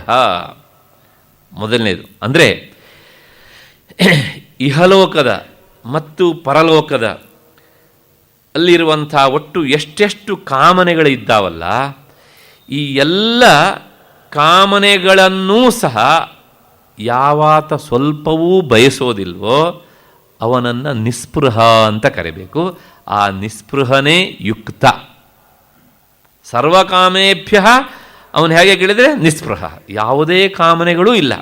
ಮೊದಲನೇದು ಅಂದರೆ ಇಹಲೋಕದ ಮತ್ತು ಪರಲೋಕದ ಅಲ್ಲಿರುವಂಥ ಒಟ್ಟು ಎಷ್ಟೆಷ್ಟು ಕಾಮನೆಗಳಿದ್ದಾವಲ್ಲ, ಈ ಎಲ್ಲ ಕಾಮನೆಗಳನ್ನೂ ಸಹ ಯಾವಾತ ಸ್ವಲ್ಪವೂ ಬಯಸೋದಿಲ್ವೋ ಅವನನ್ನು ನಿಸ್ಪೃಹ ಅಂತ ಕರಿಬೇಕು. ಆ ನಿಸ್ಪೃಹನೇ ಯುಕ್ತ. ಸರ್ವಕಾಮೇಭ್ಯ ಅವನು ಹೇಗೆ ಕೇಳಿದರೆ ನಿಸ್ಪೃಹ, ಯಾವುದೇ ಕಾಮನೆಗಳೂ ಇಲ್ಲ.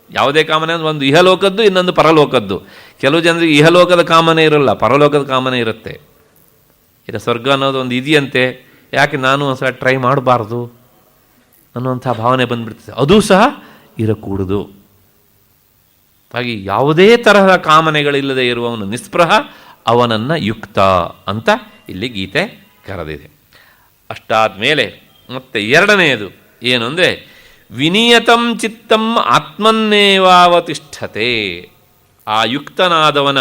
ಯಾವುದೇ ಕಾಮನೆ ಅಂದರೆ ಒಂದು ಇಹಲೋಕದ್ದು, ಇನ್ನೊಂದು ಪರಲೋಕದ್ದು. ಕೆಲವು ಜನರಿಗೆ ಇಹಲೋಕದ ಕಾಮನೆ ಇರೋಲ್ಲ, ಪರಲೋಕದ ಕಾಮನೆ ಇರುತ್ತೆ. ಈಗ ಸ್ವರ್ಗ ಅನ್ನೋದು ಒಂದು ಇದೆಯಂತೆ, ಯಾಕೆ ನಾನು ಒಂದು ಸಲ ಟ್ರೈ ಮಾಡಬಾರ್ದು ಅನ್ನುವಂಥ ಭಾವನೆ ಬಂದುಬಿಡ್ತದೆ. ಅದೂ ಸಹ ಇರಕೂಡದು. ಹಾಗೆ ಯಾವುದೇ ತರಹದ ಕಾಮನೆಗಳಿಲ್ಲದೆ ಇರುವವನು ನಿಸ್ಪೃಹ, ಅವನನ್ನು ಯುಕ್ತ ಅಂತ ಇಲ್ಲಿ ಗೀತೆ ಕರೆದಿದೆ. ಅಷ್ಟಾದ ಮೇಲೆ ಮತ್ತೆ ಎರಡನೆಯದು ಏನು ಅಂದರೆ ವಿನಿಯತಂ ಚಿತ್ತಂ ಆತ್ಮನ್ನೇವಾವತಿಷ್ಠತೆ. ಆ ಯುಕ್ತನಾದವನ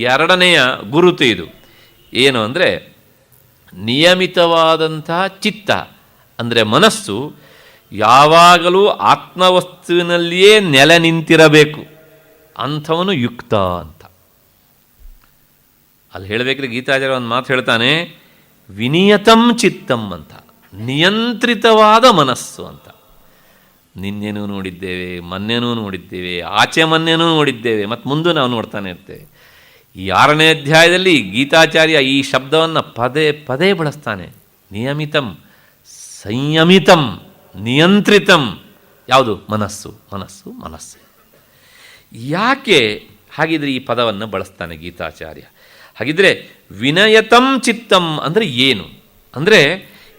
ಎರಡನೆಯ ಗುರುತು ಇದು. ಏನು ಅಂದರೆ ನಿಯಮಿತವಾದಂತಹ ಚಿತ್ತ ಅಂದರೆ ಮನಸ್ಸು ಯಾವಾಗಲೂ ಆತ್ಮವಸ್ತುವಿನಲ್ಲಿಯೇ ನೆಲೆ ನಿಂತಿರಬೇಕು. ಅಂಥವನು ಯುಕ್ತ ಅಂತ. ಅಲ್ಲಿ ಹೇಳಬೇಕ್ರೆ ಗೀತಾಚಾರ್ಯ ಒಂದು ಮಾತು ಹೇಳ್ತಾನೆ, ವಿನಿಯತಂ ಚಿತ್ತಂ ಅಂತ, ನಿಯಂತ್ರಿತವಾದ ಮನಸ್ಸು ಅಂತ. ನಿನ್ನೆನೂ ನೋಡಿದ್ದೇವೆ, ಮೊನ್ನೆನೂ ನೋಡಿದ್ದೇವೆ, ಆಚೆ ಮೊನ್ನೆನೂ ನೋಡಿದ್ದೇವೆ, ಮತ್ತು ಮುಂದೆ ನಾವು ನೋಡ್ತಾನೆ ಇರ್ತೇವೆ. ಈ 6ನೇ ಅಧ್ಯಾಯದಲ್ಲಿ ಗೀತಾಚಾರ್ಯ ಈ ಶಬ್ದವನ್ನು ಪದೇ ಪದೇ ಬಳಸ್ತಾನೆ. ನಿಯಮಿತಂ, ಸಂಯಮಿತಂ, ನಿಯಂತ್ರಿತಂ. ಯಾವುದು? ಮನಸ್ಸು, ಮನಸ್ಸು, ಮನಸ್ಸು. ಯಾಕೆ ಹಾಗಿದ್ರೆ ಈ ಪದವನ್ನು ಬಳಸ್ತಾನೆ ಗೀತಾಚಾರ್ಯ? ಹಾಗಿದ್ರೆ ವಿನಯತಂ ಚಿತ್ತಂ ಅಂದರೆ ಏನು? ಅಂದರೆ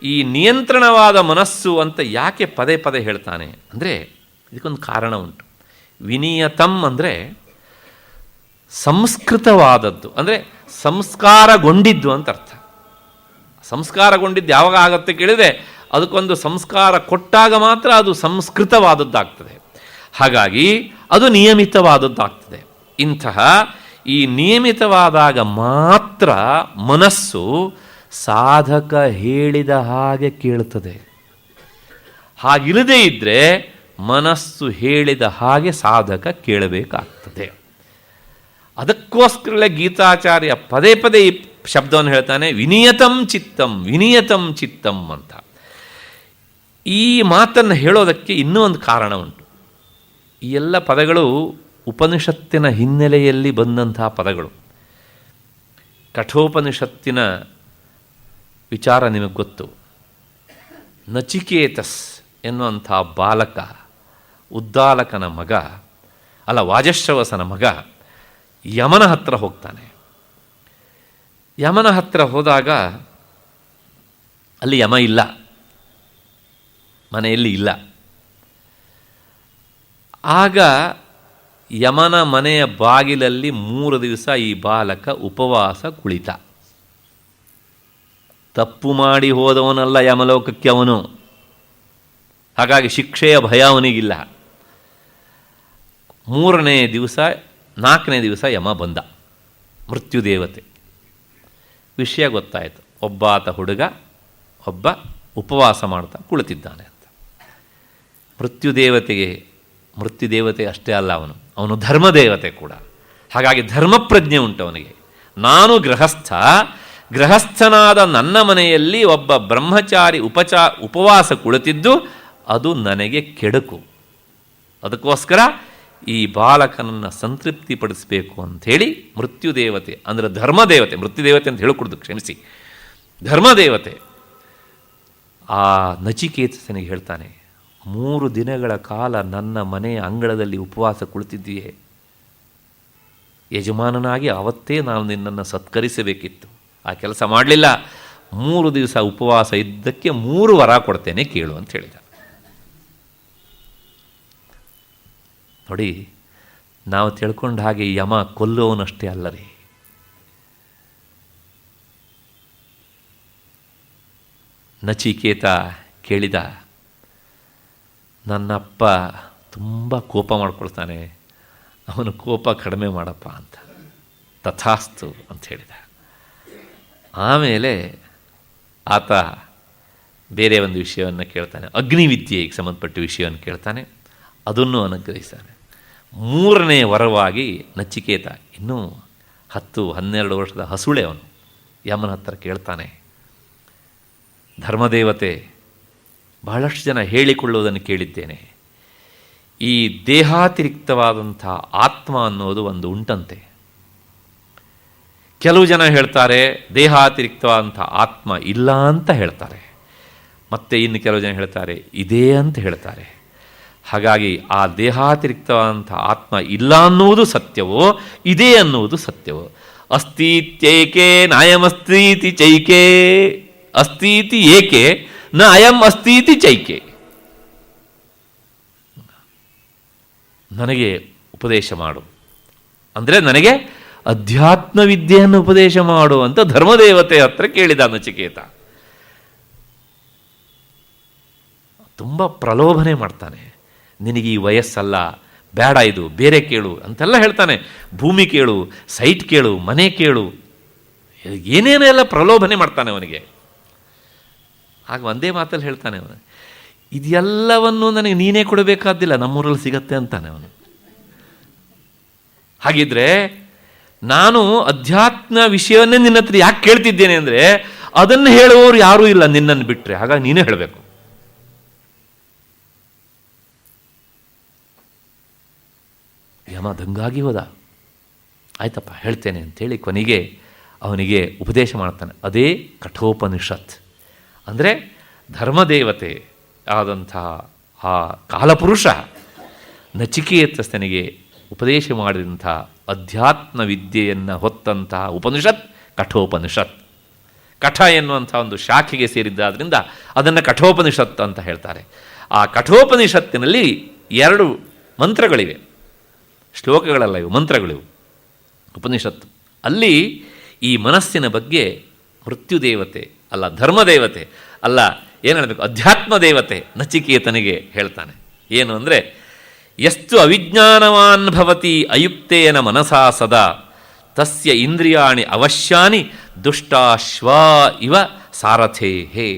ಈ ನಿಯಂತ್ರಣವಾದ ಮನಸ್ಸು ಅಂತ ಯಾಕೆ ಪದೇ ಪದೇ ಹೇಳ್ತಾನೆ ಅಂದರೆ ಇದಕ್ಕೊಂದು ಕಾರಣ ಉಂಟು. ವಿನಿಯತಂ ಅಂದರೆ ಸಂಸ್ಕೃತವಾದದ್ದು, ಅಂದರೆ ಸಂಸ್ಕಾರಗೊಂಡಿದ್ದು ಅಂತ ಅರ್ಥ. ಸಂಸ್ಕಾರಗೊಂಡಿದ್ದು ಯಾವಾಗ ಆಗುತ್ತೆ ಕೇಳಿದರೆ ಅದಕ್ಕೊಂದು ಸಂಸ್ಕಾರ ಕೊಟ್ಟಾಗ ಮಾತ್ರ ಅದು ಸಂಸ್ಕೃತವಾದದ್ದಾಗ್ತದೆ. ಹಾಗಾಗಿ ಅದು ನಿಯಮಿತವಾದದ್ದಾಗ್ತದೆ. ಇಂತಹ ಈ ನಿಯಮಿತವಾದಾಗ ಮಾತ್ರ ಮನಸ್ಸು ಸಾಧಕ ಹೇಳಿದ ಹಾಗೆ ಕೇಳುತ್ತದೆ. ಹಾಗಿಲ್ಲದೇ ಇದ್ದರೆ ಮನಸ್ಸು ಹೇಳಿದ ಹಾಗೆ ಸಾಧಕ ಕೇಳಬೇಕಾಗ್ತದೆ. ಅದಕ್ಕೋಸ್ಕರಲೇ ಗೀತಾಚಾರ್ಯ ಪದೇ ಪದೇ ಈ ಶಬ್ದವನ್ನು ಹೇಳ್ತಾನೆ, ವಿನಿಯತಂ ಚಿತ್ತಂ ವಿನಿಯತಂ ಚಿತ್ತಂ ಅಂತ. ಈ ಮಾತನ್ನು ಹೇಳೋದಕ್ಕೆ ಇನ್ನೂ ಒಂದು ಕಾರಣ ಉಂಟು. ಈ ಎಲ್ಲ ಪದಗಳು ಉಪನಿಷತ್ತಿನ ಹಿನ್ನೆಲೆಯಲ್ಲಿ ಬಂದಂತಹ ಪದಗಳು. ಕಠೋಪನಿಷತ್ತಿನ ವಿಚಾರ ನಿಮಗೆ ಗೊತ್ತು. ನಚಿಕೇತಸ್ ಎನ್ನುವಂಥ ಬಾಲಕ, ಉದ್ದಾಲಕನ ಮಗ, ಅಲ್ಲ ವಾಜಶ್ರವಸನ ಮಗ, ಯಮನ ಹತ್ರ ಹೋಗ್ತಾನೆ. ಯಮನ ಹತ್ರ ಹೋದಾಗ ಅಲ್ಲಿ ಯಮ ಇಲ್ಲ, ಮನೆಯಲ್ಲಿ ಇಲ್ಲ. ಆಗ ಯಮನ ಮನೆಯ ಬಾಗಿಲಲ್ಲಿ 3 ದಿವಸ ಈ ಬಾಲಕ ಉಪವಾಸ ಕುಳಿತ. ತಪ್ಪು ಮಾಡಿ ಹೋದವನಲ್ಲ ಯಮಲೋಕಕ್ಕೆ ಅವನು, ಹಾಗಾಗಿ ಶಿಕ್ಷೆಯ ಭಯ ಅವನಿಗಿಲ್ಲ. 3ನೇ ದಿವಸ 4ನೇ ದಿವಸ ಯಮ ಬಂದ, ಮೃತ್ಯುದೇವತೆ. ವಿಷಯ ಗೊತ್ತಾಯಿತು, ಒಬ್ಬಾತ ಹುಡುಗ ಒಬ್ಬ ಉಪವಾಸ ಮಾಡ್ತಾ ಕುಳಿತಿದ್ದಾನೆ ಅಂತ. ಮೃತ್ಯುದೇವತೆ ಅಷ್ಟೇ ಅಲ್ಲ, ಅವನು ಧರ್ಮದೇವತೆ ಕೂಡ. ಹಾಗಾಗಿ ಧರ್ಮಪ್ರಜ್ಞೆ ಉಂಟು ಅವನಿಗೆ. ನಾನು ಗೃಹಸ್ಥನಾದ ನನ್ನ ಮನೆಯಲ್ಲಿ ಒಬ್ಬ ಬ್ರಹ್ಮಚಾರಿ ಉಪವಾಸ ಕುಳಿತಿದ್ದು ಅದು ನನಗೆ ಕೆಡುಕು. ಅದಕ್ಕೋಸ್ಕರ ಈ ಬಾಲಕನನ್ನು ಸಂತೃಪ್ತಿಪಡಿಸಬೇಕು ಅಂಥೇಳಿ ಮೃತ್ಯುದೇವತೆ, ಅಂದರೆ ಧರ್ಮದೇವತೆ, ಮೃತ್ಯುದೇವತೆ ಅಂತ ಹೇಳಿಕೊಡ್ದು, ಕ್ಷಮಿಸಿ, ಧರ್ಮದೇವತೆ ಆ ನಚಿಕೇತಸನಿಗೆ ಹೇಳ್ತಾನೆ, 3 ದಿನಗಳ ಕಾಲ ನನ್ನ ಮನೆಯ ಅಂಗಳದಲ್ಲಿ ಉಪವಾಸ ಕುಳಿತಿದ್ದೀಯೆ. ಯಜಮಾನನಾಗಿ ಆವತ್ತೇ ನಾನು ನಿನ್ನನ್ನು ಸತ್ಕರಿಸಬೇಕಿತ್ತು, ಆ ಕೆಲಸ ಮಾಡಲಿಲ್ಲ. 3 ದಿವಸ ಉಪವಾಸ ಇದ್ದಕ್ಕೆ 3 ವರ ಕೊಡ್ತೇನೆ, ಕೇಳು ಅಂತ ಹೇಳಿದ. ನೋಡಿ, ನಾವು ತಿಳ್ಕೊಂಡ ಹಾಗೆ ಯಮ ಕೊಲ್ಲುವವನಷ್ಟೇ ಅಲ್ಲ ರೀ. ನಚಿಕೇತ ಕೇಳಿದ, ನನ್ನಪ್ಪ ತುಂಬ ಕೋಪ ಮಾಡ್ಕೊಳ್ತಾನೆ, ಅವನು ಕೋಪ ಕಡಿಮೆ ಮಾಡಪ್ಪ ಅಂತ. ತಥಾಸ್ತು ಅಂತ ಹೇಳಿದ. ಆಮೇಲೆ ಆತ ಬೇರೆ ಒಂದು ವಿಷಯವನ್ನು ಕೇಳ್ತಾನೆ, ಅಗ್ನಿವಿದ್ಯೆಗೆ ಸಂಬಂಧಪಟ್ಟ ವಿಷಯವನ್ನು ಕೇಳ್ತಾನೆ, ಅದನ್ನು ಅನುಗ್ರಹಿಸ್ತಾನೆ. 3ನೇ ವರವಾಗಿ ನಚಿಕೇತ, ಇನ್ನೂ 10-12 ವರ್ಷದ ಹಸುಳೆ ಅವನು, ಯಮನ ಹತ್ರ ಕೇಳ್ತಾನೆ, ಧರ್ಮದೇವತೆ, ಬಹಳಷ್ಟು ಜನ ಹೇಳಿಕೊಳ್ಳುವುದನ್ನು ಕೇಳಿದ್ದೇನೆ, ಈ ದೇಹಾತಿರಿಕ್ತವಾದಂಥ ಆತ್ಮ ಅನ್ನೋದು ಒಂದು ಉಂಟಂತೆ. ಕೆಲವು ಜನ ಹೇಳ್ತಾರೆ ದೇಹಾತಿರಿಕ್ತವಾದಂಥ ಆತ್ಮ ಇಲ್ಲ ಅಂತ ಹೇಳ್ತಾರೆ, ಮತ್ತು ಇನ್ನು ಕೆಲವು ಜನ ಹೇಳ್ತಾರೆ ಇದೇ ಅಂತ ಹೇಳ್ತಾರೆ. ಹಾಗಾಗಿ ಆ ದೇಹಾತಿರಿಕ್ತವಾದಂಥ ಆತ್ಮ ಇಲ್ಲ ಅನ್ನುವುದು ಸತ್ಯವೋ, ಇದೇ ಅನ್ನುವುದು ಸತ್ಯವೋ? ಅಸ್ತೀತ್ಯೈಕೆ ನಾಯಮಸ್ತೀತಿ ಚೈಕೆ, ಅಸ್ತೀತಿ ಏಕೆ ನ ಅಯಂ ಅಸ್ತೀತಿ ಚೈಕೆ. ನನಗೆ ಉಪದೇಶ ಮಾಡು ಅಂದರೆ ನನಗೆ ಅಧ್ಯಾತ್ಮ ವಿದ್ಯೆಯನ್ನು ಉಪದೇಶ ಮಾಡು ಅಂತ ಧರ್ಮದೇವತೆ ಹತ್ರ ಕೇಳಿದ ನಚಿಕೇತ. ತುಂಬ ಪ್ರಲೋಭನೆ ಮಾಡ್ತಾನೆ, ನಿನಗೆ ಈ ವಯಸ್ಸಲ್ಲ, ಬೇಡ, ಇದು ಬೇರೆ ಕೇಳು ಅಂತೆಲ್ಲ ಹೇಳ್ತಾನೆ. ಭೂಮಿ ಕೇಳು, ಸೈಟ್ ಕೇಳು, ಮನೆ ಕೇಳು, ಏನೇನೆಲ್ಲ ಪ್ರಲೋಭನೆ ಮಾಡ್ತಾನೆ ಅವನಿಗೆ. ಆಗ ಒಂದೇ ಮಾತಲ್ಲಿ ಹೇಳ್ತಾನೆ ಅವನು, ಇದೆಲ್ಲವನ್ನು ನನಗೆ ನೀನೇ ಕೊಡಬೇಕಾದ್ದಿಲ್ಲ, ನಮ್ಮೂರಲ್ಲಿ ಸಿಗತ್ತೆ ಅಂತಾನೆ ಅವನು. ಹಾಗಿದ್ರೆ ನಾನು ಅಧ್ಯಾತ್ಮ ವಿಷಯವನ್ನೇ ನಿನ್ನ ಹತ್ರ ಯಾಕೆ ಕೇಳ್ತಿದ್ದೇನೆ ಅಂದರೆ, ಅದನ್ನು ಹೇಳುವವರು ಯಾರೂ ಇಲ್ಲ ನಿನ್ನನ್ನು ಬಿಟ್ಟರೆ, ಹಾಗಾಗಿ ನೀನೇ ಹೇಳಬೇಕು. ಯಮ ದಂಗಾಗಿ ಹೋದ. ಆಯ್ತಪ್ಪ ಹೇಳ್ತೇನೆ ಅಂಥೇಳಿ ಕೊನೆಗೆ ಅವನಿಗೆ ಉಪದೇಶ ಮಾಡ್ತಾನೆ. ಅದೇ ಕಠೋಪನಿಷತ್. ಅಂದರೆ ಧರ್ಮದೇವತೆ ಆದಂತಹ ಆ ಕಾಲಪುರುಷ ನಚಿಕೇತಸ್ತನಿಗೆ ಉಪದೇಶ ಮಾಡಿದಂಥ ಅಧ್ಯಾತ್ಮ ವಿದ್ಯೆಯನ್ನು ಹೊತ್ತಂತಹ ಉಪನಿಷತ್ ಕಠೋಪನಿಷತ್. ಕಠ ಎನ್ನುವಂಥ ಒಂದು ಶಾಖೆಗೆ ಸೇರಿದ್ದಾದ್ರಿಂದ ಅದನ್ನು ಕಠೋಪನಿಷತ್ ಅಂತ ಹೇಳ್ತಾರೆ. ಆ ಕಠೋಪನಿಷತ್ತಿನಲ್ಲಿ 2 ಮಂತ್ರಗಳಿವೆ, ಶ್ಲೋಕಗಳಲ್ಲ ಇವು, ಮಂತ್ರಗಳಿವು, ಉಪನಿಷತ್ತು. ಅಲ್ಲಿ ಈ ಮನಸ್ಸಿನ ಬಗ್ಗೆ ಮೃತ್ಯುದೇವತೆ ಅಲ್ಲ, ಧರ್ಮದೇವತೆ ಅಲ್ಲ, ಏನು ಹೇಳಬೇಕು, ಅಧ್ಯಾತ್ಮ ದೇವತೆ ನಚಿಕೇತನಿಗೆ ಹೇಳ್ತಾನೆ. ಏನು ಅಂದರೆ, ಎಷ್ಟು ಅವಿಜ್ಞಾನವಾನ್ ಭವತಿ ಅಯುಕ್ತೇನ ಮನಸಾ ಸದಾ ತಸ್ಯ ಇಂದ್ರಿಯಾಣಿ ಅವಶ್ಯಾನಿ ದುಷ್ಟಾಶ್ವ ಇವ ಸಾರಥೇ ಹೇ.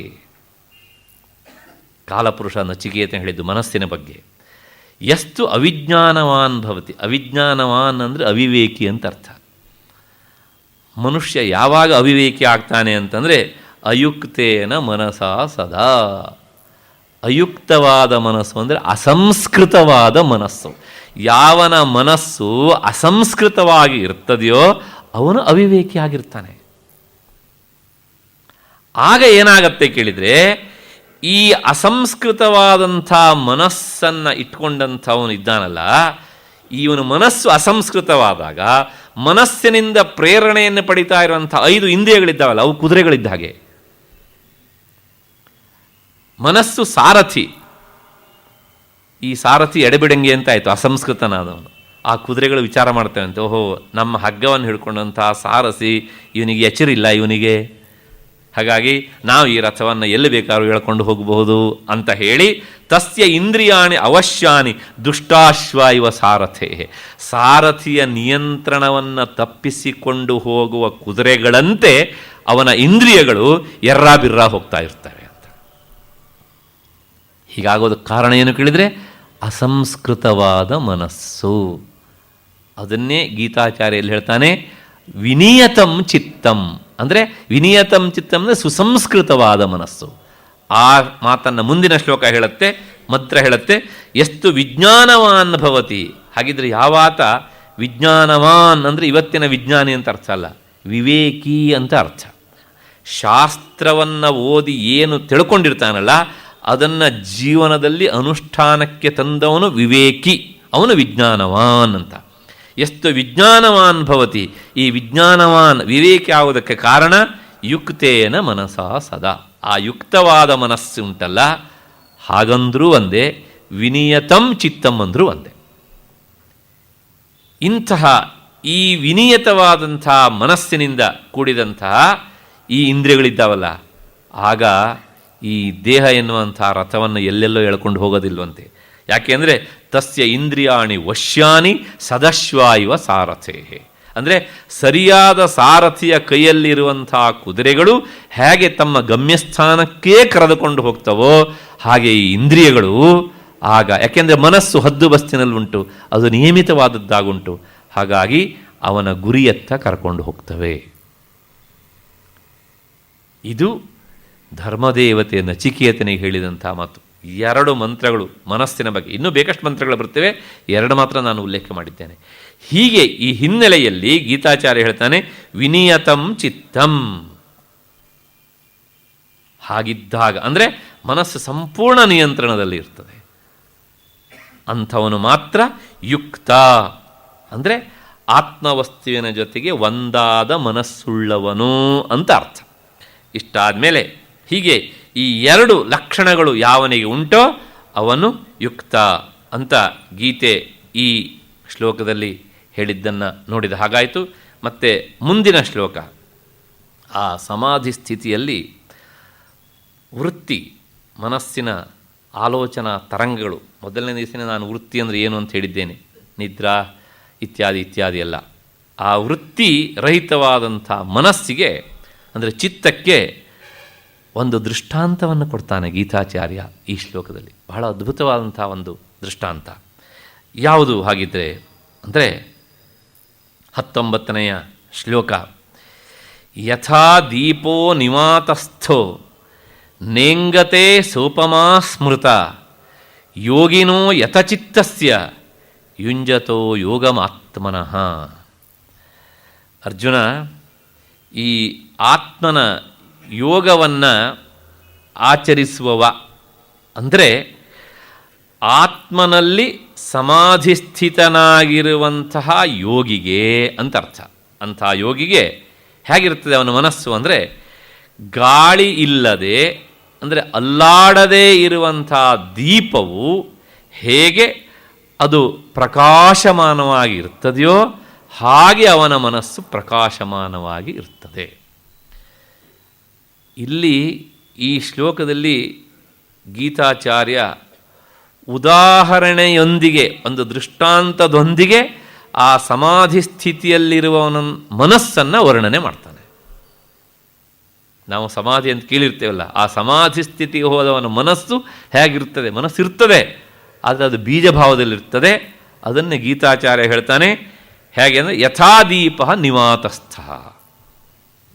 ಕಾಲಪುರುಷ ನಚಿಕೇತ ಹೇಳಿದ್ದು ಮನಸ್ಸಿನ ಬಗ್ಗೆ. ಎಷ್ಟು ಅವಿಜ್ಞಾನವಾನ್ ಭವತಿ. ಅವಿಜ್ಞಾನವಾನ್ ಅಂದರೆ ಅವಿವೇಕಿ ಅಂತ ಅರ್ಥ. ಮನುಷ್ಯ ಯಾವಾಗ ಅವಿವೇಕಿ ಆಗ್ತಾನೆ ಅಂತಂದರೆ ಅಯುಕ್ತೇನ ಮನಸ ಸದಾ. ಅಯುಕ್ತವಾದ ಮನಸ್ಸು ಅಂದರೆ ಅಸಂಸ್ಕೃತವಾದ ಮನಸ್ಸು. ಯಾವನ ಮನಸ್ಸು ಅಸಂಸ್ಕೃತವಾಗಿ ಇರ್ತದೆಯೋ ಅವನು ಅವಿವೇಕಿ ಆಗಿರ್ತಾನೆ. ಆಗ ಏನಾಗತ್ತೆ ಕೇಳಿದರೆ, ಈ ಅಸಂಸ್ಕೃತವಾದಂಥ ಮನಸ್ಸನ್ನು ಇಟ್ಕೊಂಡಂಥವನು ಇದ್ದಾನಲ್ಲ, ಇವನ ಮನಸ್ಸು ಅಸಂಸ್ಕೃತವಾದಾಗ ಮನಸ್ಸಿನಿಂದ ಪ್ರೇರಣೆಯನ್ನು ಪಡಿತಾ ಇರುವಂಥ 5 ಇಂದ್ರಿಯಗಳಿದ್ದಾವಲ್ಲ, ಅವು ಕುದುರೆಗಳಿದ್ದ ಹಾಗೆ. ಮನಸ್ಸು ಸಾರಥಿ. ಈ ಸಾರಥಿ ಎಡೆಬಿಡಂಗಿ ಅಂತ ಆಯಿತು, ಅಸಂಸ್ಕೃತನಾದವನು. ಆ ಕುದುರೆಗಳು ವಿಚಾರ ಮಾಡ್ತವೆ ಅಂತ, ಓಹೋ ನಮ್ಮ ಹಗ್ಗವನ್ನು ಹಿಡ್ಕೊಂಡಂತಹ ಸಾರಥಿ ಇವನಿಗೆ ಎಚ್ಚರಿಲ್ಲ ಇವನಿಗೆ, ಹಾಗಾಗಿ ನಾವು ಈ ರಥವನ್ನು ಎಲ್ಲಿ ಬೇಕಾದ್ರೂ ಹೇಳ್ಕೊಂಡು ಹೋಗಬಹುದು ಅಂತ ಹೇಳಿ, ತಸ್ಯ ಇಂದ್ರಿಯಾಣಿ ಅವಶ್ಯಾನಿ ದುಷ್ಟಾಶ್ವ ಇವ ಸಾರಥೇ. ಸಾರಥಿಯ ನಿಯಂತ್ರಣವನ್ನು ತಪ್ಪಿಸಿಕೊಂಡು ಹೋಗುವ ಕುದುರೆಗಳಂತೆ ಅವನ ಇಂದ್ರಿಯಗಳು ಎರ್ರಾಬಿರ್ರ ಹೋಗ್ತಾ ಇರ್ತವೆ ಅಂತ. ಹೀಗಾಗೋದಕ್ಕೆ ಕಾರಣ ಏನು ಕೇಳಿದರೆ, ಅಸಂಸ್ಕೃತವಾದ ಮನಸ್ಸು. ಅದನ್ನೇ ಗೀತಾಚಾರ್ಯಲ್ಲಿ ಹೇಳ್ತಾನೆ, ವಿನಿಯತಂ ಚಿತ್ತಂ. ಅಂದರೆ ವಿನಿಯತಂ ಚಿತ್ತಂ ಅಂದರೆ ಸುಸಂಸ್ಕೃತವಾದ ಮನಸ್ಸು. ಆ ಮಾತನ್ನು ಮುಂದಿನ ಶ್ಲೋಕ ಹೇಳುತ್ತೆ, ಮಂತ್ರ ಹೇಳುತ್ತೆ, ಎಷ್ಟು ವಿಜ್ಞಾನವಾನ್ ಭವತಿ. ಹಾಗಿದ್ರೆ ಯಾವಾತ ವಿಜ್ಞಾನವಾನ್ ಅಂದರೆ ಇವತ್ತಿನ ವಿಜ್ಞಾನಿ ಅಂತ ಅರ್ಥ ಅಲ್ಲ, ವಿವೇಕಿ ಅಂತ ಅರ್ಥ. ಶಾಸ್ತ್ರವನ್ನು ಓದಿ ಏನು ತಿಳ್ಕೊಂಡಿರ್ತಾನಲ್ಲ ಅದನ್ನು ಜೀವನದಲ್ಲಿ ಅನುಷ್ಠಾನಕ್ಕೆ ತಂದವನು ವಿವೇಕಿ, ಅವನು ವಿಜ್ಞಾನವಾನ್ ಅಂತ. ಎಷ್ಟು ವಿಜ್ಞಾನವಾನ್ ಭವತಿ. ಈ ವಿಜ್ಞಾನವಾನ್ ವಿವೇಕಿ ಆಗೋದಕ್ಕೆ ಕಾರಣ ಯುಕ್ತೇನ ಮನಸ ಸದಾ. ಆ ಯುಕ್ತವಾದ ಮನಸ್ಸು ಉಂಟಲ್ಲ, ಹಾಗಂದ್ರೂ ಒಂದೇ, ವಿನಿಯತಂ ಚಿತ್ತಂ ಅಂದರೂ ಒಂದೇ. ಇಂತಹ ಈ ವಿನಿಯತವಾದಂಥ ಮನಸ್ಸಿನಿಂದ ಕೂಡಿದಂತಹ ಈ ಇಂದ್ರಿಯಗಳಿದ್ದಾವಲ್ಲ, ಆಗ ಈ ದೇಹ ಎನ್ನುವಂಥ ರಥವನ್ನು ಎಲ್ಲೆಲ್ಲೋ ಎಳ್ಕೊಂಡು ಹೋಗೋದಿಲ್ವಂತೆ. ಯಾಕೆಂದರೆ ತಸ್ಯ ಇಂದ್ರಿಯಾಣಿ ವಶ್ಯಾನಿ ಸದಶ್ವ ಇವ ಸಾರಥೇ. ಅಂದರೆ ಸರಿಯಾದ ಸಾರಥಿಯ ಕೈಯಲ್ಲಿರುವಂಥ ಕುದುರೆಗಳು ಹೇಗೆ ತಮ್ಮ ಗಮ್ಯಸ್ಥಾನಕ್ಕೇ ಕರೆದುಕೊಂಡು ಹೋಗ್ತವೋ ಹಾಗೆ ಈ ಇಂದ್ರಿಯಗಳು ಆಗ, ಯಾಕೆಂದರೆ ಮನಸ್ಸು ಹದ್ದು ಬಸ್ತಿನಲ್ಲುಂಟು, ಅದು ನಿಯಮಿತವಾದದ್ದಾಗುಂಟು, ಹಾಗಾಗಿ ಅವನ ಗುರಿಯತ್ತ ಕರ್ಕೊಂಡು ಹೋಗ್ತವೆ. ಇದು ಧರ್ಮದೇವತೆ ನಚಿಕೇತನಿಗೆ ಹೇಳಿದಂಥ ಮಾತು. 2 ಮಂತ್ರಗಳು ಮನಸ್ಸಿನ ಬಗ್ಗೆ, ಇನ್ನೂ ಬೇಕಷ್ಟು ಮಂತ್ರಗಳು ಬರ್ತವೆ, 2 ಮಾತ್ರ ನಾನು ಉಲ್ಲೇಖ ಮಾಡಿದ್ದೇನೆ. ಹೀಗೆ ಈ ಹಿನ್ನೆಲೆಯಲ್ಲಿ ಗೀತಾಚಾರ್ಯ ಹೇಳ್ತಾನೆ, ವಿನಿಯತಂ ಚಿತ್ತಂ. ಹಾಗಿದ್ದಾಗ ಅಂದರೆ ಮನಸ್ಸು ಸಂಪೂರ್ಣ ನಿಯಂತ್ರಣದಲ್ಲಿ ಇರ್ತದೆ, ಅಂಥವನು ಮಾತ್ರ ಯುಕ್ತ. ಅಂದರೆ ಆತ್ಮವಸ್ತುವಿನ ಜೊತೆಗೆ ಒಂದಾದ ಮನಸ್ಸುಳ್ಳವನು ಅಂತ ಅರ್ಥ. ಇಷ್ಟಾದ ಮೇಲೆ ಹೀಗೆ ಈ 2 ಲಕ್ಷಣಗಳು ಯಾವನಿಗೆ ಉಂಟೋ ಅವನು ಯುಕ್ತ ಅಂತ ಗೀತೆ ಈ ಶ್ಲೋಕದಲ್ಲಿ ಹೇಳಿದ್ದನ್ನು ನೋಡಿದ ಹಾಗಾಯಿತು. ಮತ್ತು ಮುಂದಿನ ಶ್ಲೋಕ, ಆ ಸಮಾಧಿ ಸ್ಥಿತಿಯಲ್ಲಿ ವೃತ್ತಿ, ಮನಸ್ಸಿನ ಆಲೋಚನಾ ತರಂಗಗಳು. ಮೊದಲನೇ ದಿವಸನೇ ನಾನು ವೃತ್ತಿ ಅಂದರೆ ಏನು ಅಂತ ಹೇಳಿದ್ದೇನೆ, ನಿದ್ರಾ ಇತ್ಯಾದಿ ಇತ್ಯಾದಿ ಎಲ್ಲ. ಆ ವೃತ್ತಿ ರಹಿತವಾದಂಥ ಮನಸ್ಸಿಗೆ ಅಂದರೆ ಚಿತ್ತಕ್ಕೆ ಒಂದು ದೃಷ್ಟಾಂತವನ್ನು ಕೊಡ್ತಾನೆ ಗೀತಾಚಾರ್ಯ ಈ ಶ್ಲೋಕದಲ್ಲಿ. ಬಹಳ ಅದ್ಭುತವಾದಂಥ ಒಂದು ದೃಷ್ಟಾಂತ. ಯಾವುದು ಹಾಗಿದ್ರೆ ಅಂದರೆ 19ನೆಯ ಶ್ಲೋಕ, ಯಥಾ ದೀಪೋ ನಿವಾತಸ್ಥೋ ನೇಂಗತೆ ಸೋಪಮಾ ಸ್ಮೃತ ಯೋಗಿನೋ ಯಥಚಿತ್ತಸ್ಯ ಯುಂಜತೋ ಯೋಗಮಾತ್ಮನಃ. ಅರ್ಜುನ, ಈ ಆತ್ಮನ ಯೋಗವನ್ನು ಆಚರಿಸುವವ ಅಂದರೆ ಆತ್ಮನಲ್ಲಿ ಸಮಾಧಿಸ್ಥಿತನಾಗಿರುವಂತಹ ಯೋಗಿಗೆ ಅಂತ ಅರ್ಥ. ಅಂಥ ಯೋಗಿಗೆ ಹೇಗಿರ್ತದೆ ಅವನ ಮನಸ್ಸು ಅಂದರೆ, ಗಾಳಿ ಇಲ್ಲದೆ ಅಂದರೆ ಅಲ್ಲಾಡದೇ ಇರುವಂಥ ದೀಪವು ಹೇಗೆ ಅದು ಪ್ರಕಾಶಮಾನವಾಗಿ ಇರ್ತದೆಯೋ ಹಾಗೆ ಅವನ ಮನಸ್ಸು ಪ್ರಕಾಶಮಾನವಾಗಿ ಇರ್ತದೆ. ಇಲ್ಲಿ ಈ ಶ್ಲೋಕದಲ್ಲಿ ಗೀತಾಚಾರ್ಯ ಉದಾಹರಣೆಯೊಂದಿಗೆ, ಒಂದು ದೃಷ್ಟಾಂತದೊಂದಿಗೆ ಆ ಸಮಾಧಿ ಸ್ಥಿತಿಯಲ್ಲಿರುವವನ ಮನಸ್ಸನ್ನು ವರ್ಣನೆ ಮಾಡ್ತಾನೆ. ನಾವು ಸಮಾಧಿ ಅಂತ ಕೇಳಿರ್ತೇವಲ್ಲ, ಆ ಸಮಾಧಿ ಸ್ಥಿತಿಗೆ ಹೋದವನ ಮನಸ್ಸು ಹೇಗಿರ್ತದೆ, ಮನಸ್ಸಿರ್ತದೆ, ಆದರೆ ಅದು ಬೀಜಭಾವದಲ್ಲಿರ್ತದೆ. ಅದನ್ನೇ ಗೀತಾಚಾರ್ಯ ಹೇಳ್ತಾನೆ. ಹೇಗೆ ಅಂದರೆ ಯಥಾದೀಪ ನಿವಾತಸ್ಥ.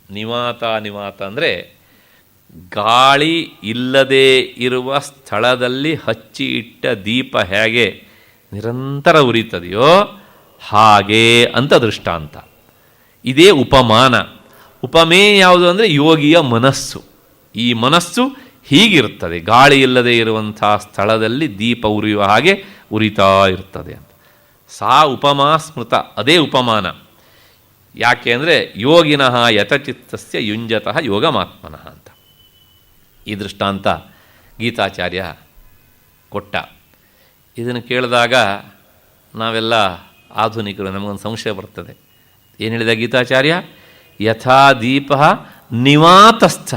ನಿವಾತ ಅಂದರೆ ಗಾಳಿ ಇಲ್ಲದೇ ಇರುವ ಸ್ಥಳದಲ್ಲಿ ಹಚ್ಚಿ ಇಟ್ಟ ದೀಪ ಹೇಗೆ ನಿರಂತರ ಉರಿತದೆಯೋ ಹಾಗೆ ಅಂತ ದೃಷ್ಟಾಂತ. ಇದೇ ಉಪಮಾನ. ಉಪಮೇಯ ಯಾವುದು ಅಂದರೆ ಯೋಗಿಯ ಮನಸ್ಸು. ಈ ಮನಸ್ಸು ಹೀಗಿರ್ತದೆ, ಗಾಳಿ ಇಲ್ಲದೆ ಇರುವಂಥ ಸ್ಥಳದಲ್ಲಿ ದೀಪ ಉರಿಯುವ ಹಾಗೆ ಉರಿತಾ ಇರ್ತದೆ ಅಂತ. ಸಾ ಉಪಮಾ ಸ್ಮೃತ, ಅದೇ ಉಪಮಾನ. ಯಾಕೆ ಅಂದರೆ ಯೋಗಿನಃ ಯತಚಿತ್ತಸ್ಯ ಯುಂಜತಃ ಯೋಗಮಾತ್ಮನಃ ಅಂತ ಈ ದೃಷ್ಟಾಂತ ಗೀತಾಚಾರ್ಯ ಕೊಟ್ಟ. ಇದನ್ನು ಕೇಳಿದಾಗ ನಾವೆಲ್ಲ ಆಧುನಿಕರು, ನಮಗೊಂದು ಸಂಶಯ ಬರ್ತದೆ. ಏನು ಹೇಳಿದ ಗೀತಾಚಾರ್ಯ? ಯಥಾ ದೀಪ ನಿವಾತಸ್ಥ.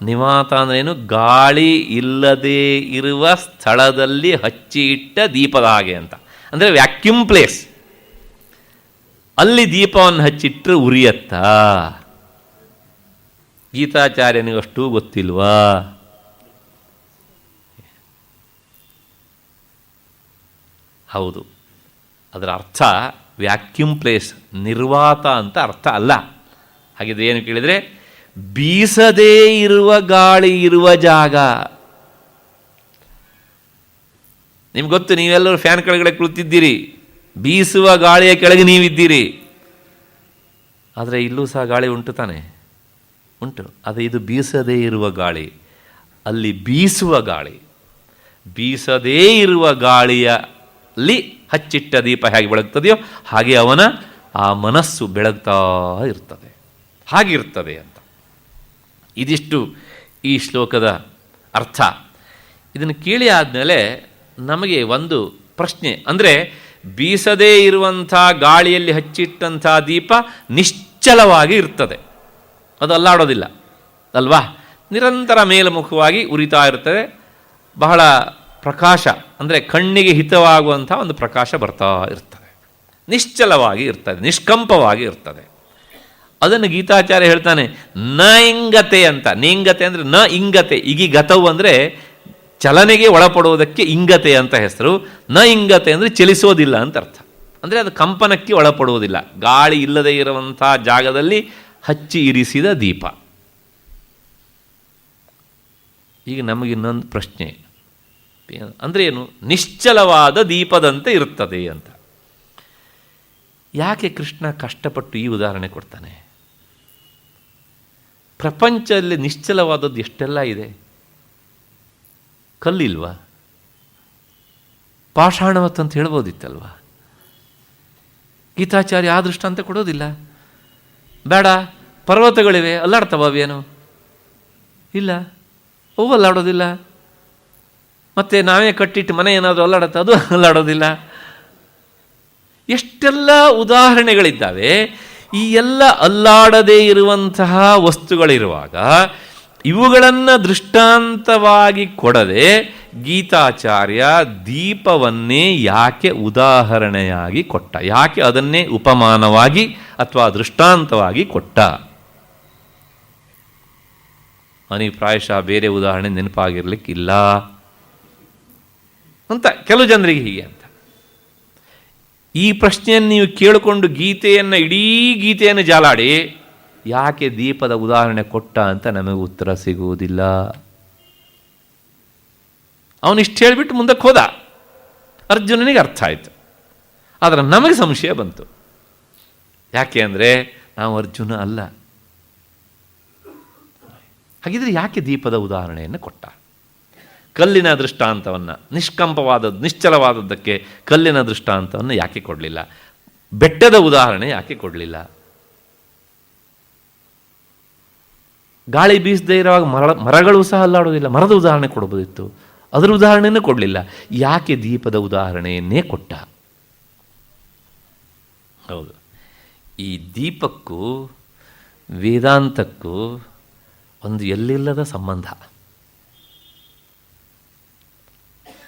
ನಿವಾತ ಅಂದ್ರೇನು? ಗಾಳಿ ಇಲ್ಲದೇ ಇರುವ ಸ್ಥಳದಲ್ಲಿ ಹಚ್ಚಿ ಇಟ್ಟ ದೀಪದ ಹಾಗೆ ಅಂತ. ಅಂದರೆ ವ್ಯಾಕ್ಯೂಮ್ ಪ್ಲೇಸ್, ಅಲ್ಲಿ ದೀಪವನ್ನು ಹಚ್ಚಿಟ್ಟರೆ ಉರಿಯತ್ತಾ? ಗೀತಾಚಾರ್ಯನಿಗಷ್ಟು ಗೊತ್ತಿಲ್ವಾ? ಹೌದು, ಅದರ ಅರ್ಥ ವ್ಯಾಕ್ಯೂಮ್ ಪ್ಲೇಸ್, ನಿರ್ವಾತ ಅಂತ ಅರ್ಥ ಅಲ್ಲ. ಹಾಗಿದ್ರೆ ಏನು ಕೇಳಿದರೆ, ಬೀಸದೇ ಇರುವ ಗಾಳಿ ಇರುವ ಜಾಗ. ನಿಮ್ಗೆ ಗೊತ್ತು, ನೀವೆಲ್ಲರೂ ಫ್ಯಾನ್ ಕೆಳಗಡೆ ಕುಳಿತಿದ್ದೀರಿ, ಬೀಸುವ ಗಾಳಿಯ ಕೆಳಗೆ ನೀವಿದ್ದೀರಿ. ಆದರೆ ಇಲ್ಲೂ ಸಹ ಗಾಳಿ ಉಂಟು ತಾನೆ? ಉಂಟು. ಆದರೆ ಇದು ಬೀಸದೇ ಇರುವ ಗಾಳಿ, ಅಲ್ಲಿ ಬೀಸುವ ಗಾಳಿ. ಬೀಸದೇ ಇರುವ ಗಾಳಿಯಲ್ಲಿ ಹಚ್ಚಿಟ್ಟ ದೀಪ ಹೇಗೆ ಬೆಳಗ್ತದೆಯೋ ಹಾಗೆ ಅವನ ಆ ಮನಸ್ಸು ಬೆಳಗ್ತಾ ಇರ್ತದೆ, ಹಾಗಿರ್ತದೆ ಅಂತ. ಇದಿಷ್ಟು ಈ ಶ್ಲೋಕದ ಅರ್ಥ. ಇದನ್ನು ಕೇಳಿ ಆದಮೇಲೆ ನಮಗೆ ಒಂದು ಪ್ರಶ್ನೆ, ಅಂದರೆ ಬೀಸದೇ ಇರುವಂಥ ಗಾಳಿಯಲ್ಲಿ ಹಚ್ಚಿಟ್ಟಂಥ ದೀಪ ನಿಶ್ಚಲವಾಗಿ ಇರ್ತದೆ, ಅದು ಅಲ್ಲಾಡೋದಿಲ್ಲ ಅಲ್ವಾ? ನಿರಂತರ ಮೇಲ್ಮುಖವಾಗಿ ಉರಿತಾ ಇರ್ತದೆ. ಬಹಳ ಪ್ರಕಾಶ, ಅಂದರೆ ಕಣ್ಣಿಗೆ ಹಿತವಾಗುವಂಥ ಒಂದು ಪ್ರಕಾಶ ಬರ್ತಾ ಇರ್ತದೆ. ನಿಶ್ಚಲವಾಗಿ ಇರ್ತದೆ, ನಿಷ್ಕಂಪವಾಗಿ ಇರ್ತದೆ. ಅದನ್ನು ಗೀತಾಚಾರ್ಯ ಹೇಳ್ತಾನೆ ನ ಇಂಗತೆ ಅಂತ. ನಿಂಗತೆ ಅಂದರೆ ನ ಇಂಗತೆ. ಇಗಿ ಗತವು ಅಂದರೆ ಚಲನೆಗೆ ಒಳಪಡುವುದಕ್ಕೆ ಇಂಗತೆ ಅಂತ ಹೆಸರು. ನ ಇಂಗತೆ ಅಂದರೆ ಚಲಿಸೋದಿಲ್ಲ ಅಂತ ಅರ್ಥ. ಅಂದರೆ ಅದು ಕಂಪನಕ್ಕೆ ಒಳಪಡುವುದಿಲ್ಲ. ಗಾಳಿ ಇಲ್ಲದೆ ಇರುವಂಥ ಜಾಗದಲ್ಲಿ ಹಚ್ಚಿ ಇರಿಸಿದ ದೀಪ. ಈಗ ನಮಗೆ ಇನ್ನೊಂದು ಪ್ರಶ್ನೆ, ಅಂದರೆ ಏನು? ನಿಶ್ಚಲವಾದ ದೀಪದಂತೆ ಇರುತ್ತದೆ ಅಂತ. ಯಾಕೆ ಕೃಷ್ಣ ಕಷ್ಟಪಟ್ಟು ಈ ಉದಾಹರಣೆ ಕೊಡ್ತಾನೆ? ಪ್ರಪಂಚದಲ್ಲಿ ನಿಶ್ಚಲವಾದದ್ದು ಎಷ್ಟೆಲ್ಲ ಇದೆ. ಕಲ್ಲಿಲ್ವಾ? ಪಾಷಾಣವತ್ತು ಅಂತ ಹೇಳ್ಬೋದಿತ್ತಲ್ವ? ಗೀತಾಚಾರ್ಯ ಆ ದೃಷ್ಟಾಂತ ಕೊಡೋದಿಲ್ಲ. ಬೇಡ, ಪರ್ವತಗಳಿವೆ, ಅಲ್ಲಾಡ್ತವ ಅವೇನು? ಇಲ್ಲ, ಅವು ಅಲ್ಲಾಡೋದಿಲ್ಲ. ಮತ್ತು ನಾವೇ ಕಟ್ಟಿಟ್ಟು ಮನೆ ಏನಾದರೂ ಅಲ್ಲಾಡುತ್ತೆ, ಅದು ಅಲ್ಲಾಡೋದಿಲ್ಲ. ಎಷ್ಟೆಲ್ಲ ಉದಾಹರಣೆಗಳಿದ್ದಾವೆ. ಈ ಎಲ್ಲ ಅಲ್ಲಾಡದೇ ಇರುವಂತಹ ವಸ್ತುಗಳಿರುವಾಗ ಇವುಗಳನ್ನು ದೃಷ್ಟಾಂತವಾಗಿ ಕೊಡದೆ ಗೀತಾಚಾರ್ಯ ದೀಪವನ್ನೇ ಯಾಕೆ ಉದಾಹರಣೆಯಾಗಿ ಕೊಟ್ಟ? ಯಾಕೆ ಅದನ್ನೇ ಉಪಮಾನವಾಗಿ ಅಥವಾ ದೃಷ್ಟಾಂತವಾಗಿ ಕೊಟ್ಟ? ನನಗೆ ಪ್ರಾಯಶಃ ಬೇರೆ ಉದಾಹರಣೆ ನೆನಪಾಗಿರ್ಲಿಕ್ಕಿಲ್ಲ ಅಂತ ಕೆಲವು ಜನರಿಗೆ ಹೀಗೆ ಅಂತ. ಈ ಪ್ರಶ್ನೆಯನ್ನು ನೀವು ಕೇಳಿಕೊಂಡು ಗೀತೆಯನ್ನು, ಇಡೀ ಗೀತೆಯನ್ನು ಜಾಲಾಡಿ ಯಾಕೆ ದೀಪದ ಉದಾಹರಣೆ ಕೊಟ್ಟ ಅಂತ ನಮಗೆ ಉತ್ತರ ಸಿಗುವುದಿಲ್ಲ. ಅವನಿಷ್ಟು ಹೇಳಿಬಿಟ್ಟು ಮುಂದಕ್ಕೆ ಹೋದ. ಅರ್ಜುನನಿಗೆ ಅರ್ಥ ಆಯಿತು, ಆದರೆ ನಮಗೆ ಸಂಶಯ ಬಂತು. ಯಾಕೆ ಅಂದರೆ ನಾವು ಅರ್ಜುನ ಅಲ್ಲ. ಹಾಗಿದ್ರೆ ಯಾಕೆ ದೀಪದ ಉದಾಹರಣೆಯನ್ನು ಕೊಟ್ಟ? ಕಲ್ಲಿನ ದೃಷ್ಟಾಂತವನ್ನು, ನಿಷ್ಕಂಪವಾದದ್ದು, ನಿಶ್ಚಲವಾದದ್ದಕ್ಕೆ ಕಲ್ಲಿನ ದೃಷ್ಟಾಂತವನ್ನು ಯಾಕೆ ಕೊಡಲಿಲ್ಲ? ಬೆಟ್ಟದ ಉದಾಹರಣೆ ಯಾಕೆ ಕೊಡಲಿಲ್ಲ? ಗಾಳಿ ಬೀಸದೇ ಇರುವಾಗ ಮರಗಳು ಸಹ ಅಲ್ಲಾಡೋದಿಲ್ಲ, ಮರದ ಉದಾಹರಣೆ ಕೊಡಬಹುದಿತ್ತು, ಅದರ ಉದಾಹರಣೆಯೂ ಕೊಡಲಿಲ್ಲ. ಯಾಕೆ ದೀಪದ ಉದಾಹರಣೆಯನ್ನೇ ಕೊಟ್ಟ? ಹೌದು, ಈ ದೀಪಕ್ಕೂ ವೇದಾಂತಕ್ಕೂ ಒಂದು ಎಲ್ಲಿಲ್ಲದ ಸಂಬಂಧ.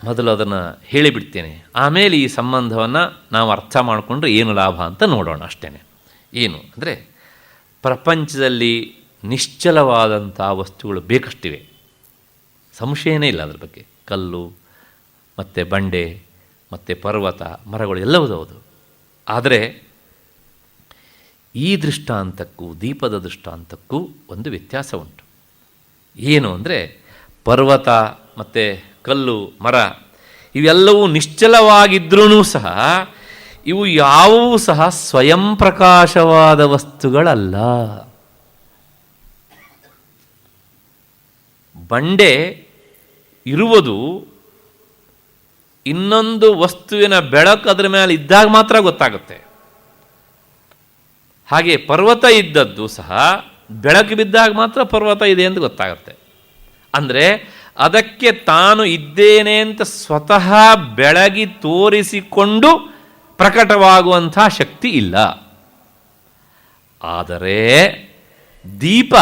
ಮೊದಲು ಅದನ್ನು ಹೇಳಿಬಿಡ್ತೇನೆ, ಆಮೇಲೆ ಈ ಸಂಬಂಧವನ್ನು ನಾವು ಅರ್ಥ ಮಾಡಿಕೊಂಡ್ರೆ ಏನು ಲಾಭ ಅಂತ ನೋಡೋಣ. ಅಷ್ಟೇ. ಏನು ಅಂದರೆ, ಪ್ರಪಂಚದಲ್ಲಿ ನಿಶ್ಚಲವಾದಂಥ ವಸ್ತುಗಳು ಬೇಕಷ್ಟಿವೆ, ಸಂಶಯನೇ ಇಲ್ಲ ಅದ್ರ ಬಗ್ಗೆ. ಕಲ್ಲು, ಮತ್ತು ಬಂಡೆ ಮತ್ತು ಪರ್ವತ ಮರಗಳು ಎಲ್ಲವೂ ಹೌದು. ಆದರೆ ಈ ದೃಷ್ಟಾಂತಕ್ಕೂ ದೀಪದ ದೃಷ್ಟಾಂತಕ್ಕೂ ಒಂದು ವ್ಯತ್ಯಾಸ ಉಂಟು. ಏನು ಅಂದರೆ ಪರ್ವತ ಮತ್ತು ಕಲ್ಲು ಮರ ಇವೆಲ್ಲವೂ ನಿಶ್ಚಲವಾಗಿದ್ರೂ ಸಹ ಇವು ಯಾವುವೂ ಸಹ ಸ್ವಯಂ ಪ್ರಕಾಶವಾದ ವಸ್ತುಗಳಲ್ಲ. ಬಂಡೆ ಇರುವುದು ಇನ್ನೊಂದು ವಸ್ತುವಿನ ಬೆಳಕು ಅದರ ಮೇಲೆ ಇದ್ದಾಗ ಮಾತ್ರ ಗೊತ್ತಾಗುತ್ತೆ. ಹಾಗೆ ಪರ್ವತ ಇದ್ದದ್ದು ಸಹ ಬೆಳಕು ಬಿದ್ದಾಗ ಮಾತ್ರ ಪರ್ವತ ಇದೆ ಅಂತ ಗೊತ್ತಾಗುತ್ತೆ. ಅಂದರೆ ಅದಕ್ಕೆ ತಾನು ಇದ್ದೇನೆ ಅಂತ ಸ್ವತಃ ಬೆಳಗಿ ತೋರಿಸಿಕೊಂಡು ಪ್ರಕಟವಾಗುವಂಥ ಶಕ್ತಿ ಇಲ್ಲ. ಆದರೆ ದೀಪ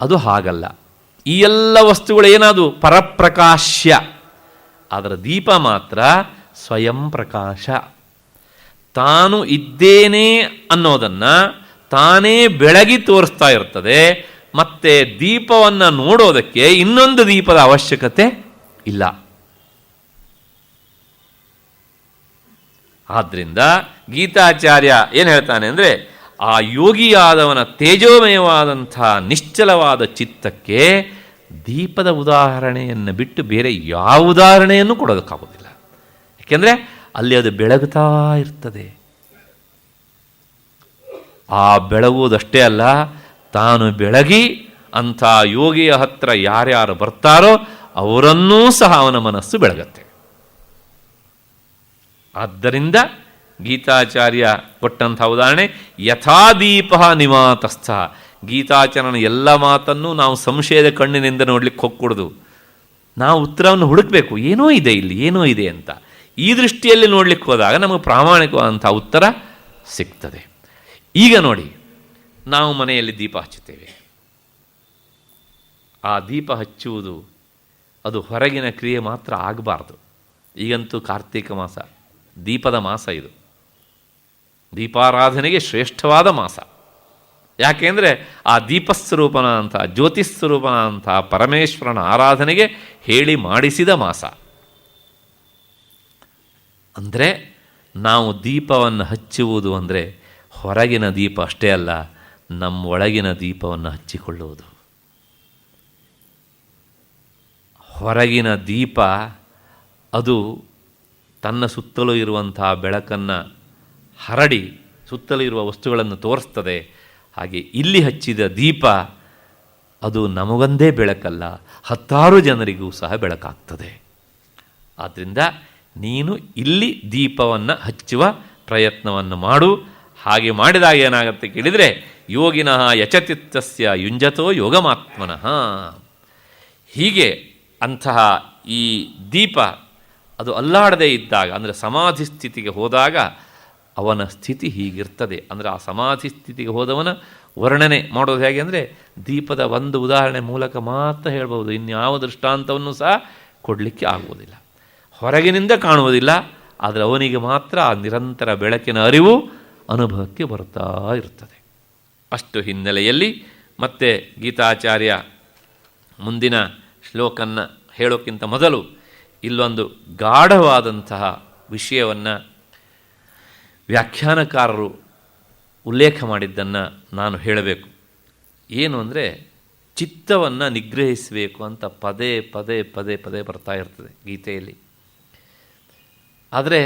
ಅದು ಹಾಗಲ್ಲ. ಈ ಎಲ್ಲ ವಸ್ತುಗಳು ಏನದು ಪರಪ್ರಕಾಶ್ಯ. ಅದರ ದೀಪ ಮಾತ್ರ ಸ್ವಯಂ ಪ್ರಕಾಶ. ತಾನು ಇದ್ದೇನೆ ಅನ್ನೋದನ್ನು ತಾನೇ ಬೆಳಗಿ ತೋರಿಸ್ತಾ ಇರ್ತದೆ. ಮತ್ತು ದೀಪವನ್ನು ನೋಡೋದಕ್ಕೆ ಇನ್ನೊಂದು ದೀಪದ ಅವಶ್ಯಕತೆ ಇಲ್ಲ. ಆದ್ದರಿಂದ ಗೀತಾಚಾರ್ಯ ಏನು ಹೇಳ್ತಾನೆ ಅಂದರೆ, ಆ ಯೋಗಿಯಾದವನ ತೇಜೋಮಯವಾದಂಥ ನಿಶ್ಚಲವಾದ ಚಿತ್ತಕ್ಕೆ ದೀಪದ ಉದಾಹರಣೆಯನ್ನು ಬಿಟ್ಟು ಬೇರೆ ಯಾವ ಉದಾಹರಣೆಯನ್ನು ಕೊಡೋದಕ್ಕಾಗೋದಿಲ್ಲ. ಯಾಕೆಂದರೆ ಅಲ್ಲಿ ಅದು ಬೆಳಗುತ್ತಾ ಇರ್ತದೆ. ಆ ಬೆಳಗುವುದಷ್ಟೇ ಅಲ್ಲ, ತಾನು ಬೆಳಗಿ ಅಂಥ ಯೋಗಿಯ ಹತ್ರ ಯಾರ್ಯಾರು ಬರ್ತಾರೋ ಅವರನ್ನೂ ಸಹ ಅವನ ಮನಸ್ಸು ಬೆಳಗತ್ತೆ. ಆದ್ದರಿಂದ ಗೀತಾಚಾರ್ಯ ಕೊಟ್ಟಂಥ ಉದಾಹರಣೆ ಯಥಾದೀಪ ನಿವಾತಸ್ಥ. ಗೀತಾಚಾರ್ಯನ ಎಲ್ಲ ಮಾತನ್ನು ನಾವು ಸಂಶಯದ ಕಣ್ಣಿನಿಂದ ನೋಡ್ಲಿಕ್ಕೆ ಹೋಗ್ಕೊಡ್ದು. ನಾವು ಉತ್ತರವನ್ನು ಹುಡುಕಬೇಕು, ಏನೋ ಇದೆ ಇಲ್ಲಿ, ಏನೋ ಇದೆ ಅಂತ. ಈ ದೃಷ್ಟಿಯಲ್ಲಿ ನೋಡ್ಲಿಕ್ಕೆ ಹೋದಾಗ ನಮಗೆ ಪ್ರಾಮಾಣಿಕವಾದಂಥ ಉತ್ತರ ಸಿಗ್ತದೆ. ಈಗ ನೋಡಿ, ನಾವು ಮನೆಯಲ್ಲಿ ದೀಪ ಹಚ್ಚುತ್ತೇವೆ. ಆ ದೀಪ ಹಚ್ಚುವುದು ಅದು ಹೊರಗಿನ ಕ್ರಿಯೆ ಮಾತ್ರ ಆಗಬಾರ್ದು. ಈಗಂತೂ ಕಾರ್ತೀಕ ಮಾಸ, ದೀಪದ ಮಾಸ. ಇದು ದೀಪಾರಾಧನೆಗೆ ಶ್ರೇಷ್ಠವಾದ ಮಾಸ. ಯಾಕೆಂದರೆ ಆ ದೀಪಸ್ವರೂಪನ ಅಂತ ಜ್ಯೋತಿಸ್ವರೂಪನ ಅಂತ ಪರಮೇಶ್ವರನ ಆರಾಧನೆಗೆ ಹೇಳಿ ಮಾಡಿಸಿದ ಮಾಸ. ಅಂದರೆ ನಾವು ದೀಪವನ್ನು ಹಚ್ಚುವುದು ಅಂದರೆ ಹೊರಗಿನ ದೀಪ ಅಷ್ಟೇ ಅಲ್ಲ, ನಮ್ಮ ಒಳಗಿನ ದೀಪವನ್ನು ಹಚ್ಚಿಕೊಳ್ಳುವುದು. ಹೊರಗಿನ ದೀಪ ಅದು ತನ್ನ ಸುತ್ತಲೂ ಇರುವಂಥ ಬೆಳಕನ್ನು ಹರಡಿ ಸುತ್ತಲೂ ಇರುವ ವಸ್ತುಗಳನ್ನು ತೋರಿಸ್ತದೆ. ಹಾಗೆ ಇಲ್ಲಿ ಹಚ್ಚಿದ ದೀಪ ಅದು ನಮಗೊಂದೇ ಬೆಳಕಲ್ಲ, ಹತ್ತಾರು ಜನರಿಗೂ ಸಹ ಬೆಳಕಾಗ್ತದೆ. ಆದ್ದರಿಂದ ನೀನು ಇಲ್ಲಿ ದೀಪವನ್ನು ಹಚ್ಚುವ ಪ್ರಯತ್ನವನ್ನು ಮಾಡು. ಹಾಗೆ ಮಾಡಿದಾಗ ಏನಾಗುತ್ತೆ ಕೇಳಿದರೆ, ಯೋಗಿನಃ ಯಚತಿತ್ತಸ್ಯ ಯುಂಜತೋ ಯೋಗಮಾತ್ಮನಃ. ಹೀಗೆ ಅಂತಹ ಈ ದೀಪ ಅದು ಅಲ್ಲಾಡದೇ ಇದ್ದಾಗ, ಅಂದರೆ ಸಮಾಧಿ ಸ್ಥಿತಿಗೆ ಹೋದಾಗ ಅವನ ಸ್ಥಿತಿ ಹೀಗಿರ್ತದೆ. ಅಂದರೆ ಆ ಸಮಾಧಿ ಸ್ಥಿತಿಗೆ ಹೋದವನ ವರ್ಣನೆ ಮಾಡೋದು ಹೇಗೆ ಅಂದರೆ, ದೀಪದ ಒಂದು ಉದಾಹರಣೆ ಮೂಲಕ ಮಾತ್ರ ಹೇಳ್ಬೋದು, ಇನ್ಯಾವ ದೃಷ್ಟಾಂತವನ್ನು ಸಹ ಕೊಡಲಿಕ್ಕೆ ಆಗುವುದಿಲ್ಲ. ಹೊರಗಿನಿಂದ ಕಾಣುವುದಿಲ್ಲ, ಆದರೆ ಅವನಿಗೆ ಮಾತ್ರ ಆ ನಿರಂತರ ಬೆಳಕಿನ ಅರಿವು ಅನುಭವಕ್ಕೆ ಬರ್ತಾ ಇರ್ತದೆ. ಅಷ್ಟು ಹಿನ್ನೆಲೆಯಲ್ಲಿ ಮತ್ತೆ ಗೀತಾಚಾರ್ಯ ಮುಂದಿನ ಶ್ಲೋಕನ್ನು ಹೇಳೋಕ್ಕಿಂತ ಮೊದಲು ಇಲ್ಲೊಂದು ಗಾಢವಾದಂತಹ ವಿಷಯವನ್ನು ವ್ಯಾಖ್ಯಾನಕಾರರು ಉಲ್ಲೇಖ ಮಾಡಿದ್ದನ್ನು ನಾನು ಹೇಳಬೇಕು. ಏನು ಅಂದರೆ, ಚಿತ್ತವನ್ನು ನಿಗ್ರಹಿಸಬೇಕು ಅಂತ ಪದೇ ಪದೇ ಪದೇ ಪದೇ ಬರ್ತಾ ಇರ್ತದೆ ಗೀತೆಯಲ್ಲಿ. ಆದರೆ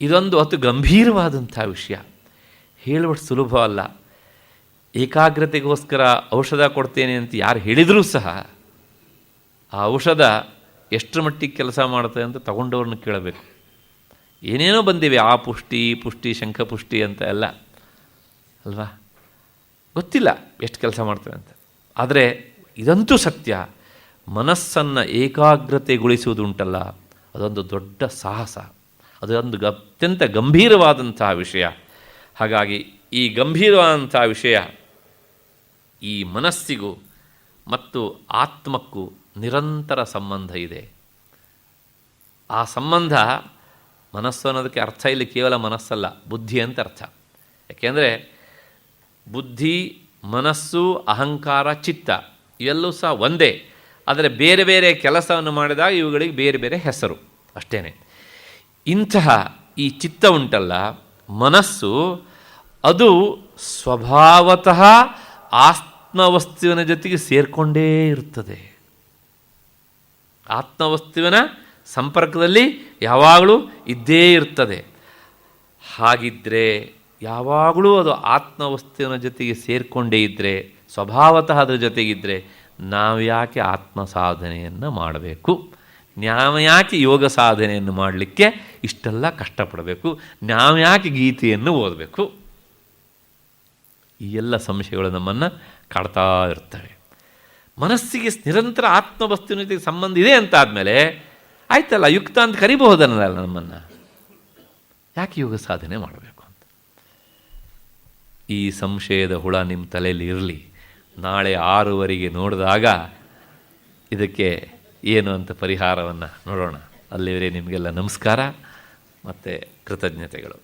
ಇದೊಂದು ಅತಿ ಗಂಭೀರವಾದಂಥ ವಿಷಯ, ಹೇಳುವಷ್ಟು ಸುಲಭ ಅಲ್ಲ. ಏಕಾಗ್ರತೆಗೋಸ್ಕರ ಔಷಧ ಕೊಡ್ತೇನೆ ಅಂತ ಯಾರು ಹೇಳಿದರೂ ಸಹ ಆ ಔಷಧ ಎಷ್ಟರ ಮಟ್ಟಿಗೆ ಕೆಲಸ ಮಾಡುತ್ತೆ ಅಂತ ತಗೊಂಡವ್ರನ್ನ ಕೇಳಬೇಕು. ಏನೇನೋ ಬಂದಿವೆ, ಆ ಪುಷ್ಟಿ ಪುಷ್ಟಿ ಶಂಖಪುಷ್ಟಿ ಅಂತ ಎಲ್ಲ ಅಲ್ವಾ, ಗೊತ್ತಿಲ್ಲ ಎಷ್ಟು ಕೆಲಸ ಮಾಡ್ತೇವೆ ಅಂತ. ಆದರೆ ಇದಂತೂ ಸತ್ಯ, ಮನಸ್ಸನ್ನು ಏಕಾಗ್ರತೆಗೊಳಿಸುವುದುಂಟಲ್ಲ, ಅದೊಂದು ದೊಡ್ಡ ಸಾಹಸ, ಅದೊಂದು ಅತ್ಯಂತ ಗಂಭೀರವಾದಂತಹ ವಿಷಯ. ಹಾಗಾಗಿ ಈ ಗಂಭೀರವಾದಂಥ ವಿಷಯ ಈ ಮನಸ್ಸಿಗೂ ಮತ್ತು ಆತ್ಮಕ್ಕೂ ನಿರಂತರ ಸಂಬಂಧ ಇದೆ. ಆ ಸಂಬಂಧ, ಮನಸ್ಸು ಅನ್ನೋದಕ್ಕೆ ಅರ್ಥ ಇಲ್ಲಿ ಕೇವಲ ಮನಸ್ಸಲ್ಲ, ಬುದ್ಧಿ ಅಂತ ಅರ್ಥ. ಯಾಕೆಂದರೆ ಬುದ್ಧಿ, ಮನಸ್ಸು, ಅಹಂಕಾರ, ಚಿತ್ತ ಇವೆಲ್ಲವೂ ಸಹ ಒಂದೇ. ಆದರೆ ಬೇರೆ ಬೇರೆ ಕೆಲಸವನ್ನು ಮಾಡಿದಾಗ ಇವುಗಳಿಗೆ ಬೇರೆ ಬೇರೆ ಹೆಸರು ಅಷ್ಟೇ. ಇಂತಹ ಈ ಚಿತ್ತ ಉಂಟಲ್ಲ, ಮನಸ್ಸು, ಅದು ಸ್ವಭಾವತಃ ಆತ್ಮವಸ್ತುವಿನ ಜೊತೆಗೆ ಸೇರಿಕೊಂಡೇ ಇರುತ್ತದೆ. ಆತ್ಮವಸ್ತುವಿನ ಸಂಪರ್ಕದಲ್ಲಿ ಯಾವಾಗಲೂ ಇದ್ದೇ ಇರ್ತದೆ. ಹಾಗಿದ್ದರೆ ಯಾವಾಗಲೂ ಅದು ಆತ್ಮವಸ್ತುವಿನ ಜೊತೆಗೆ ಸೇರಿಕೊಂಡೇ ಇದ್ದರೆ, ಸ್ವಭಾವತಃ ಅದರ ಜೊತೆಗಿದ್ದರೆ, ನಾವು ಯಾಕೆ ಆತ್ಮ ಸಾಧನೆಯನ್ನು ಮಾಡಬೇಕು? ನಾವು ಯಾಕೆ ಯೋಗ ಸಾಧನೆಯನ್ನು ಮಾಡಲಿಕ್ಕೆ ಇಷ್ಟೆಲ್ಲ ಕಷ್ಟಪಡಬೇಕು? ನಾವು ಯಾಕೆ ಗೀತೆಯನ್ನು ಓದಬೇಕು? ಈ ಎಲ್ಲ ಸಂಶಯಗಳು ನಮ್ಮನ್ನು ಕಾಡ್ತಾ ಇರ್ತವೆ. ಮನಸ್ಸಿಗೆ ನಿರಂತರ ಆತ್ಮವಸ್ತುವಿನ ಜೊತೆಗೆ ಸಂಬಂಧ ಇದೆ ಅಂತ ಆದಮೇಲೆ ಆಯ್ತಲ್ಲ, ಯುಕ್ತ ಅಂತ ಕರಿಬಹುದನ್ನಲ್ಲ ನಮ್ಮನ್ನು. ಯಾಕೆ ಯೋಗ ಸಾಧನೆ ಮಾಡಬೇಕು ಅಂತ ಈ ಸಂಶಯದ ಹುಳ ನಿಮ್ಮ ತಲೆಯಲ್ಲಿ ಇರಲಿ. ನಾಳೆ 6:15 ನೋಡಿದಾಗ ಇದಕ್ಕೆ ಏನು ಅಂತ ಪರಿಹಾರವನ್ನು ನೋಡೋಣ. ಅಲ್ಲಿವರೆಗೆ ನಿಮಗೆಲ್ಲ ನಮಸ್ಕಾರ ಮತ್ತು ಕೃತಜ್ಞತೆಗಳು.